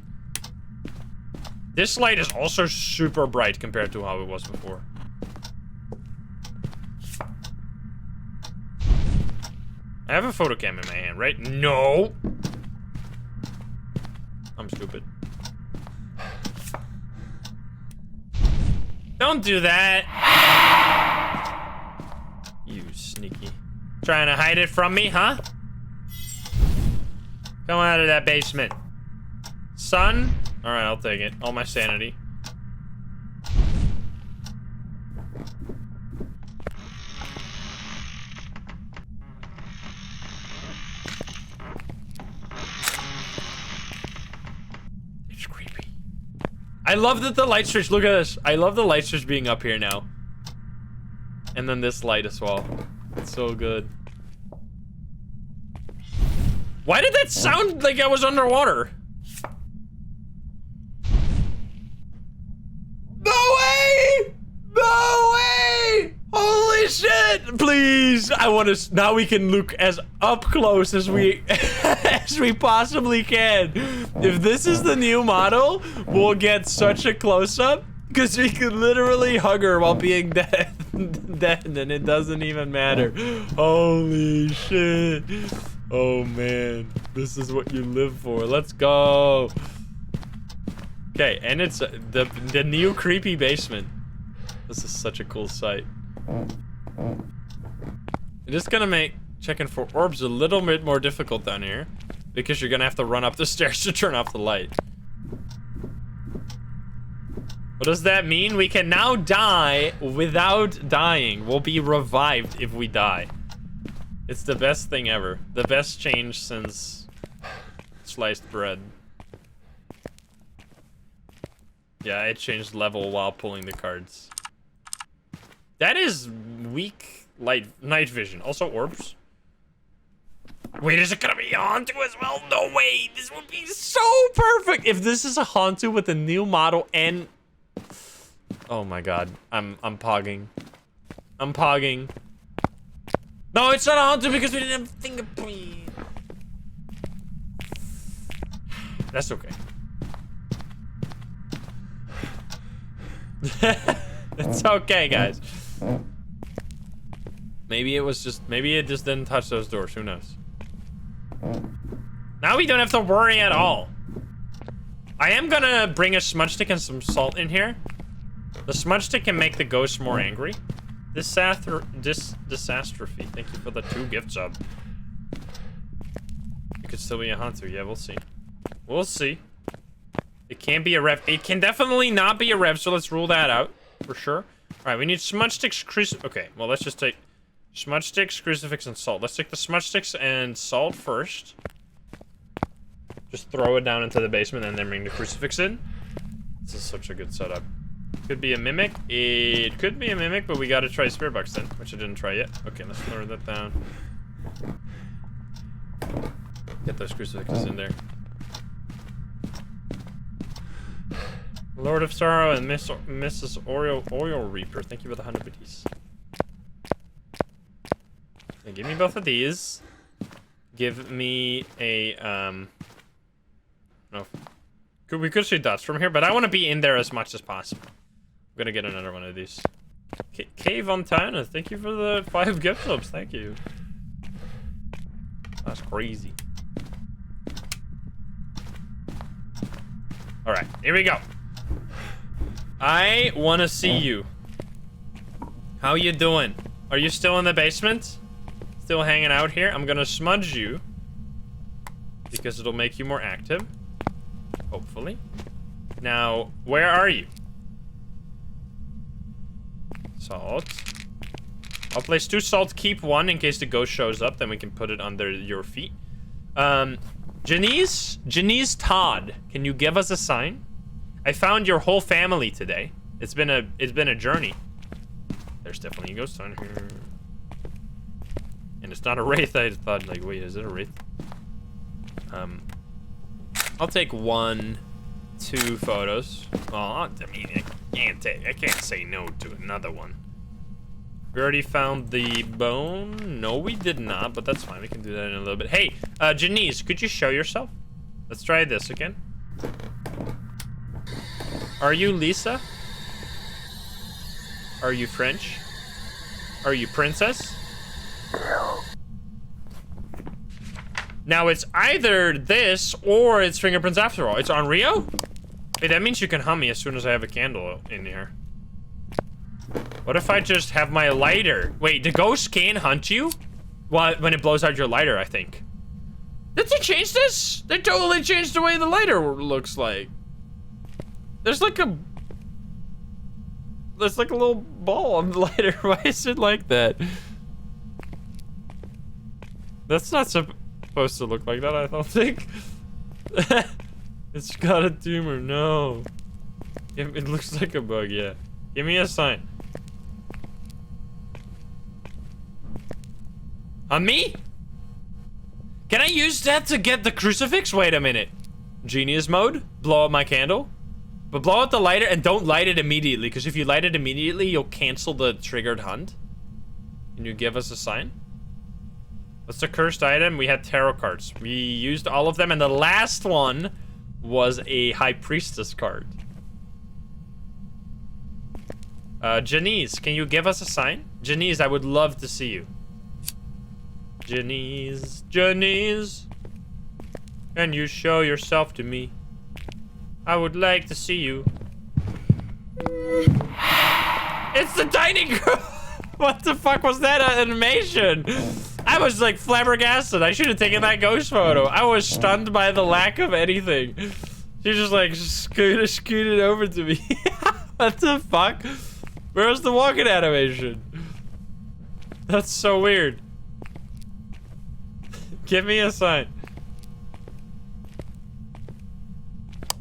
This light is also super bright compared to how it was before. I have a photo cam in my hand, right? No! I'm stupid. Don't do that! You sneaky. Trying to hide it from me, huh? Come out of that basement. Son? Alright, I'll take it. All my sanity. It's creepy. I love that the light switch, look at this. I love the light switch being up here now. And then this light as well. It's so good. Why did that sound like I was underwater? No way! No way! Holy shit! Please, I want to. Now we can look as up close as we as we possibly can. If this is the new model, we'll get such a close up because we can literally hug her while being dead, and it doesn't even matter. Holy shit! Oh man, this is what you live for. Let's go. Okay, and it's the new creepy basement. This is such a cool sight. It is gonna make checking for orbs a little bit more difficult down here because you're gonna have to run up the stairs to turn off the light. What does that mean? We can now die without dying. We'll be revived if we die. It's the best thing ever. The best change since sliced bread. Yeah, it changed level while pulling the cards. That is weak night vision. Also orbs. Wait, is it gonna be a Hantu as well? No way! This would be so perfect if this is a Hantu with a new model and... Oh my god. I'm pogging. I'm pogging. No, it's not a Hantu because we didn't have fingerprint. That's okay. It's okay, guys. Maybe it just didn't touch those doors. Who knows? Now we don't have to worry at all. I am gonna bring a smudge stick and some salt in here. The smudge stick can make the ghost more angry. Disastrophe. Thank you for the 2 gift sub. It could still be a Hantu. Yeah, we'll see. We'll see. It can't be a rev. It can definitely not be a rev, so let's rule that out for sure. All right, we need smudge sticks, okay, well, let's just take smudge sticks, crucifix, and salt. Let's take the smudge sticks and salt first. Just throw it down into the basement and then bring the crucifix in. This is such a good setup. Could be a mimic. It could be a mimic, but we gotta try spirit box then, which I didn't try yet. Okay, let's throw that down. Get those crucifixes in there. Lord of Sorrow and Mrs. Oil Reaper, thank you for the 100 biddies. Okay, give me both of these. Give me a no. We could see dots from here, but I want to be in there as much as possible. I'm gonna get another one of these. Cave on Tana, thank you for the 5 gift subs. Thank you. That's crazy. All right, here we go. I want to see you. How you doing? Are you still in the basement? Still hanging out here? I'm gonna smudge you because it'll make you more active. Hopefully. Now, where are you? Salt. I'll place 2 salt, keep 1 in case the ghost shows up, then we can put it under your feet. Janice Todd, can you give us a sign? I found your whole family today. It's been a journey. There's definitely a ghost on here. And it's not a wraith. I thought, like, wait, is it a wraith? I'll take 1, 2 photos. Well, I mean, I can't say no to another one. We already found the bone. No, we did not, but that's fine. We can do that in a little bit. Hey, Janice, could you show yourself? Let's try this again. Are you Lisa? Are you French? Are you princess? Now it's either this or it's fingerprints after all. It's on Rio? Wait, that means you can hunt me as soon as I have a candle in here. What if I just have my lighter? Wait, the ghost can hunt you? Well, when it blows out your lighter, I think. Did they change this? They totally changed the way the lighter looks like. There's like a little ball on the lighter. Why is it like that? That's not supposed to look like that, I don't think. It's got a tumor, no. It looks like a bug, yeah. Give me a sign. On me? Can I use that to get the crucifix? Wait a minute. Genius mode? Blow up my candle? But blow out the lighter and don't light it immediately, because if you light it immediately, you'll cancel the triggered hunt. Can you give us a sign? What's the cursed item? We had tarot cards. We used all of them, and the last one was a high priestess card. Janice, can you give us a sign? Janice, I would love to see you. Janice, Janice, can you show yourself to me? I would like to see you. It's the tiny girl. What the fuck was that animation? I was like flabbergasted. I should have taken that ghost photo. I was stunned by the lack of anything. She just like scooted over to me. What the fuck? Where's the walking animation? That's so weird. Give me a sign.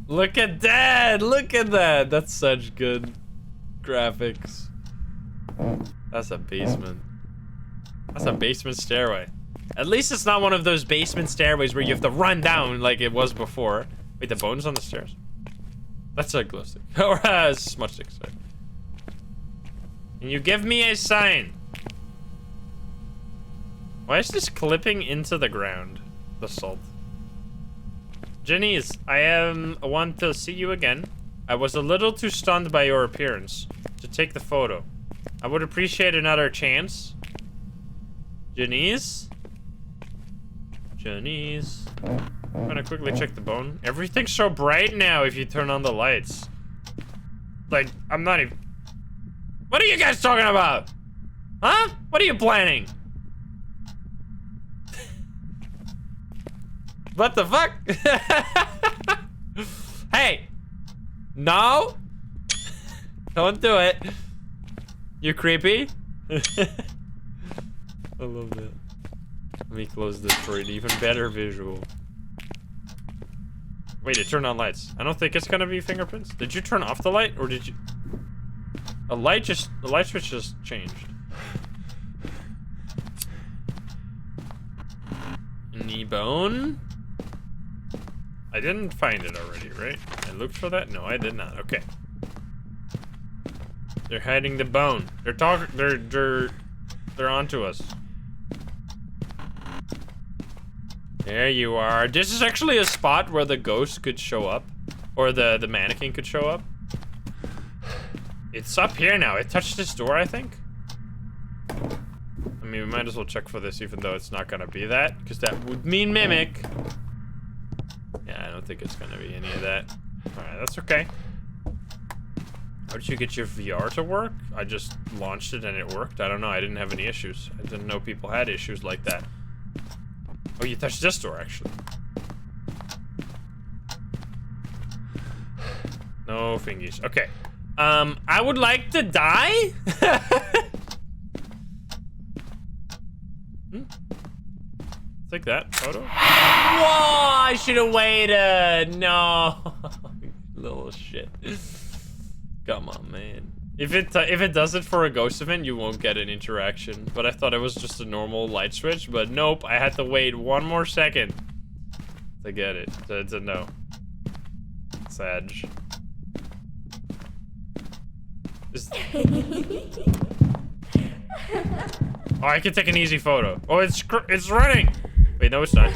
Look at that! Look at that! That's such good graphics. That's a basement. That's a basement stairway. At least it's not one of those basement stairways where you have to run down like it was before. Wait, the bone's on the stairs? That's a glow stick. Or a smudge stick, sorry. Can you give me a sign? Why is this clipping into the ground? The salt. Janice, I want to see you again. I was a little too stunned by your appearance to take the photo. I would appreciate another chance. Janice? Janice. I'm gonna quickly check the bone. Everything's so bright now if you turn on the lights. Like, I'm not even... What are you guys talking about? Huh? What are you planning? What the fuck? Hey! No! Don't do it. You creepy? I love that. Let me close this for an even better visual. Wait, it turned on lights. I don't think it's gonna be fingerprints. Did you turn off the light, or did you... The light switch just changed. Knee bone? I didn't find it already, right? I looked for that? No, I did not. Okay. They're hiding the bone. They're talking. They're onto us. There you are. This is actually a spot where the ghost could show up, or the mannequin could show up. It's up here now. It touched this door, I think. I mean, we might as well check for this, even though it's not gonna be that, because that would mean mimic. Yeah, I don't think it's gonna be any of that. Alright, that's okay. How did you get your VR to work? I just launched it and it worked. I don't know, I didn't have any issues. I didn't know people had issues like that. Oh, you touched this door, actually. No fingies. Okay. I would like to die? Take that photo. Whoa, I should have waited. No. Little shit. Come on, man. If it does it for a ghost event, you won't get an interaction. But I thought it was just a normal light switch, but nope, I had to wait one more second to get it, to know. Sad. Oh, I can take an easy photo. Oh, it's running. Wait, no, it's not.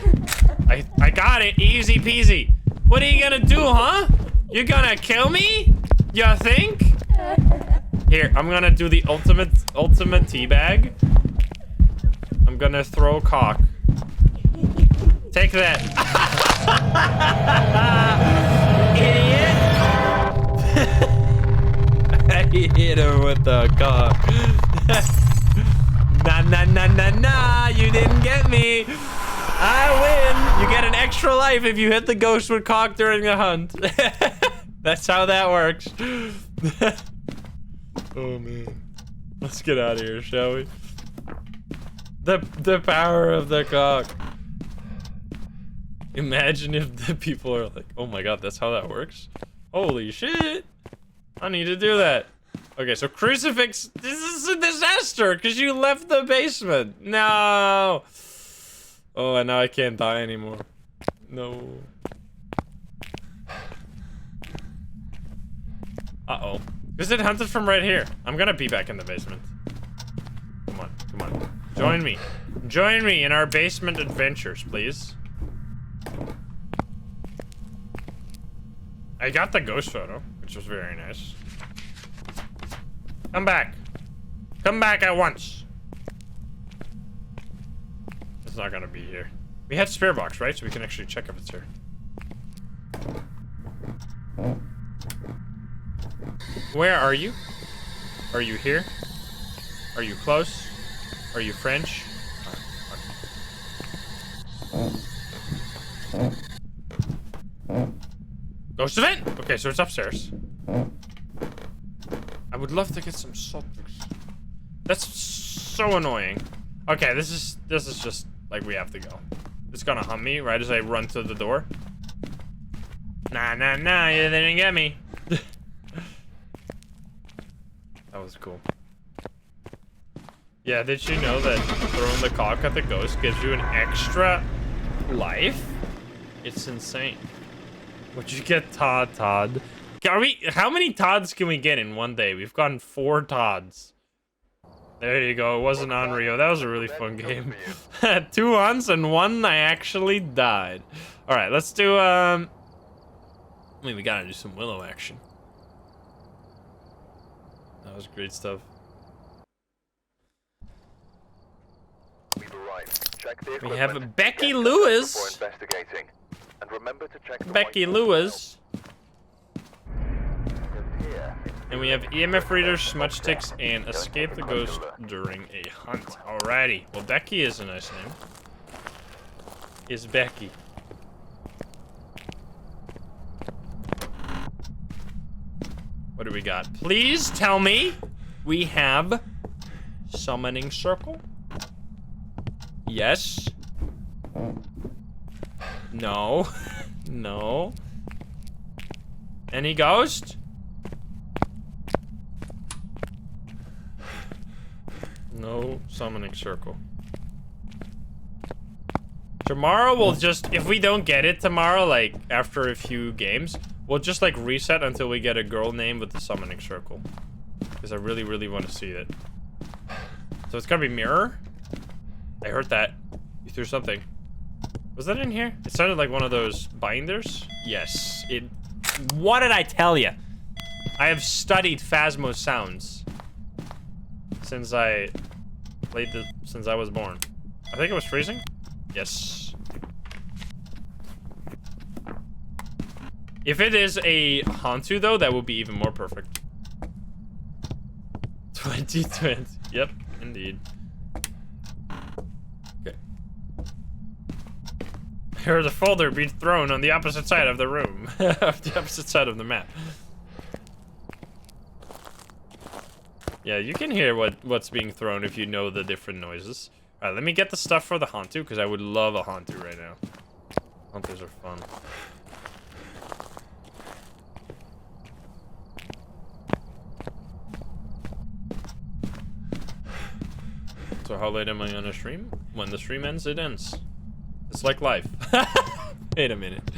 I got it. Easy peasy. What are you gonna do, huh? You gonna kill me? You think? Here, I'm gonna do the ultimate teabag. I'm gonna throw cock. Take that. Idiot. I hit him with the cock. Nah, you didn't get me. I win. You get an extra life if you hit the ghost with cock during the hunt. That's how that works. Oh man. Let's get out of here, shall we? The power of the cock. Imagine if the people are like, oh my god, that's how that works? Holy shit. I need to do that. Okay, so crucifix, this is a disaster because you left the basement. No. Oh, and now I can't die anymore. No. Uh-oh. Because it hunted from right here. I'm gonna be back in the basement. Come on, come on. Join me. Join me in our basement adventures, please. I got the ghost photo, which was very nice. Come back. Come back at once. It's not gonna be here. We had spirit box, right? So we can actually check if it's here. Where are you? Are you here? Are you close? Are you French? Ghost event? Okay, so it's upstairs. I would love to get some salt. That's so annoying. Okay, this is just like we have to go. It's gonna hunt me right as I run to the door. Nah, you didn't get me. That was cool. Yeah, did you know that throwing the cock at the ghost gives you an extra life? It's insane. What'd you get, Todd? How many Todds can we get in one day? We've gotten 4 Todds. There you go. It wasn't on Rio. That was a really fun game. 2 hunts and 1 I actually died. All right, let's do, I mean, we gotta do some willow action. That was great stuff. We have Becky Lewis. And remember to check Becky Lewis. And we have EMF readers, smudge sticks, and escape the ghost during a hunt. Alrighty. Well, Becky is a nice name. Is Becky. What do we got? Please tell me we have summoning circle. Yes. No. No. Any ghost? No summoning circle. Tomorrow we'll just, if we don't get it tomorrow, like after a few games, we'll just like reset until we get a girl name with the summoning circle. Because I really, really want to see it. So it's gonna be mirror. I heard that. You threw something. Was that in here? It sounded like one of those binders. Yes. It. What did I tell you? I have studied Phasmo sounds since I played since I was born. I think it was freezing. Yes. If it is a Hantu though, that would be even more perfect. 2020. Yep, indeed. Okay. Here's a folder being thrown on the opposite side of the room. Of the opposite side of the map. Yeah, you can hear what's being thrown if you know the different noises. Alright, let me get the stuff for the Hantu, because I would love a Hantu right now. Hantus are fun. So how late am I on a stream? When the stream ends, it ends. It's like life. Wait a minute.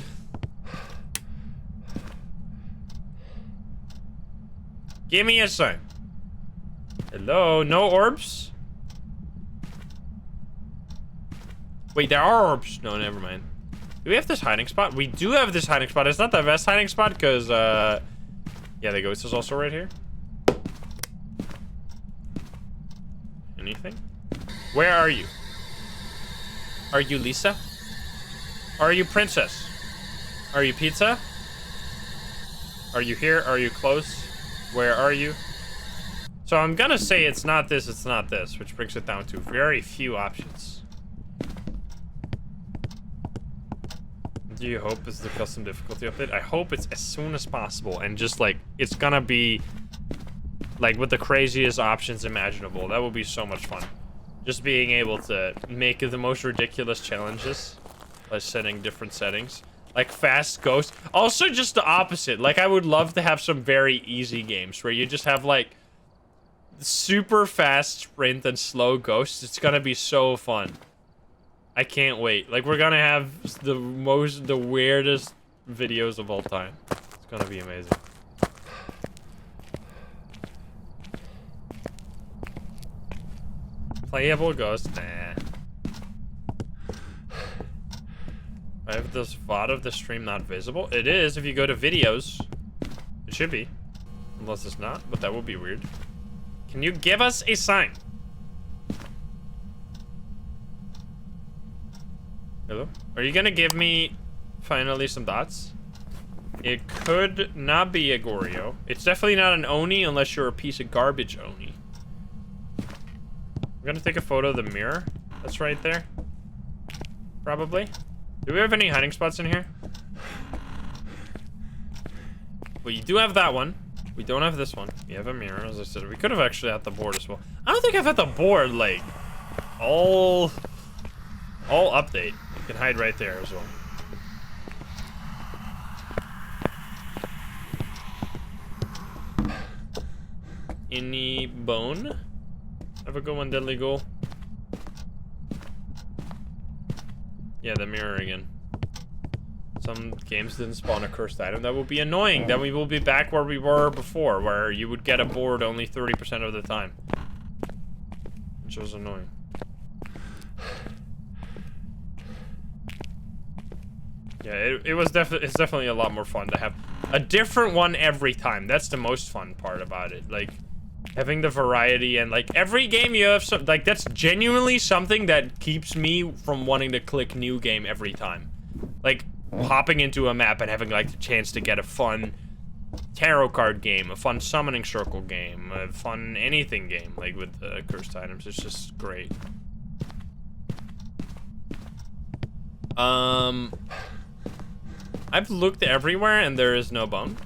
Give me a sign. Hello? No orbs? Wait, there are orbs. No, never mind. Do we have this hiding spot? We do have this hiding spot. It's not the best hiding spot because, yeah, the ghost is also right here. Anything? Where are you? Are you Lisa? Are you Princess? Are you Pizza? Are you here? Are you close? Where are you? So I'm gonna say it's not this, which brings it down to very few options. Do you hope it's the custom difficulty update? I hope it's as soon as possible and just like, it's gonna be like with the craziest options imaginable. That would be so much fun. Just being able to make the most ridiculous challenges by setting different settings. Like fast ghost. Also just the opposite. Like I would love to have some very easy games where you just have like super fast sprint and slow ghosts. It's gonna be so fun. I can't wait. Like we're gonna have the weirdest videos of all time. It's gonna be amazing. Playable ghost? Nah. I have this VOD of the stream not visible. It is if you go to videos. It should be. Unless it's not, but that would be weird. Can you give us a sign? Hello? Are you gonna give me finally some dots? It could not be a Goryo. It's definitely not an Oni unless you're a piece of garbage Oni. I'm gonna take a photo of the mirror that's right there. Probably. Do we have any hiding spots in here? Well, you do have that one. We don't have this one. We have a mirror, as I said. We could have actually had the board as well. I don't think I've had the board, like, all update. You can hide right there as well. Any bone? Have a good one, Deadly Ghoul. Yeah, the mirror again. Some games didn't spawn a cursed item. That would be annoying. Then we will be back where we were before, where you would get a board only 30% of the time. Which was annoying. Yeah, it's definitely a lot more fun to have a different one every time. That's the most fun part about it. Like, having the variety and like every game you have some, like that's genuinely something that keeps me from wanting to click new game every time. Like hopping into a map and having like the chance to get a fun tarot card game, a fun summoning circle game, a fun anything game, like with the cursed items. It's just great. I've looked everywhere and there is no bone.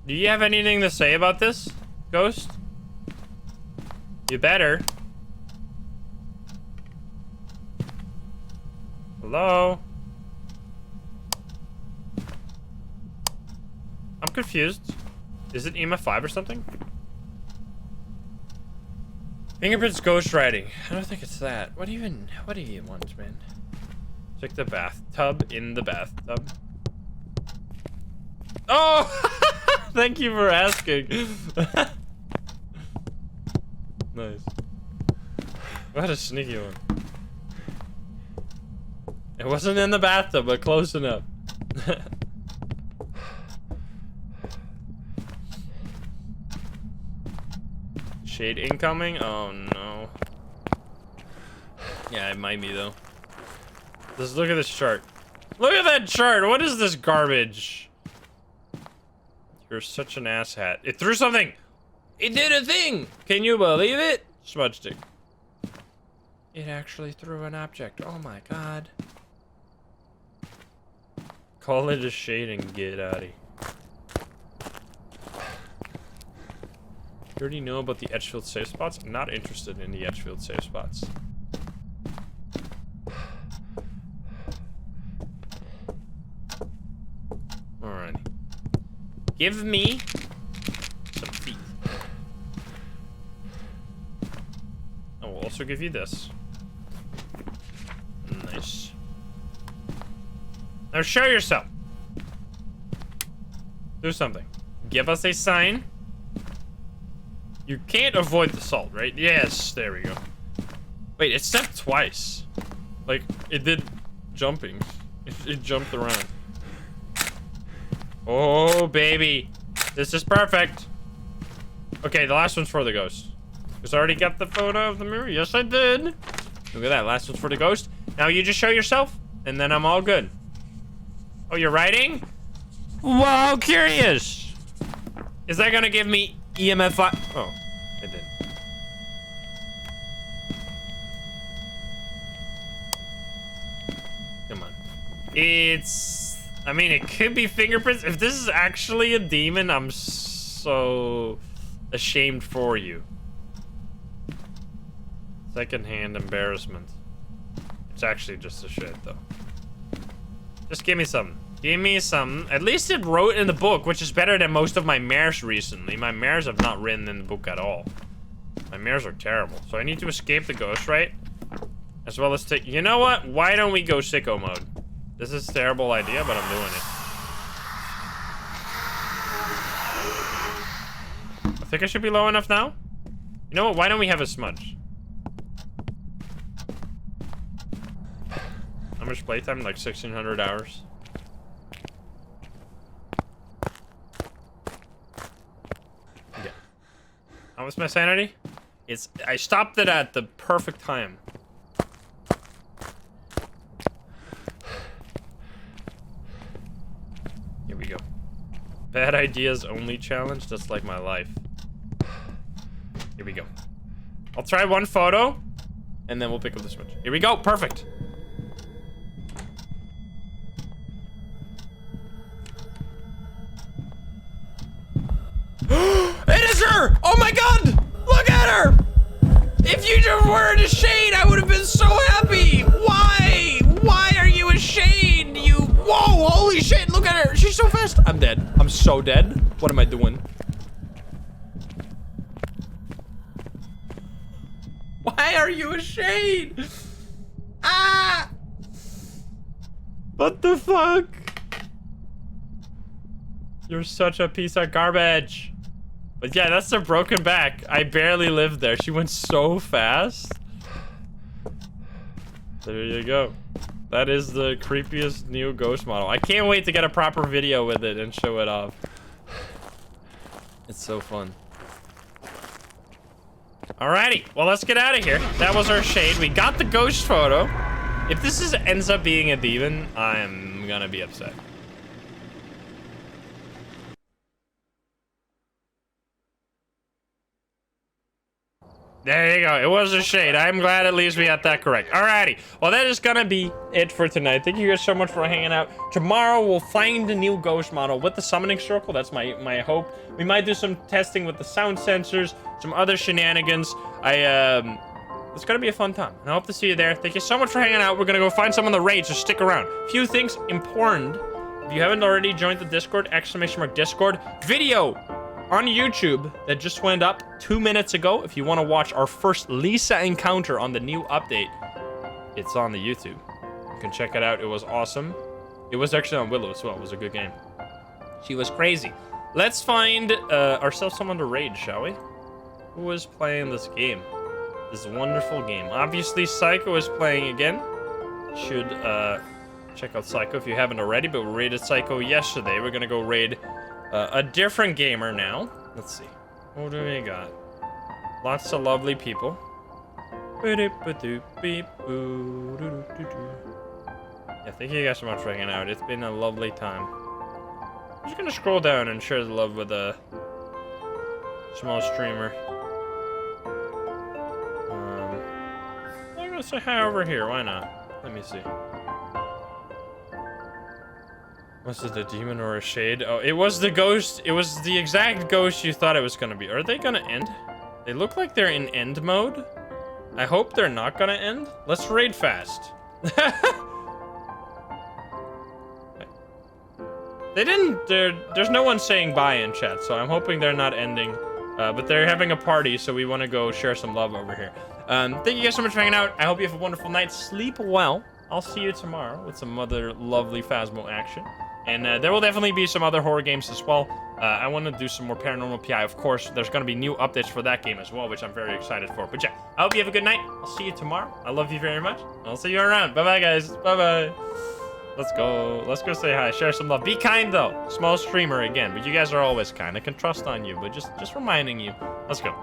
Do you have anything to say about this, Ghost? You better. Hello? I'm confused. Is it EMF 5 or something? Fingerprints ghost writing. I don't think it's that. What do you want, man? Check the bathtub in the bathtub. Oh! Thank you for asking. Nice. What a sneaky one. It wasn't in the bathtub, but close enough. Shade incoming? Oh no. Yeah, it might be though. Just look at this chart. Look at that chart! What is this garbage? You're such an asshat. It threw something! It did a thing! Can you believe it? Smudge stick. It actually threw an object. Oh my god. Call it a shade and get out of here. You already know about the Edgefield safe spots? I'm not interested in the Edgefield safe spots. Alrighty. Give me some feet. I will also give you this. Nice. Now show yourself. Do something. Give us a sign. You can't avoid the salt, right? Yes, there we go. Wait, it stepped twice. Like, it did jumping. It jumped around. Oh, baby. This is perfect. Okay, the last one's for the ghost. Because I already got the photo of the mirror. Yes, I did. Look at that. Last one's for the ghost. Now you just show yourself, and then I'm all good. Oh, you're writing? Wow, curious. Is that gonna give me EMF? Oh, it did. Come on. I mean, it could be fingerprints. If this is actually a demon, I'm so ashamed for you. Secondhand embarrassment. It's actually just a shit, though. Just give me some. Give me some. At least it wrote in the book, which is better than most of my mares recently. My mares have not written in the book at all. My mares are terrible. So I need to escape the ghost, right? As well as take... You know what? Why don't we go sicko mode? This is a terrible idea, but I'm doing it. I think I should be low enough now. You know what? Why don't we have a smudge? How much playtime? Like 1,600 hours. Yeah. How was my sanity? I stopped it at the perfect time. Here we go. Bad ideas only challenge. That's like my life. Here we go. I'll try one photo, and then we'll pick up the switch. Here we go. Perfect. It is her! Oh my god! Look at her! If you just were in a shade, I would have been so happy! Why? Why are you a shade? You... Whoa! Holy shit! Look at her! She's so fast! I'm dead. I'm so dead. What am I doing? Why are you a shade? Ah! What the fuck? You're such a piece of garbage. But yeah, that's her broken back. I barely lived there. She went so fast. There you go. That is the creepiest new ghost model. I can't wait to get a proper video with it and show it off. It's so fun. Alrighty, well, let's get out of here. That was our shade. We got the ghost photo. If this ends up being a demon, I'm gonna be upset. There you go. It was a shade. I'm glad at least we got that correct. Alrighty. Well, that is gonna be it for tonight. Thank you guys so much for hanging out. Tomorrow, we'll find a new ghost model with the summoning circle. That's my hope. We might do some testing with the sound sensors, some other shenanigans. It's gonna be a fun time. And I hope to see you there. Thank you so much for hanging out. We're gonna go find some on the raid, so stick around. Few things important. If you haven't already joined the Discord, !Discord video on YouTube that just went up 2 minutes ago. If you want to watch our first Lisa encounter on the new update, it's on the YouTube. You can check it out. It was awesome. It was actually on Willow as well. It was a good game. She was crazy. Let's find ourselves someone to raid, shall we? Who is playing this game? This wonderful game. Obviously, Psycho is playing again. Should check out Psycho if you haven't already, but we raided Psycho yesterday. We're gonna go raid a different gamer now. Let's see. What do we got? Lots of lovely people. Yeah, thank you guys so much for hanging out. It's been a lovely time. I'm just gonna scroll down and share the love with a small streamer. I'm gonna say hi over here. Why not? Let me see. Was it a demon or a shade? Oh, it was the ghost. It was the exact ghost you thought it was gonna be. Are they gonna end? They look like they're in end mode. I hope they're not gonna end. Let's raid fast. They didn't. There's no one saying bye in chat, so I'm hoping they're not ending. But they're having a party, so we want to go share some love over here. Thank you guys so much for hanging out. I hope you have a wonderful night. Sleep well. I'll see you tomorrow with some other lovely Phasmo action. And there will definitely be some other horror games as well. I want to do some more Paranormal PI. Of course, there's going to be new updates for that game as well, which I'm very excited for. But yeah, I hope you have a good night. I'll see you tomorrow. I love you very much. I'll see you around. Bye-bye, guys. Bye-bye. Let's go. Let's go say hi. Share some love. Be kind, though. Small streamer again, but you guys are always kind. I can trust on you, but just reminding you. Let's go.